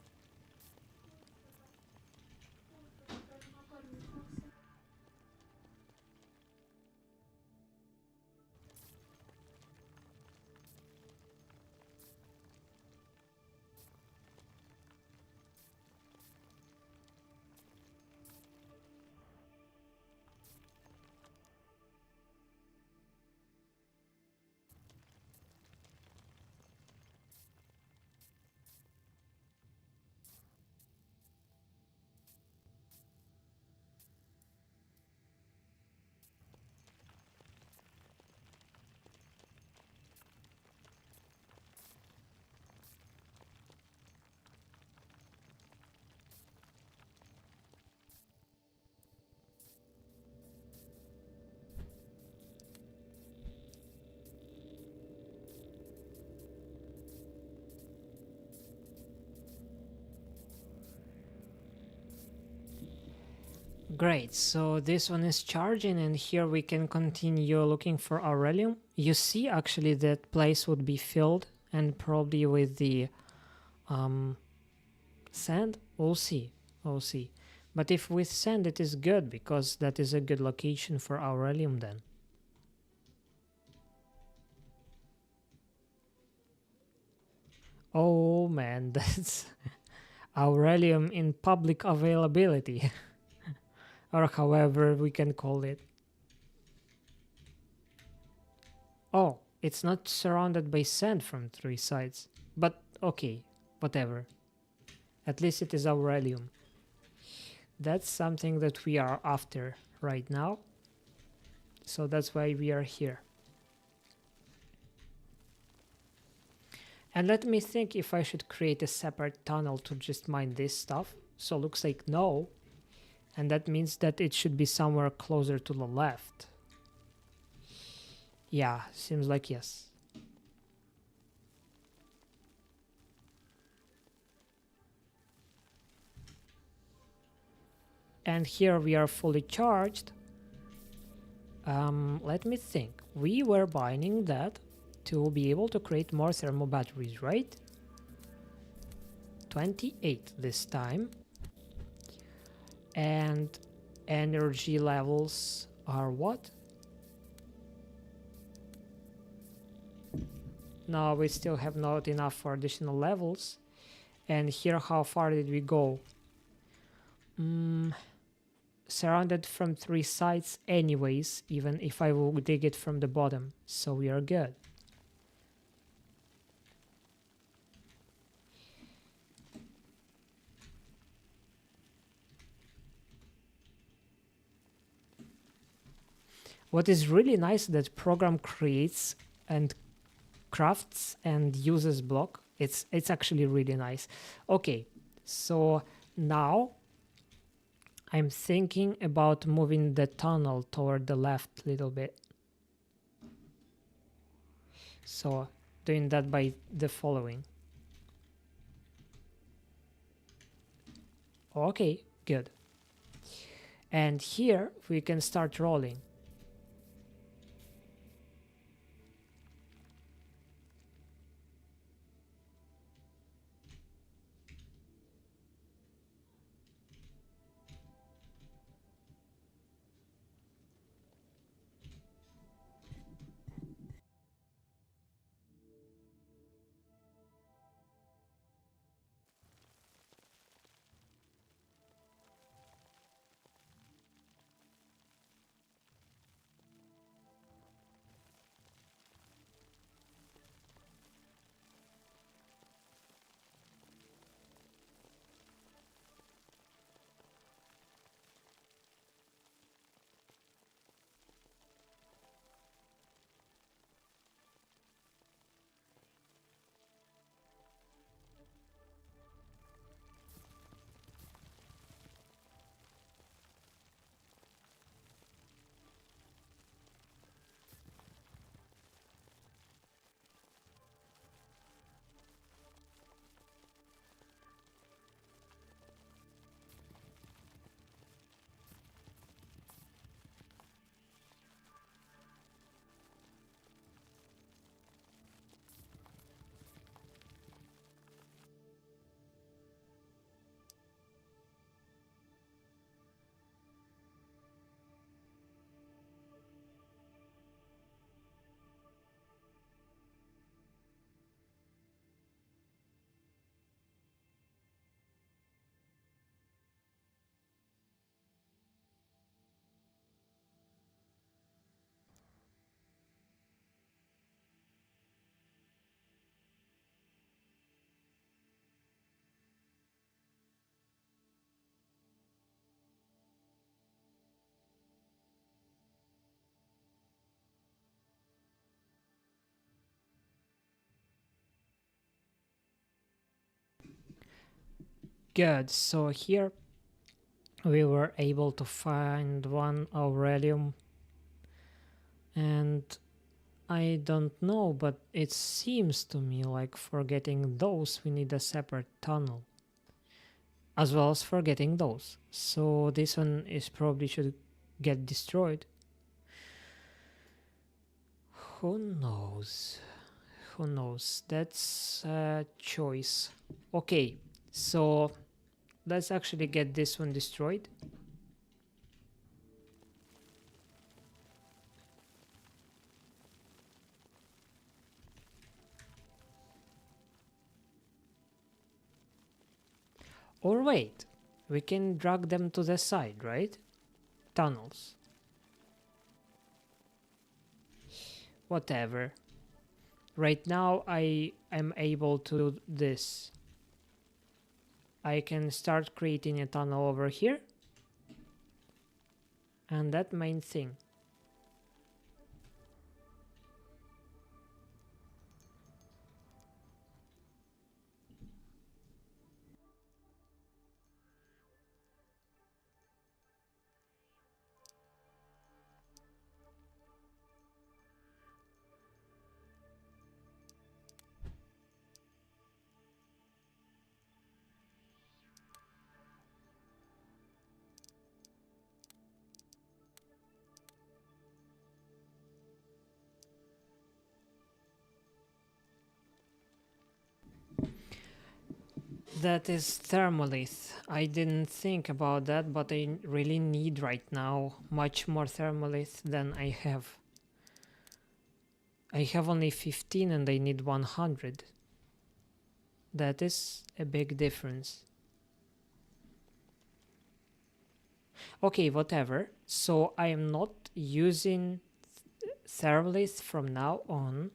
Great, so this one is charging, and here we can continue looking for Aurelium. You see actually that place would be filled, and probably with the sand. We'll see, we'll see. But if with sand it is good, because that is a good location for Aurelium then. Oh man, that's Aurelium in public availability. Or however we can call it. Oh, it's not surrounded by sand from 3 sides. But okay, whatever. At least it is Aurelium. That's something that we are after right now. So that's why we are here. And let me think if I should create a separate tunnel to just mine this stuff. So looks like no. And that means that it should be somewhere closer to the left. Yeah, seems like yes. And here we are fully charged. Let me think. We were mining that to be able to create more thermal batteries, right? 28 this time. And energy levels are what? No, we still have not enough for additional levels. And here, how far did we go? Surrounded from 3 sides anyways, even if I will dig it from the bottom. So we are good. What is really nice that program creates and crafts and uses block. It's actually really nice. Okay, so now I'm thinking about moving the tunnel toward the left a little bit. So doing that by the following. Okay, good. And here we can start rolling. Good, so here we were able to find one Aurelium, and I don't know, but it seems to me like for getting those we need a separate tunnel, as well as for getting those. So this one is probably should get destroyed. Who knows? Who knows? That's a choice. Okay, so let's actually get this one destroyed. Or wait, we can drag them to the side, right? Tunnels. Whatever. Right now I am able to do this. I can start creating a tunnel over here. And that main thing. That is thermolith. I didn't think about that, but I really need right now much more thermolith than I have. I have only 15 and I need 100. That is a big difference. Okay, whatever. So I am not using thermolith from now on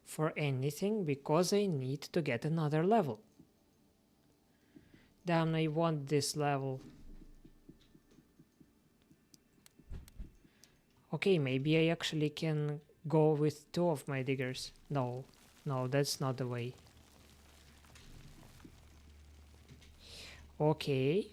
for anything because I need to get another level. Damn, I want this level. Okay, maybe I actually can go with 2 of my diggers. No, that's not the way. Okay.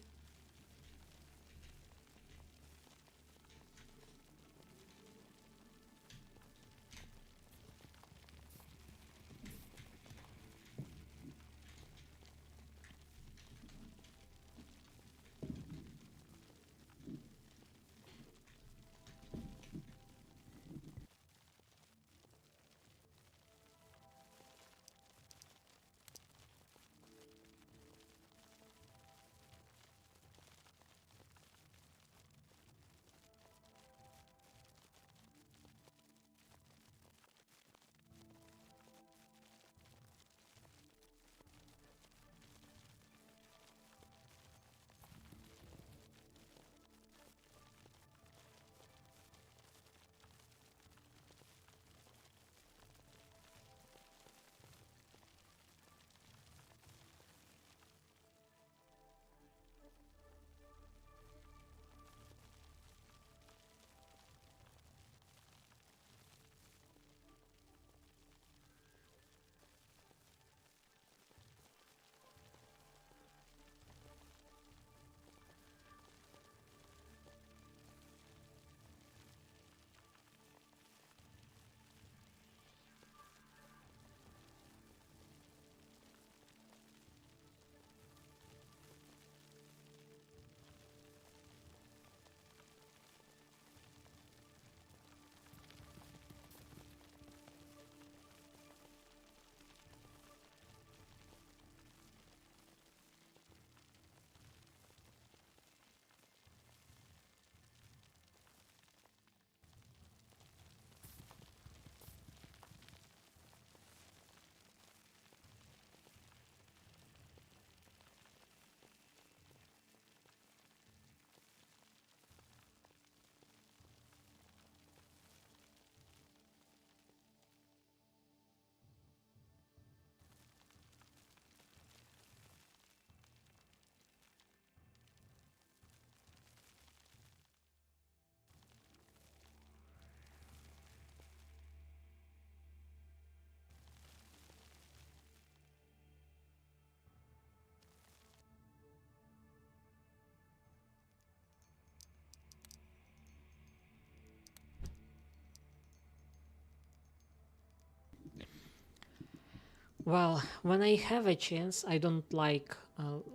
Well, when I have a chance, I don't like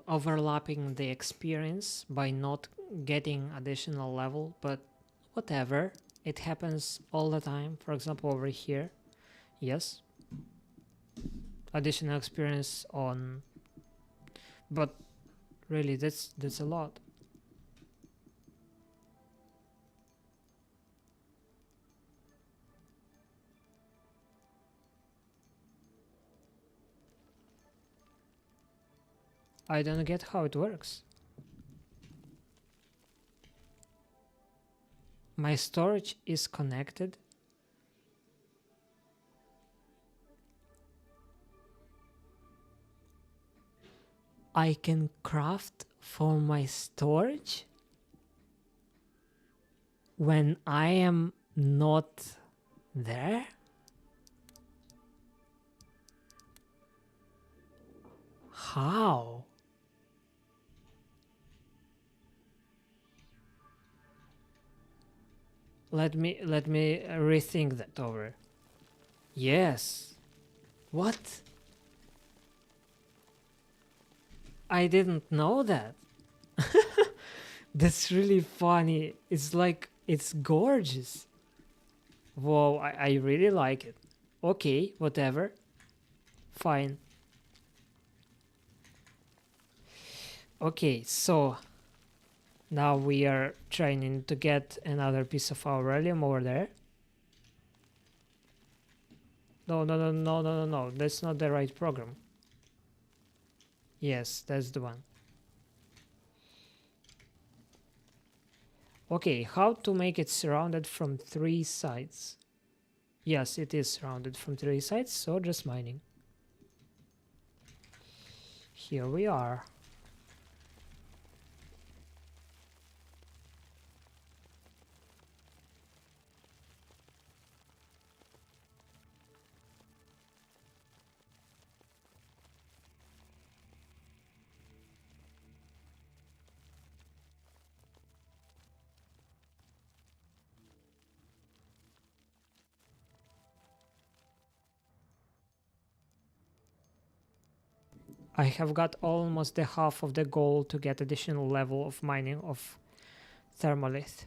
overlapping the experience by not getting additional level, but whatever. It happens all the time. For example, over here, yes, additional experience on, but really that's a lot. I don't get how it works. My storage is connected. I can craft for my storage when I am not there? How? Let me rethink that over. Yes. What? I didn't know that. That's really funny. It's like, it's gorgeous. Whoa, I really like it. Okay, whatever. Fine. Okay, so now we are trying to get another piece of aurelium over there. No. That's not the right program. Yes, that's the one. Okay, how to make it surrounded from 3 sides? Yes, it is surrounded from 3 sides, so just mining. Here we are. I have got almost the half of the goal to get additional level of mining of thermolith.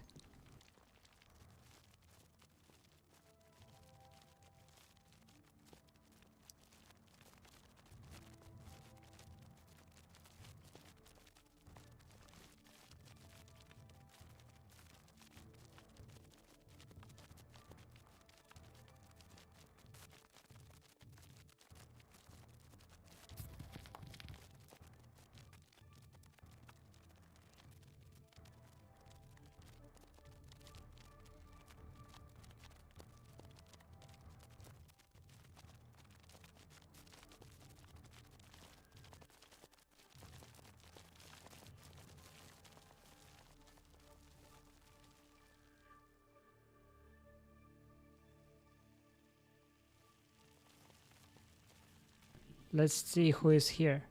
Let's see who is here.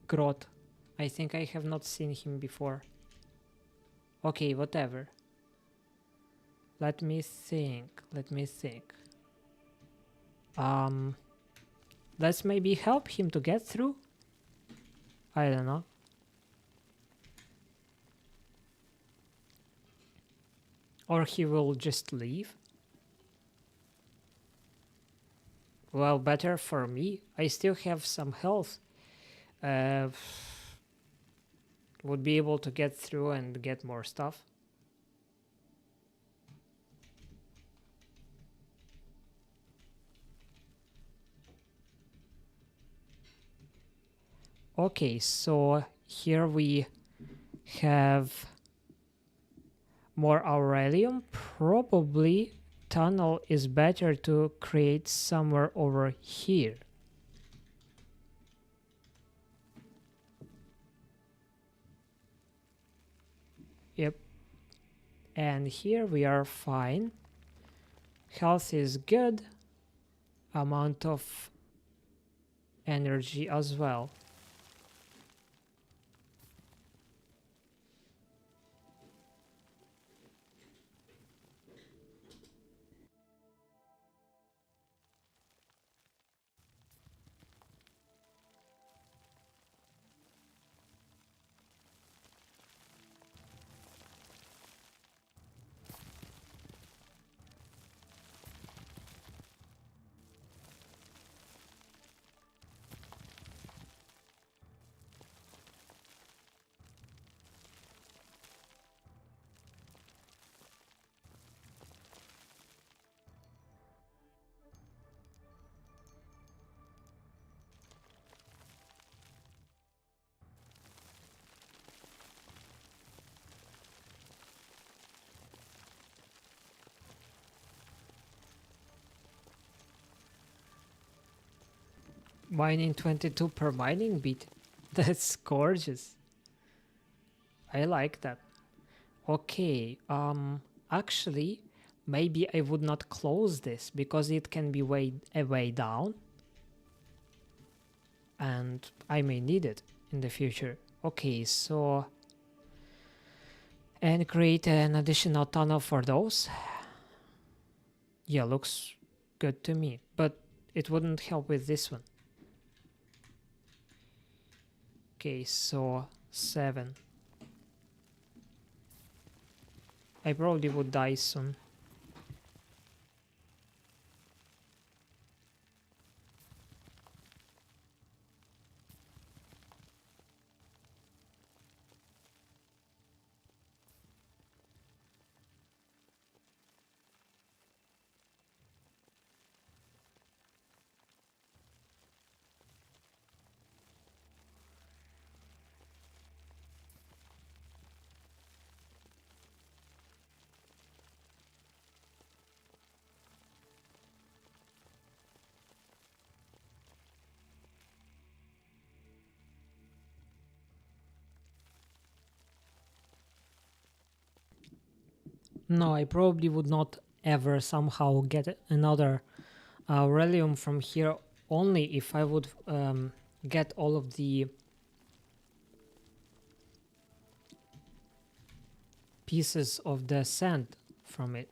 Grot. I think I have not seen him before. Okay, whatever. Let me think. Let's maybe help him to get through? I don't know. Or he will just leave? Well, better for me. I still have some health. Would be able to get through and get more stuff. Okay, so here we have more aurelium. Probably tunnel is better to create somewhere over here. Yep. And here we are fine. Health is good. Amount of energy as well. Mining 22 per mining beat. That's gorgeous. I like that. Okay, actually, maybe I would not close this because it can be way down. And I may need it in the future. Okay, so... And create an additional tunnel for those. Yeah, looks good to me. But it wouldn't help with this one. Okay, so 7. I probably would die soon. No, I probably would not ever somehow get another Aurelium from here, only if I would get all of the pieces of the sand from it.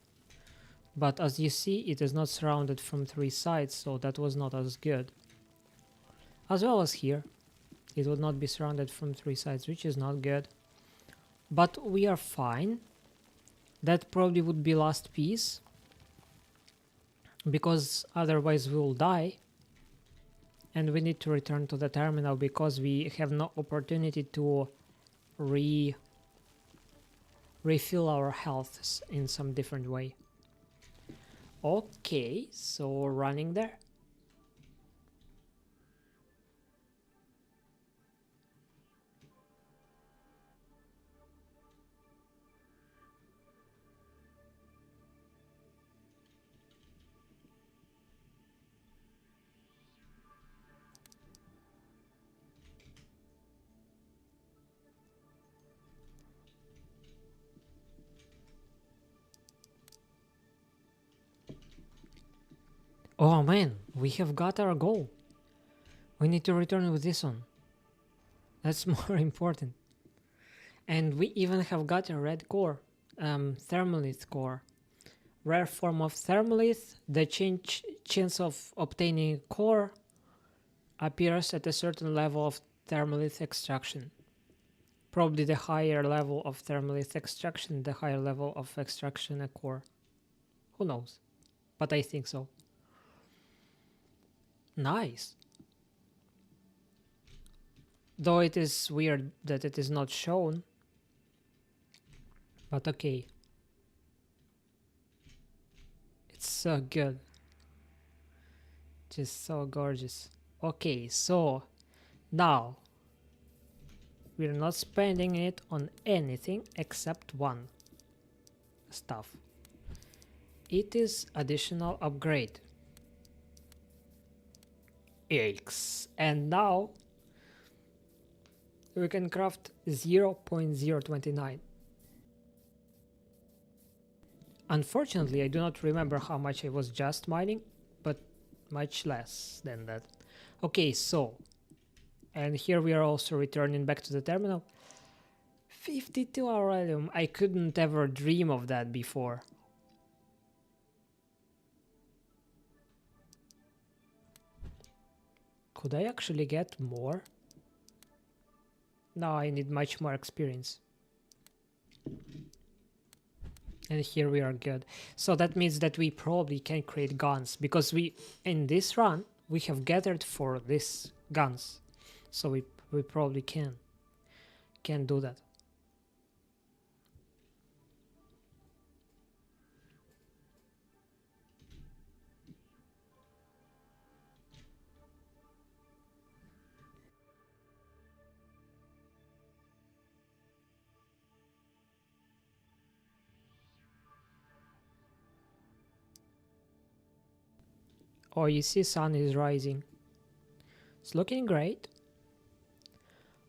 But as you see, it is not surrounded from 3 sides, so that was not as good. As well as here, it would not be surrounded from 3 sides, which is not good. But we are fine. That probably would be last piece, because otherwise we will die. And we need to return to the terminal because we have no opportunity to refill our health in some different way. Okay, so running there. Oh man, we have got our goal. We need to return with this one. That's more important. And we even have got a red core, thermalith core. Rare form of thermalith, the chance of obtaining core appears at a certain level of thermalith extraction. Probably the higher level of thermalith extraction, the higher level of extraction a core. Who knows? But I think so. Nice. Though it is weird that it is not shown. But okay. It's so good. Just so gorgeous. Okay, so now we're not spending it on anything except one stuff. It is additional upgrade. X. And now we can craft 0.029. Unfortunately, I do not remember how much I was just mining, but much less than that. Okay, so, and here we are also returning back to the terminal. 52 aurelium. I couldn't ever dream of that before. Could I actually get more? No, I need much more experience. And here we are good. So that means that we probably can create guns, because we, in this run, we have gathered for these guns. So we probably can do that. Oh, you see sun is rising. It's looking great.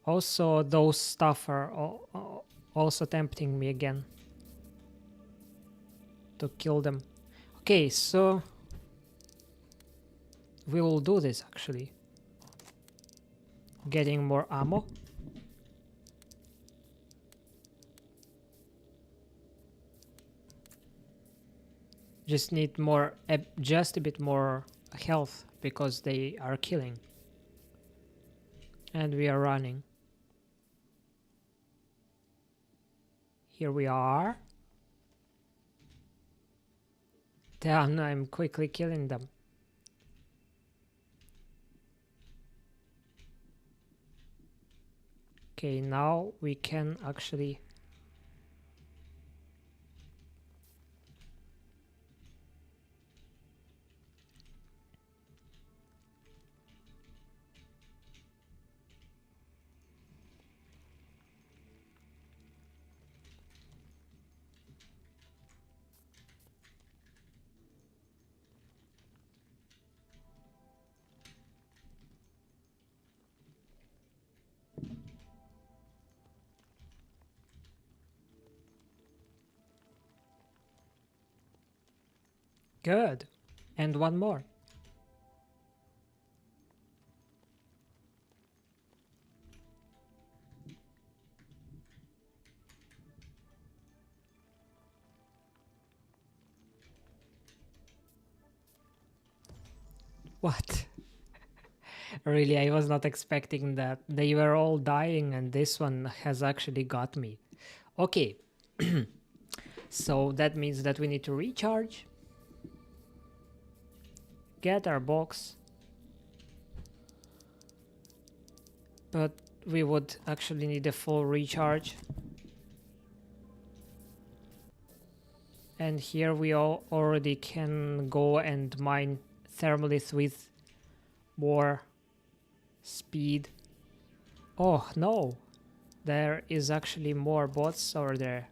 Also, those stuff are also tempting me again to kill them. Okay, so we will do this actually. Getting more ammo. Just need more, just a bit more health because they are killing. And we are running. Here we are. Damn, I'm quickly killing them. Okay, now we can actually... Good. And one more. What? Really, I was not expecting that. They were all dying and this one has actually got me. Okay. So that means that we need to recharge. Get our box. But we would actually need a full recharge. And here we already can go and mine thermalith with more speed. Oh no, there is actually more bots over there.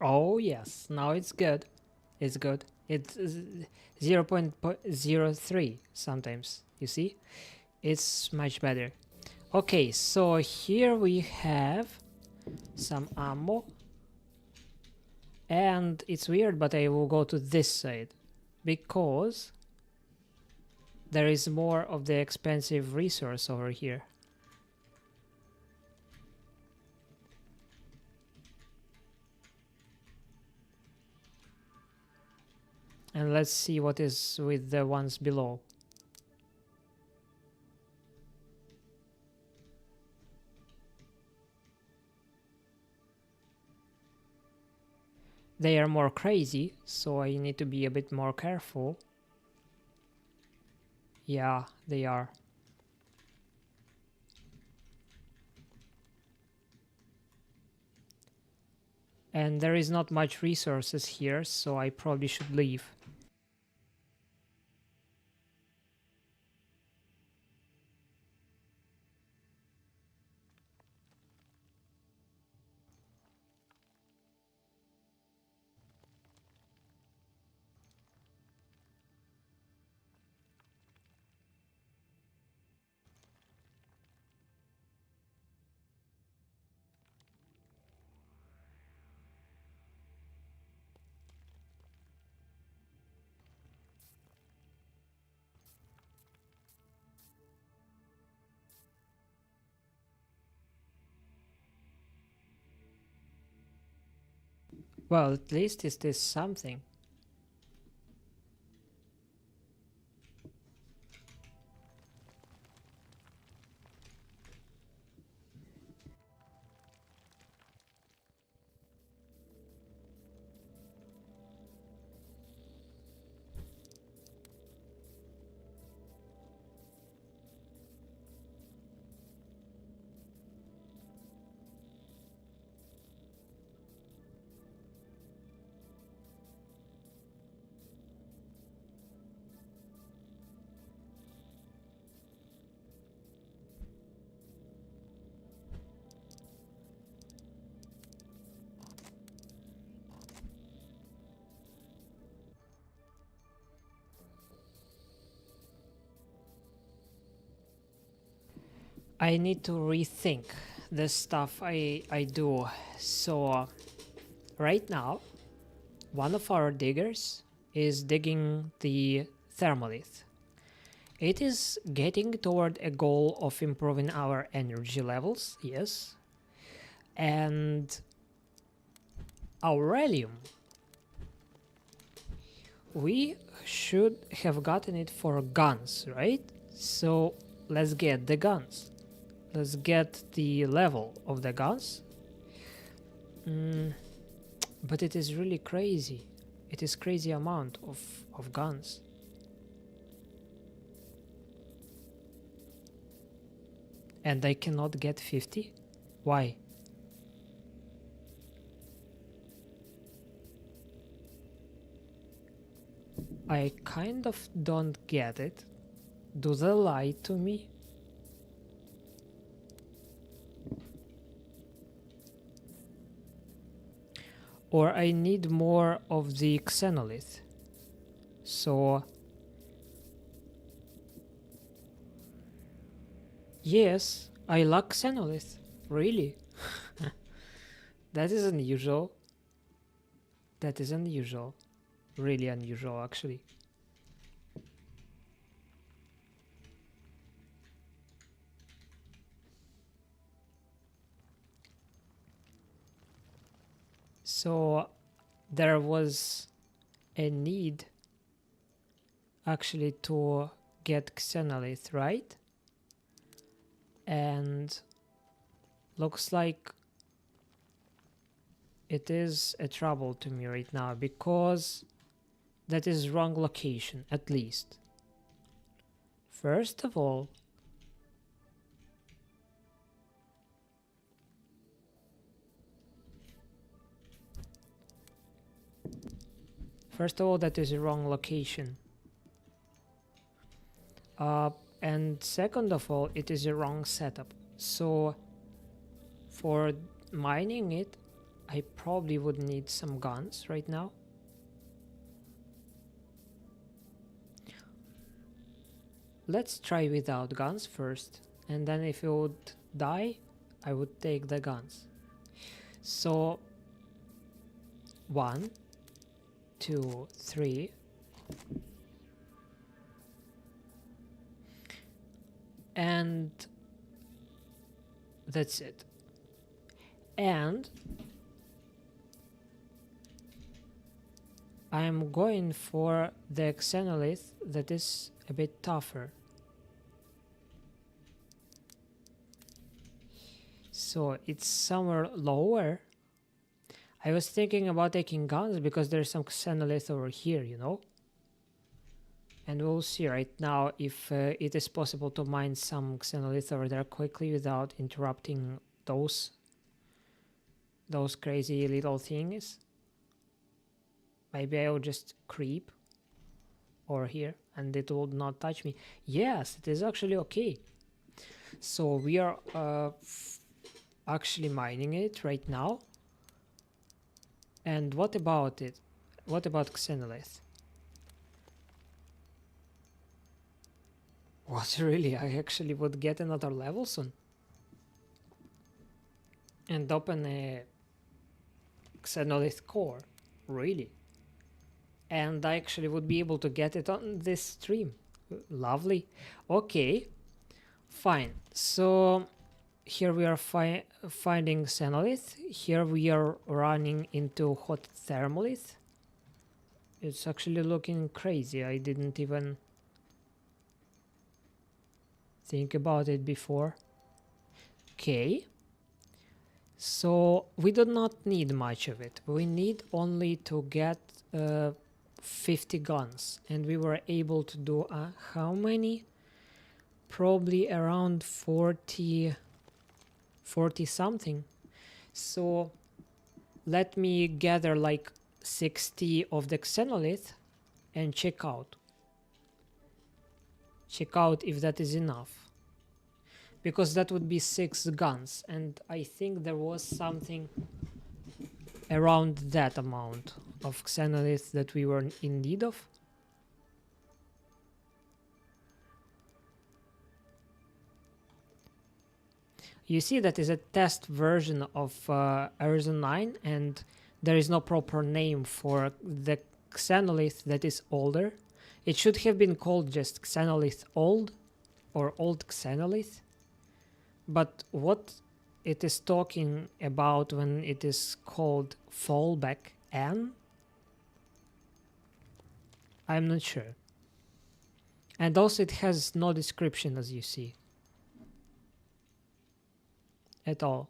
Oh yes, now it's good. It's good. It's 0.03 sometimes, you see? It's much better. Okay, so here we have some ammo. And it's weird, but I will go to this side because there is more of the expensive resource over here. And let's see what is with the ones below. They are more crazy, so I need to be a bit more careful. Yeah, they are. And there is not much resources here, so I probably should leave. Well, at least it is something. I need to rethink the stuff I do. So right now, one of our diggers is digging the thermolith. It is getting toward a goal of improving our energy levels, yes. And aurelium. We should have gotten it for guns, right? So let's get the guns. Let's get the level of the guns. But it is really crazy. It is crazy amount of guns. And I cannot get 50? Why? I kind of don't get it. Do they lie to me? Or I need more of the xenolith. So yes, I lack xenolith. Really? That is unusual. That is unusual. Really unusual, actually. So there was a need actually to get xenolith, right? And looks like it is a trouble to me right now because that is wrong location, at least. First of all, that is a wrong location. And second of all, it is a wrong setup. So for mining it, I probably would need some guns right now. Let's try without guns first, and then if it would die, I would take the guns. So 1, 2, 3. And that's it. And I'm going for the xenolith that is a bit tougher. So it's somewhere lower. I was thinking about taking guns because there's some xenolith over here, you know? And we'll see right now if it is possible to mine some xenolith over there quickly without interrupting those crazy little things. Maybe I will just creep over here and it will not touch me. Yes, it is actually okay. So we are actually mining it right now. And what about it? What about xenolith? What, really? I actually would get another level soon. And open a xenolith core. Really? And I actually would be able to get it on this stream. Lovely. Okay. Fine. So here we are finding xenolith. Here we are running into hot thermolith. It's actually looking crazy. I didn't even think about it before. Okay. So we do not need much of it. We need only to get 50 guns. And we were able to do how many? Probably around 40 something. So let me gather like 60 of the xenolith and check out if that is enough, because that would be 6 guns, and I think there was something around that amount of xenolith that we were in need of. You see, that is a test version of ERZ 9, and there is no proper name for the xenolith that is older. It should have been called just xenolith old or old xenolith. But what it is talking about when it is called fallback N, I'm not sure. And also it has no description, as you see, at all.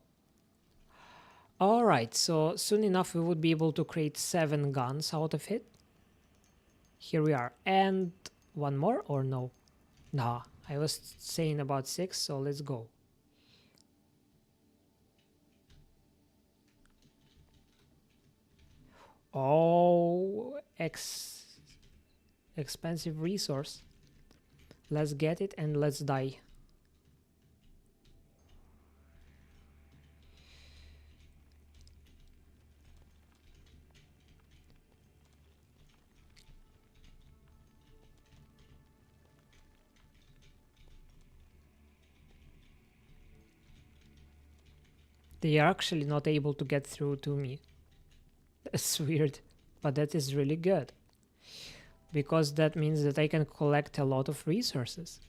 Alright, so soon enough we would be able to create 7 guns out of it. Here we are. And one more, or no? Nah, I was saying about 6, so let's go. Oh, expensive resource. Let's get it and let's die. They are actually not able to get through to me. That's weird, but that is really good, because that means that I can collect a lot of resources.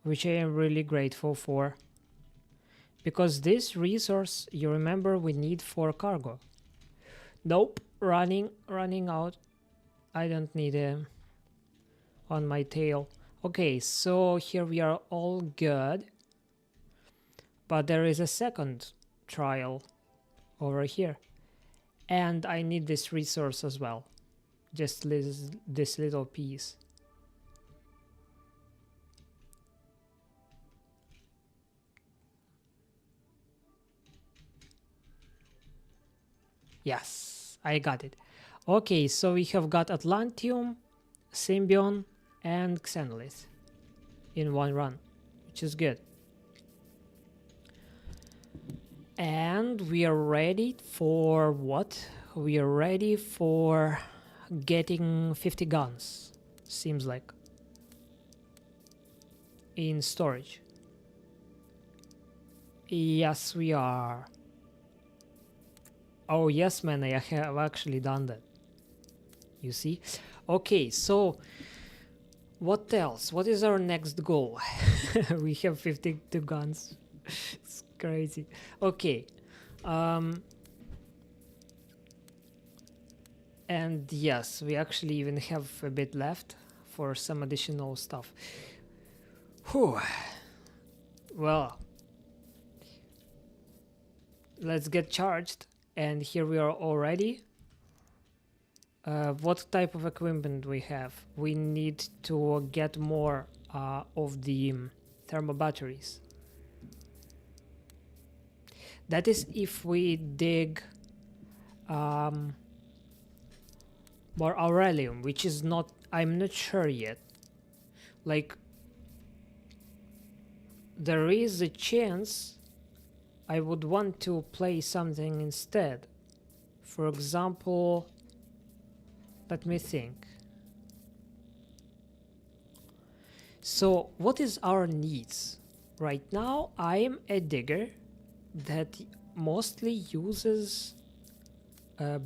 Which I am really grateful for, because this resource, you remember, we need for cargo. Nope, running out. I don't need a on my tail. Okay, so here we are all good, but there is a second trial over here, and I need this resource as well, just this little piece. Yes, I got it. Okay, so we have got Atlantium, Symbion, and Xenolith in one run, which is good. And we are ready for what? We are ready for getting 50 guns, seems like, in storage. Yes, we are. Oh yes, man, I have actually done that. You see? Okay, so what else? What is our next goal? We have 52 guns. It's crazy. Okay. And yes, we actually even have a bit left for some additional stuff. Whew. Well, let's get charged. And here we are already. What type of equipment we have? We need to get more of the thermal batteries. That is if we dig more aurelium, which is not, I'm not sure yet. Like, there is a chance I would want to play something instead. For example, let me think. So what is our needs? Right now I am a digger that mostly uses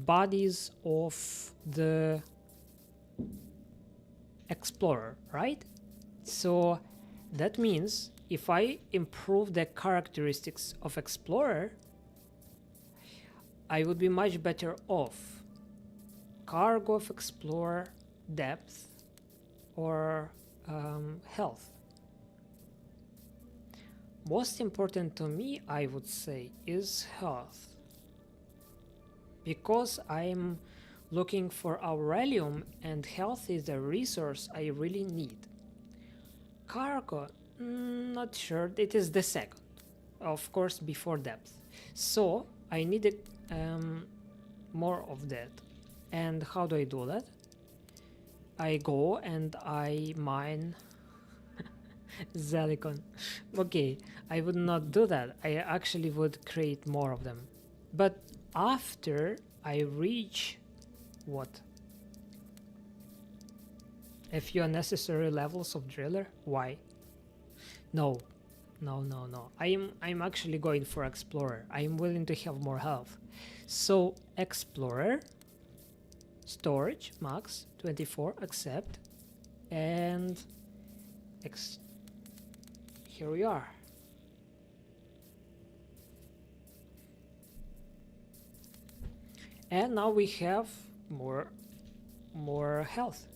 bodies of the explorer, right? So that means if I improve the characteristics of explorer, I would be much better off. Cargo of explorer, depth, or health. Most important to me, I would say, is health, because I'm looking for aurelium and health is a resource I really need. Cargo, not sure, it is the second, of course, before depth. So I need more of that. And how do I do that? I go and I mine Zelicon. Okay, I would not do that. I actually would create more of them. But after I reach what? A few unnecessary levels of driller? Why? No. No. I'm actually going for explorer. I'm willing to have more health. So explorer, storage, max, 24, accept, and here we are. And now we have more health.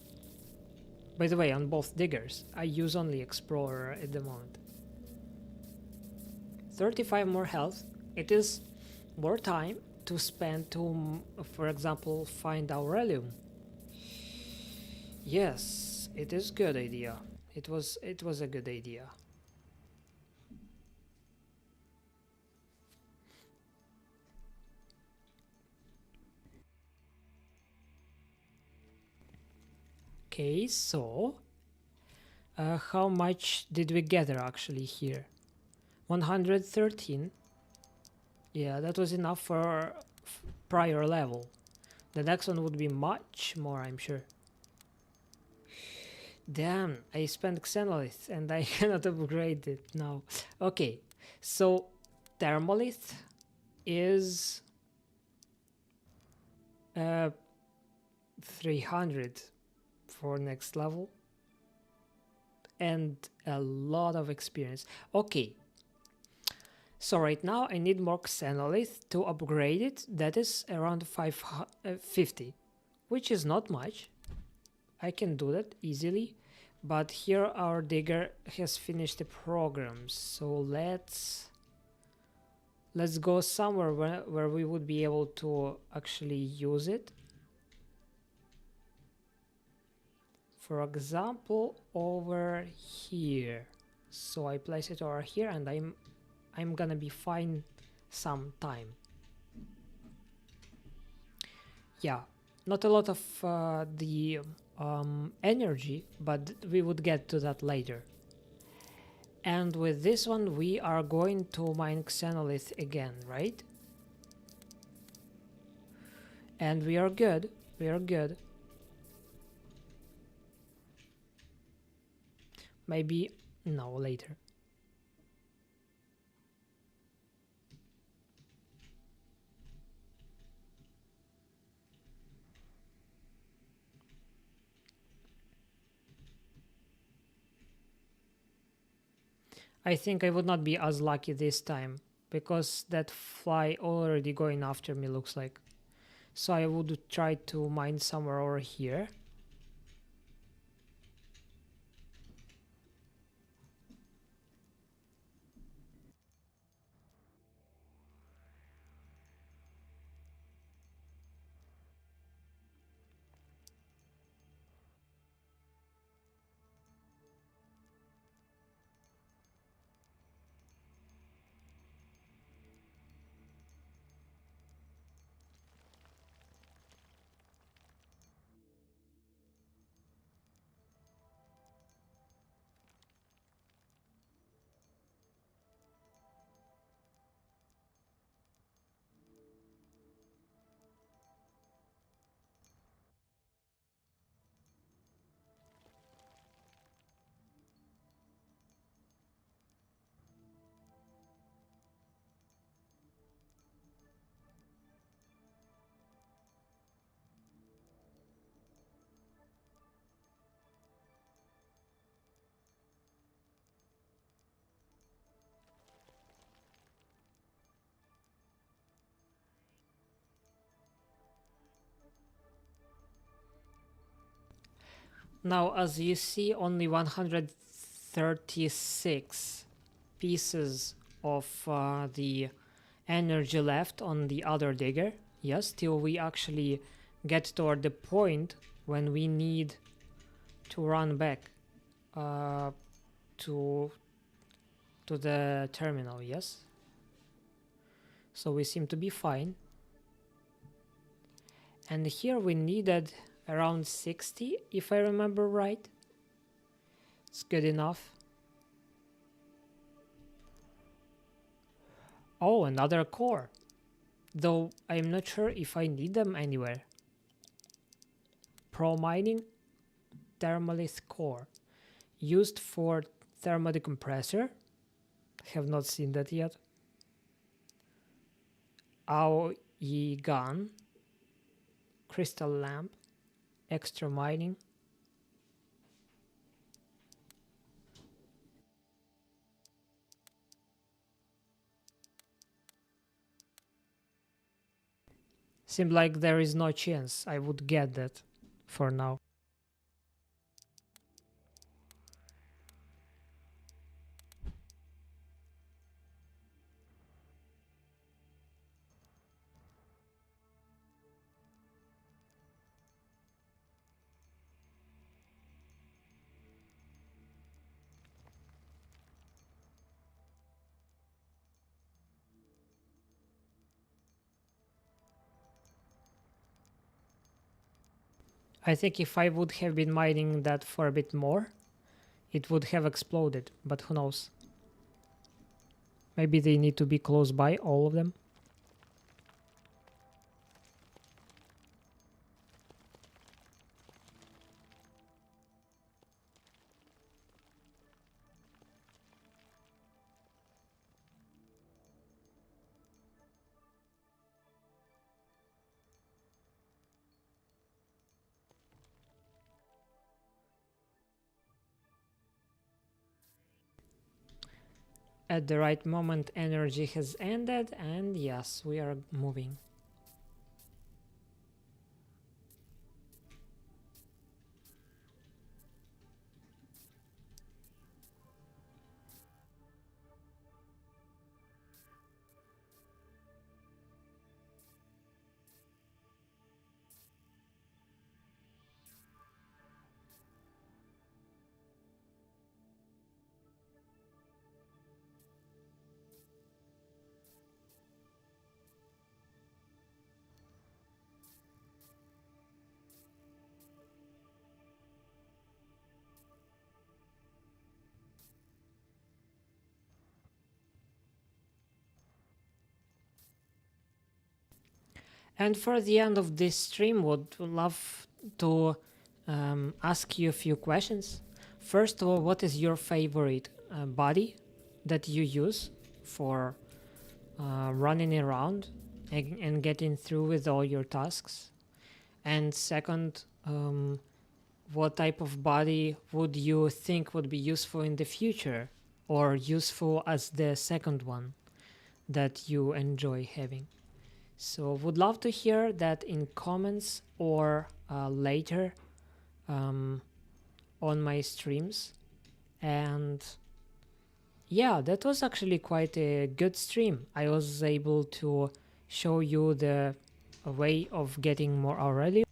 By the way, on both diggers, I use only explorer at the moment. 35 more health. It is more time to spend to, for example, find aurelium. Yes, it is good idea. It was a good idea. Okay, so how much did we gather actually here? 113. Yeah, that was enough for prior level. The next one would be much more, I'm sure. Damn, I spent Xenolith and I cannot upgrade it now. Okay, so Thermolith is 300 for next level and a lot of experience. Okay, so right now I need more Xenolith to upgrade it. That is around 550, which is not much. I can do that easily, but here our digger has finished the program, so let's go somewhere where we would be able to actually use it. For example, over here. So I place it over here and I'm gonna be fine some time. Yeah, not a lot of the energy, but we would get to that later. And with this one we are going to mine Xenolith again, right? And we are good. Maybe no, later. I think I would not be as lucky this time, because that fly already going after me, looks like. So I would try to mine somewhere over here. Now, as you see, only 136 pieces of the energy left on the other digger. Yes, till we actually get toward the point when we need to run back to the terminal. Yes, so we seem to be fine. And here we needed around 60, if I remember right. It's good enough. Oh, another core. Though I'm not sure if I need them anywhere. Pro mining thermalith core. Used for thermodecompressor. Have not seen that yet. AOE gun. Crystal lamp. Extra mining. Seemed like there is no chance I would get that for now. I think if I would have been mining that for a bit more, it would have exploded, but who knows. Maybe they need to be close by, all of them. At the right moment, energy has ended, and yes, we are moving. And for the end of this stream, would love to ask you a few questions. First of all, what is your favorite body that you use for running around and getting through with all your tasks? And second, what type of body would you think would be useful in the future, or useful as the second one that you enjoy having? So would love to hear that in comments or later on my streams. And yeah, that was actually quite a good stream. I was able to show you the way of getting more Aurelium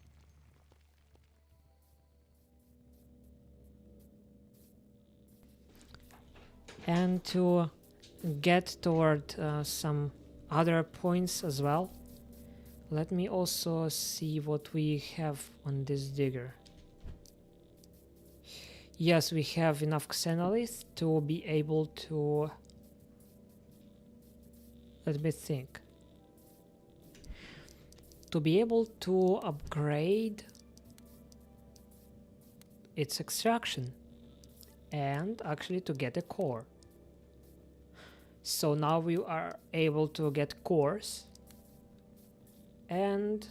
and to get toward some other points as well. Let me also see what we have on this digger. Yes, we have enough xenolith to be able to... Let me think. To be able to upgrade its extraction and actually to get a core. So now we are able to get cores, and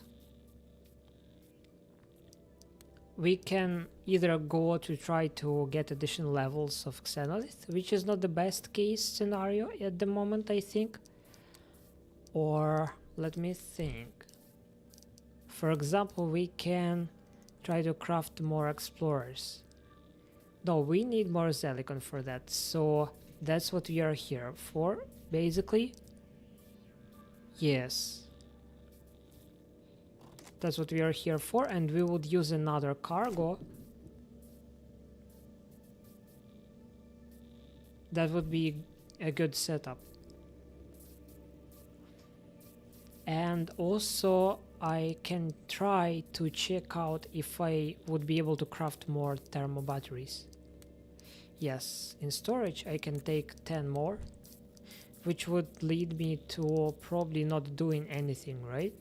we can either go to try to get additional levels of xenolith, which is not the best case scenario at the moment, I think. Or let me think. For example, we can Try to craft more explorers. No, we need more silicon for that, so that's what we are here for, basically. Yes. That's what we are here for, and we would use another cargo. That would be a good setup. And also I can try to check out if I would be able to craft more thermo batteries. Yes, in storage I can take 10 more, which would lead me to probably not doing anything, right?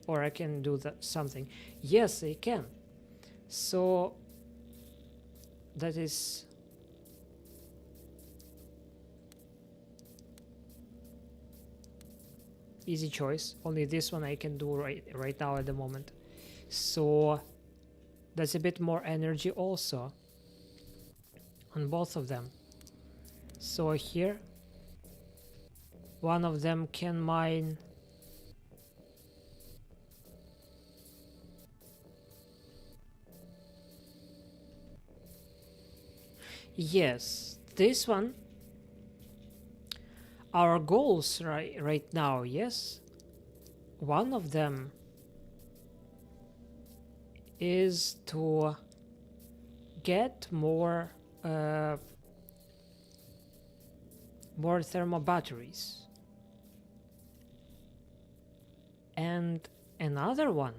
Or I can do that something. Yes, I can. So that is easy choice. Only this one I can do right now at the moment. So that's a bit more energy also on both of them. So here one of them can mine yes, this one, our goals right now, yes, one of them is to get more thermal batteries, and another one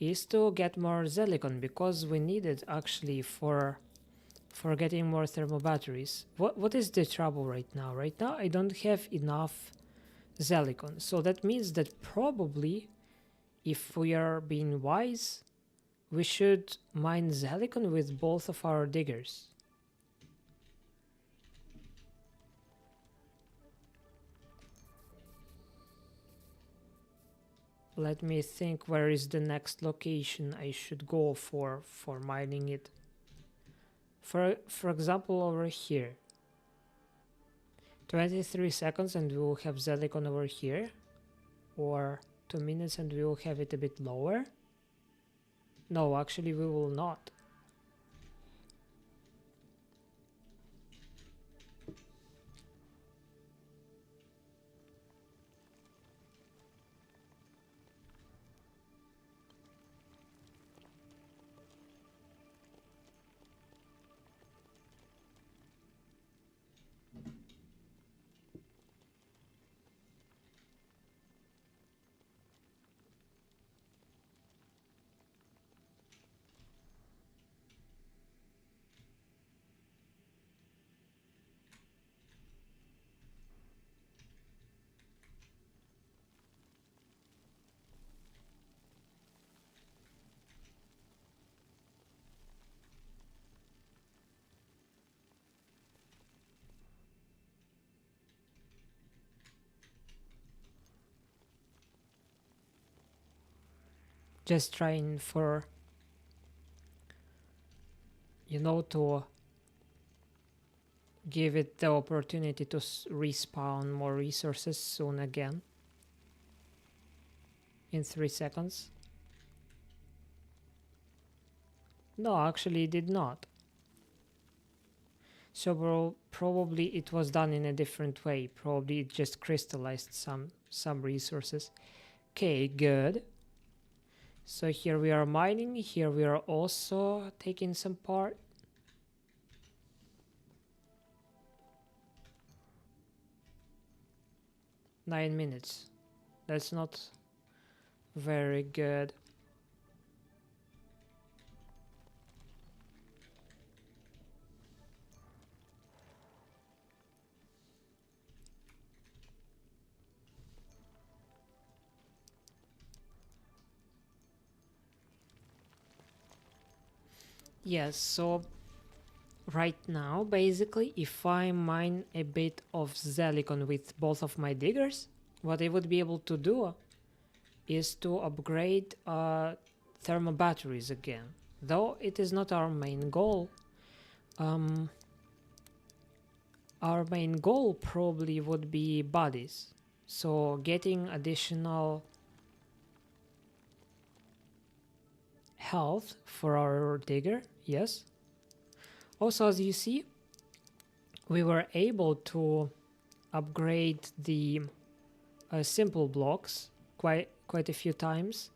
is to get more silicon, because we need it actually for getting more thermal batteries. What is the trouble right now? Right now I don't have enough silicon, so that means that probably, if we are being wise, we should mine silicon with both of our diggers. Let me think, where is the next location I should go for mining it. For example, over here. 23 seconds and we will have silicon over here. Or 2 minutes and we will have it a bit lower. No, actually we will not. Just trying for, you know, to give it the opportunity to respawn more resources soon again. In 3 seconds. No, actually it did not. So probably it was done in a different way. Probably it just crystallized some resources. Okay, good. So here we are mining. Here we are also taking some part. Nine minutes. That's not very good. Yes, so right now, basically, if I mine a bit of silicon with both of my diggers, what I would be able to do is to upgrade thermal batteries again. Though it is not our main goal. Our main goal probably would be bodies. So getting additional health for our digger, yes. Also, as you see, we were able to upgrade the simple blocks quite a few times,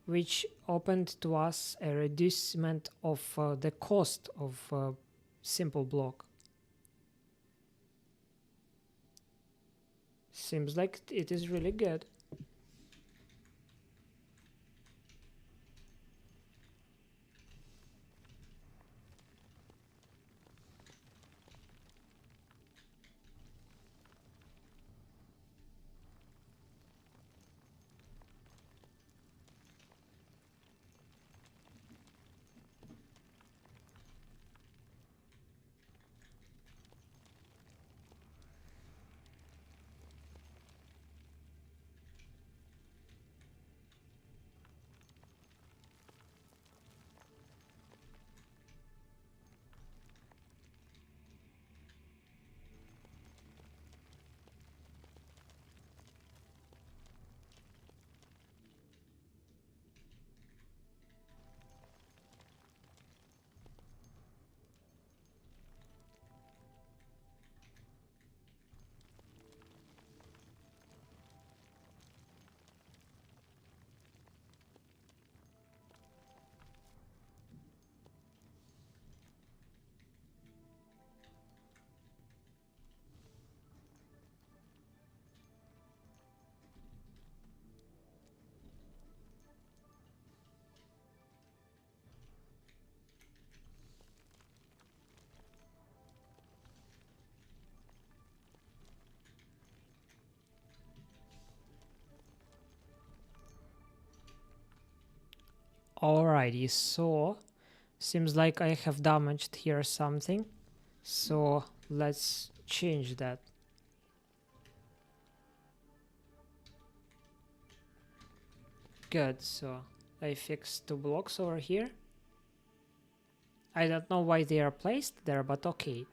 which opened to us a reducement of the cost of simple block. Seems like it is really good. Alrighty, so seems like I have damaged here something, so let's change that. Good, so I fixed 2 blocks over here. I don't know why they are placed there, but okay.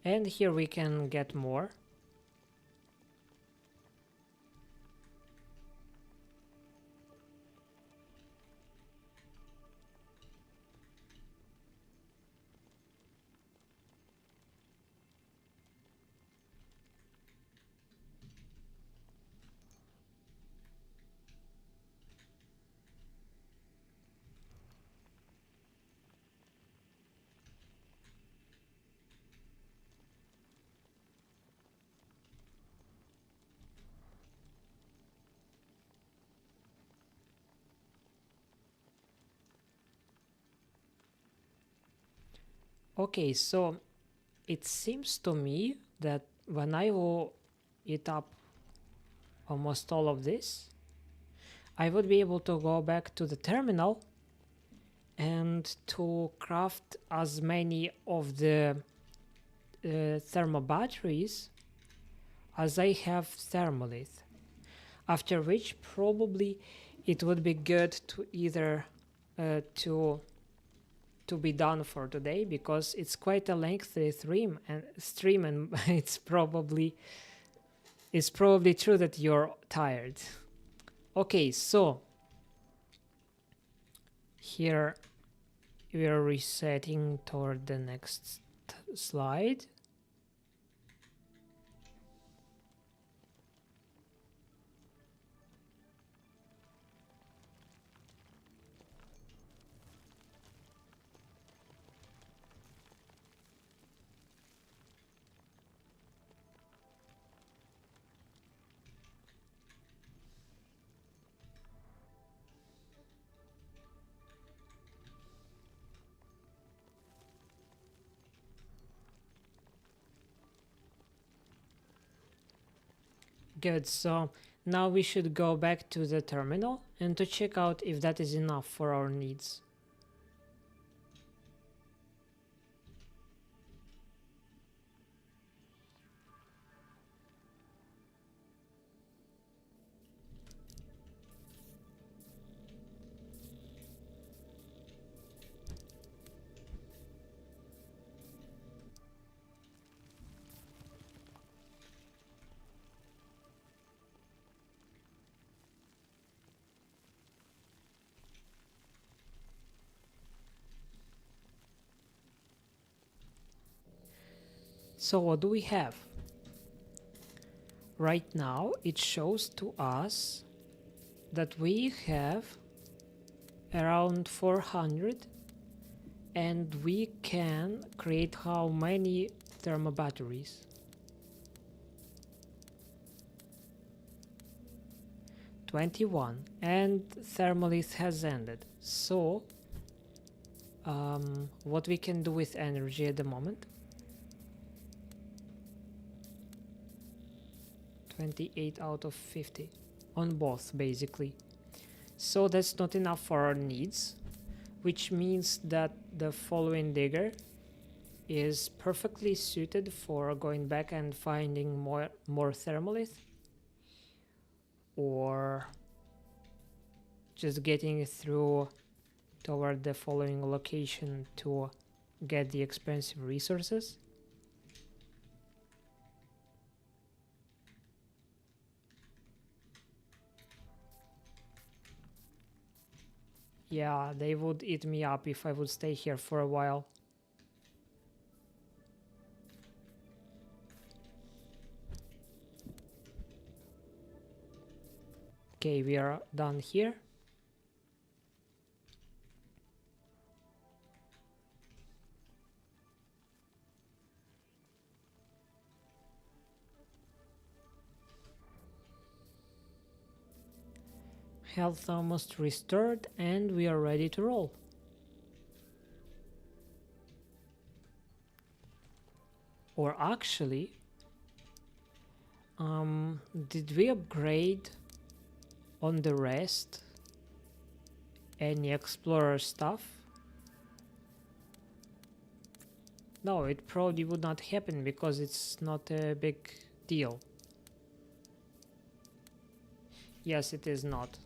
And here we can get more. Okay, so it seems to me that when I will eat up almost all of this, I would be able to go back to the terminal and to craft as many of the thermo batteries as I have thermolith. After which probably it would be good to either to be done for today, because it's quite a lengthy stream and it's probably true that you're tired. Okay, so here we are resetting toward the next slide. Good, so now we should go back to the terminal and to check out if that is enough for our needs. So what do we have? Right now it shows to us that we have around 400, and we can create how many thermal batteries? 21, and thermalith has ended. So what we can do with energy at the moment? 28 out of 50 on both, basically. So that's not enough for our needs, which means that the following digger is perfectly suited for going back and finding more thermalith, or just getting through toward the following location to get the expensive resources. Yeah, they would eat me up if I would stay here for a while. Okay, we are done here. Health almost restored, and we are ready to roll. Or actually, did we upgrade on the rest any explorer stuff? No, it probably would not happen because it's not a big deal. Yes, it is not.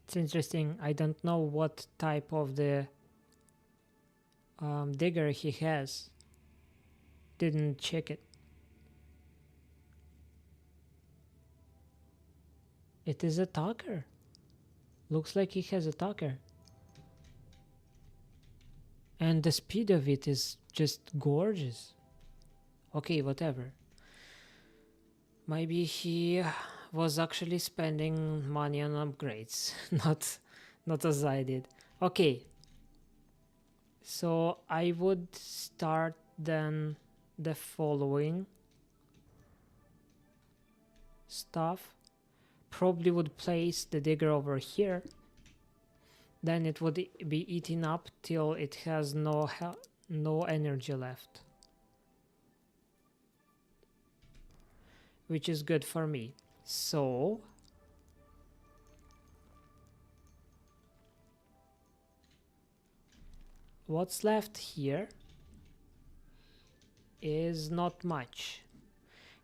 It's interesting. I don't know what type of the digger he has. Didn't check it. It is a talker. Looks like he has a talker. And the speed of it is just gorgeous. Okay, whatever. Maybe he was actually spending money on upgrades, not as I did. Okay. So I would start then the following stuff. Probably would place the digger over here. Then it would be eaten up till it has no energy left, which is good for me. So what's left here is not much.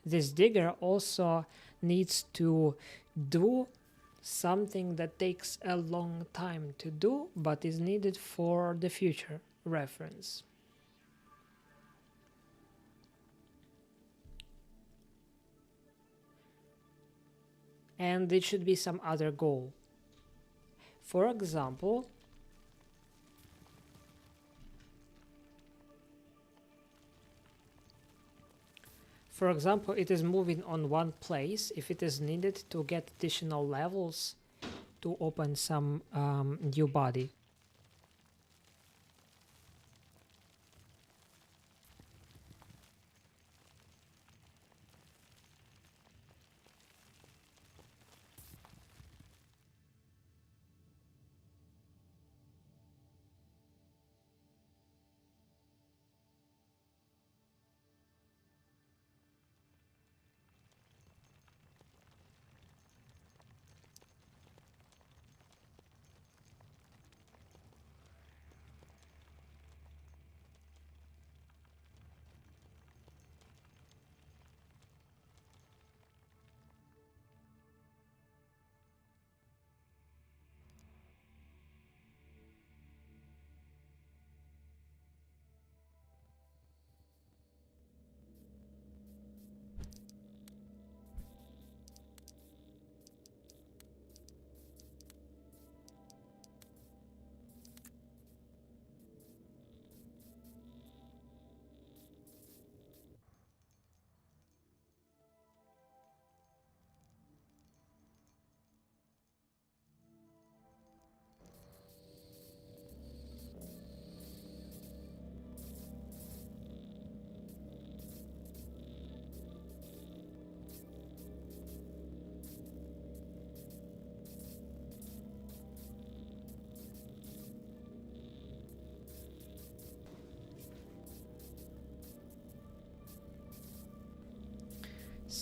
This digger also needs to do something that takes a long time to do, but is needed for the future reference. And it should be some other goal. For example, it is moving on one place if it is needed to get additional levels to open some new body.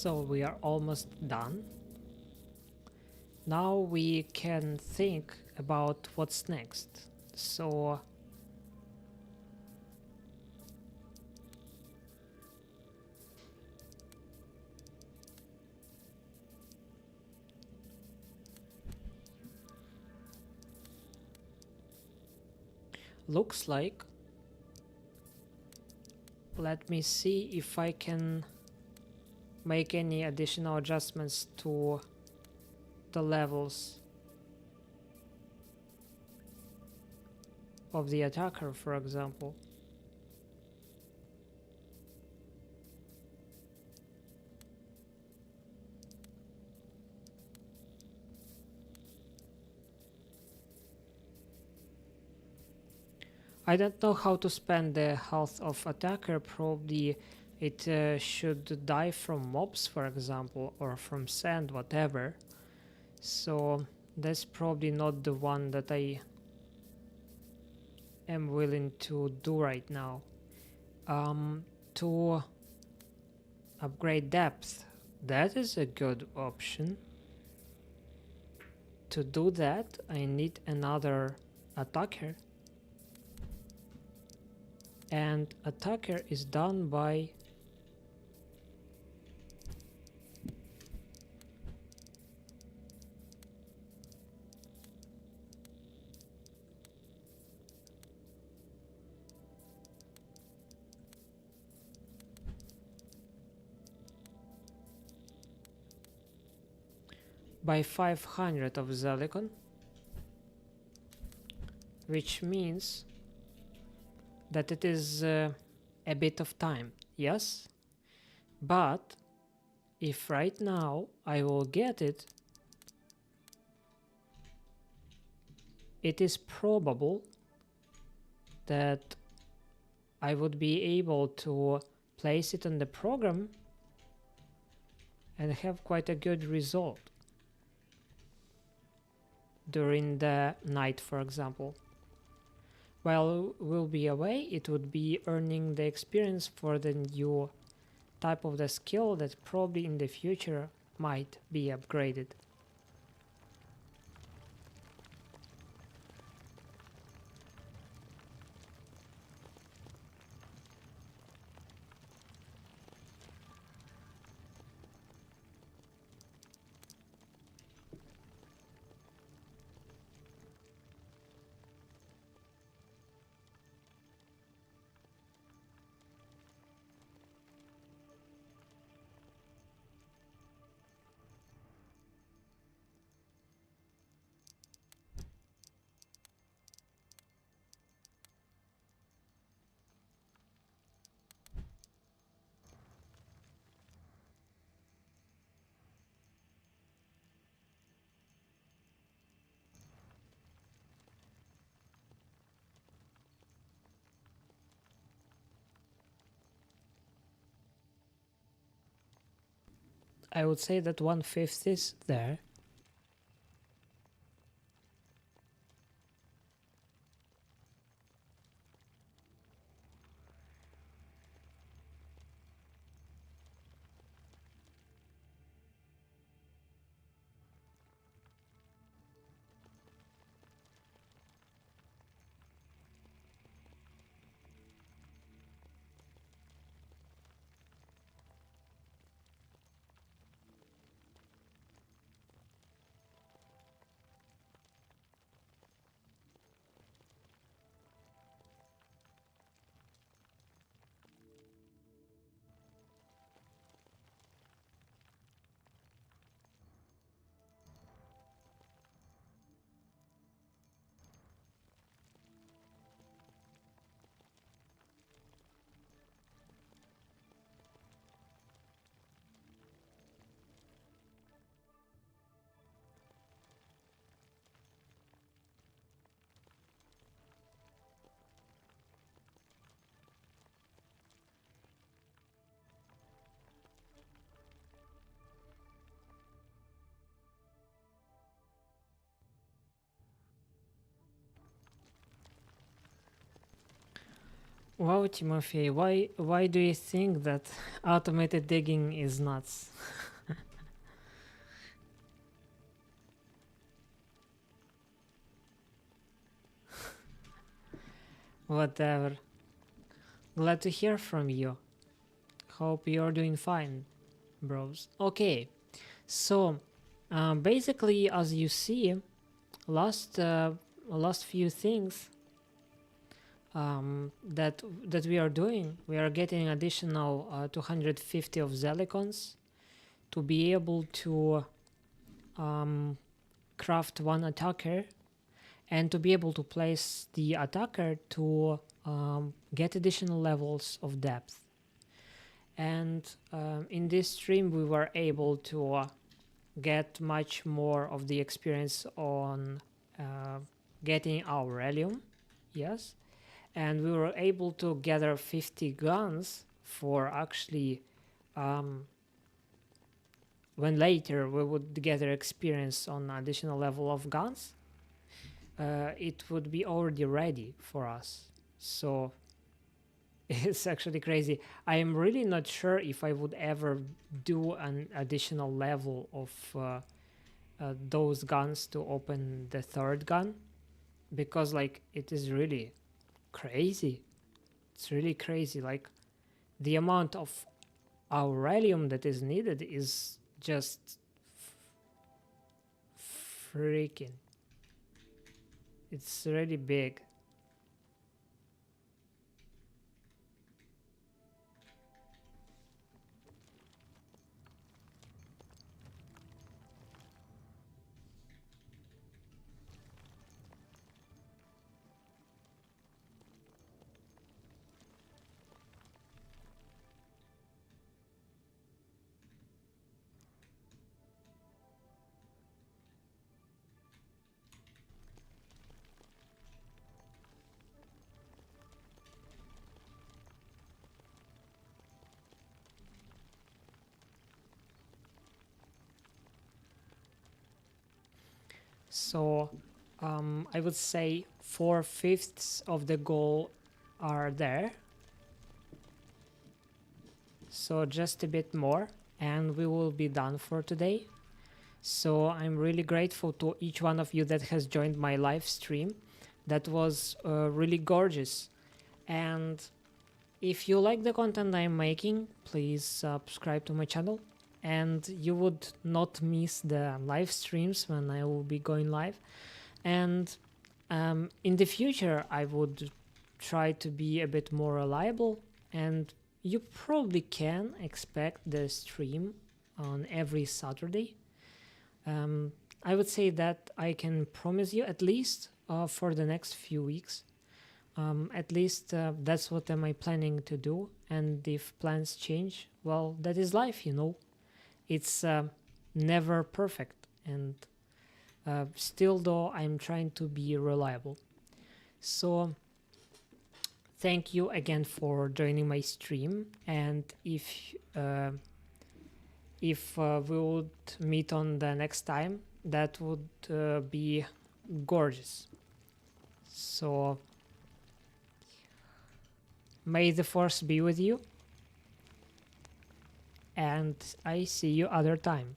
So we are almost done. Now we can think about what's next. So looks like, let me see if I can make any additional adjustments to the levels of the attacker, for example. I don't know how to spend the health of attacker. Probably it should die from mobs, for example, or from sand, whatever. So that's probably not the one that I am willing to do right now. To upgrade depth, that is a good option. To do that, I need another attacker. And attacker is done by by 500 of Zelicon, which means that it is a bit of time, yes? But if right now I will get it, it is probable that I would be able to place it on the program and have quite a good result during the night, for example. While we'll be away, it would be earning the experience for the new type of the skill that probably in the future might be upgraded. I would say that 1/5 is there. Wow, Timofey, why do you think that automated digging is nuts? Whatever. Glad to hear from you. Hope you're doing fine, bros. Okay, so basically, as you see, last few things that we are doing, we are getting additional 250 of Zelicons to be able to craft one attacker and to be able to place the attacker to get additional levels of depth. And in this stream we were able to get much more of the experience on getting our Relium, yes, and we were able to gather 50 guns for actually when later we would gather experience on additional level of guns, it would be already ready for us. So it's actually crazy. I am really not sure if I would ever do an additional level of those guns to open the third gun, because like it is really crazy. It's really crazy. Like the amount of aurelium that is needed is just freaking. It's really big. So I would say 4/5 of the goal are there. So just a bit more and we will be done for today. So I'm really grateful to each one of you that has joined my live stream. That was really gorgeous. And if you like the content I'm making, please subscribe to my channel. And you would not miss the live streams when I will be going live. And in the future, I would try to be a bit more reliable. And you probably can expect the stream on every Saturday. I would say that I can promise you at least for the next few weeks. At least that's what am I planning to do. And if plans change, well, that is life, you know. It's never perfect. And still though, I'm trying to be reliable. So thank you again for joining my stream. And if we would meet on the next time, that would be gorgeous. So may the force be with you, and I see you other time.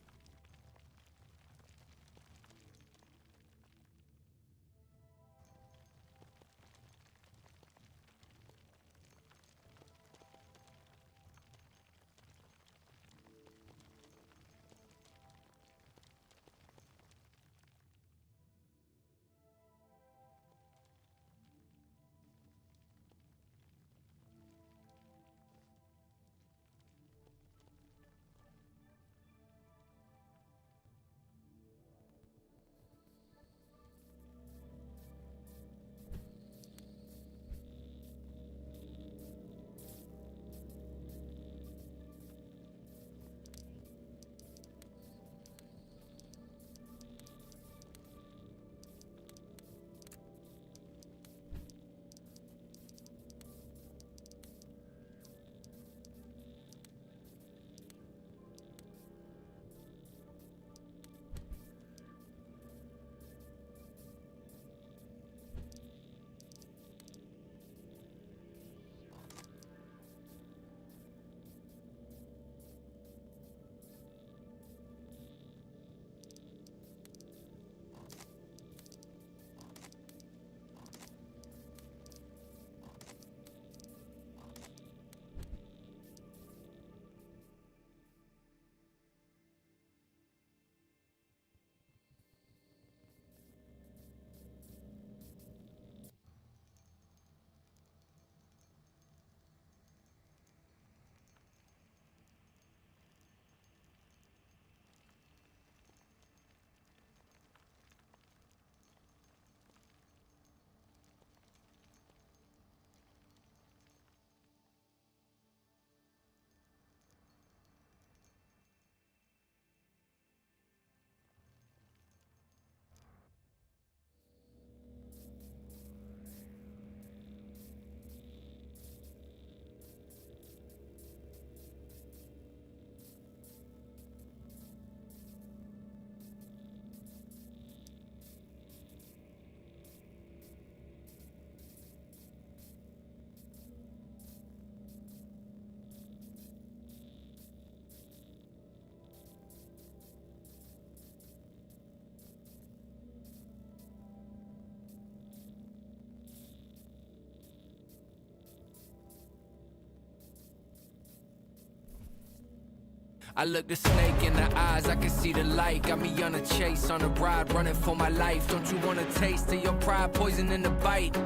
I look the snake in the eyes, I can see the light. Got me on a chase, on a ride, running for my life. Don't you want a taste of your pride, poison in the bite?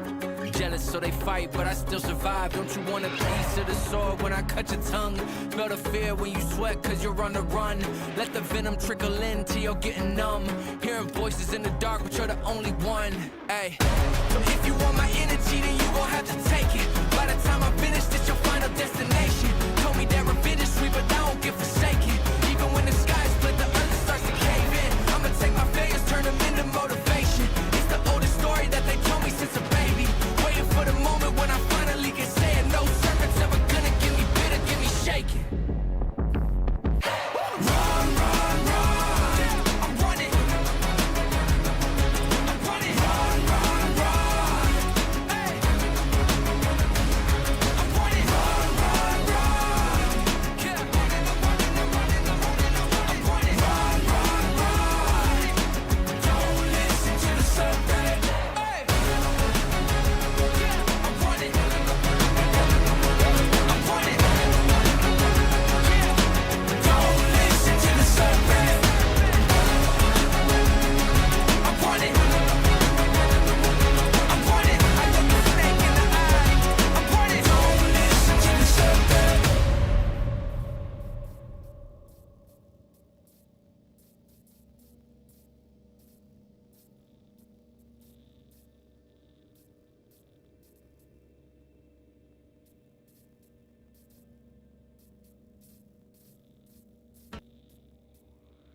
Jealous so they fight, but I still survive. Don't you want a piece of the sword when I cut your tongue? Feel the fear when you sweat cause you're on the run. Let the venom trickle in till you're getting numb. Hearing voices in the dark, but you're the only one. Ay. So if you want my energy, then you gon' have to take it. By the time I finish this, your final destination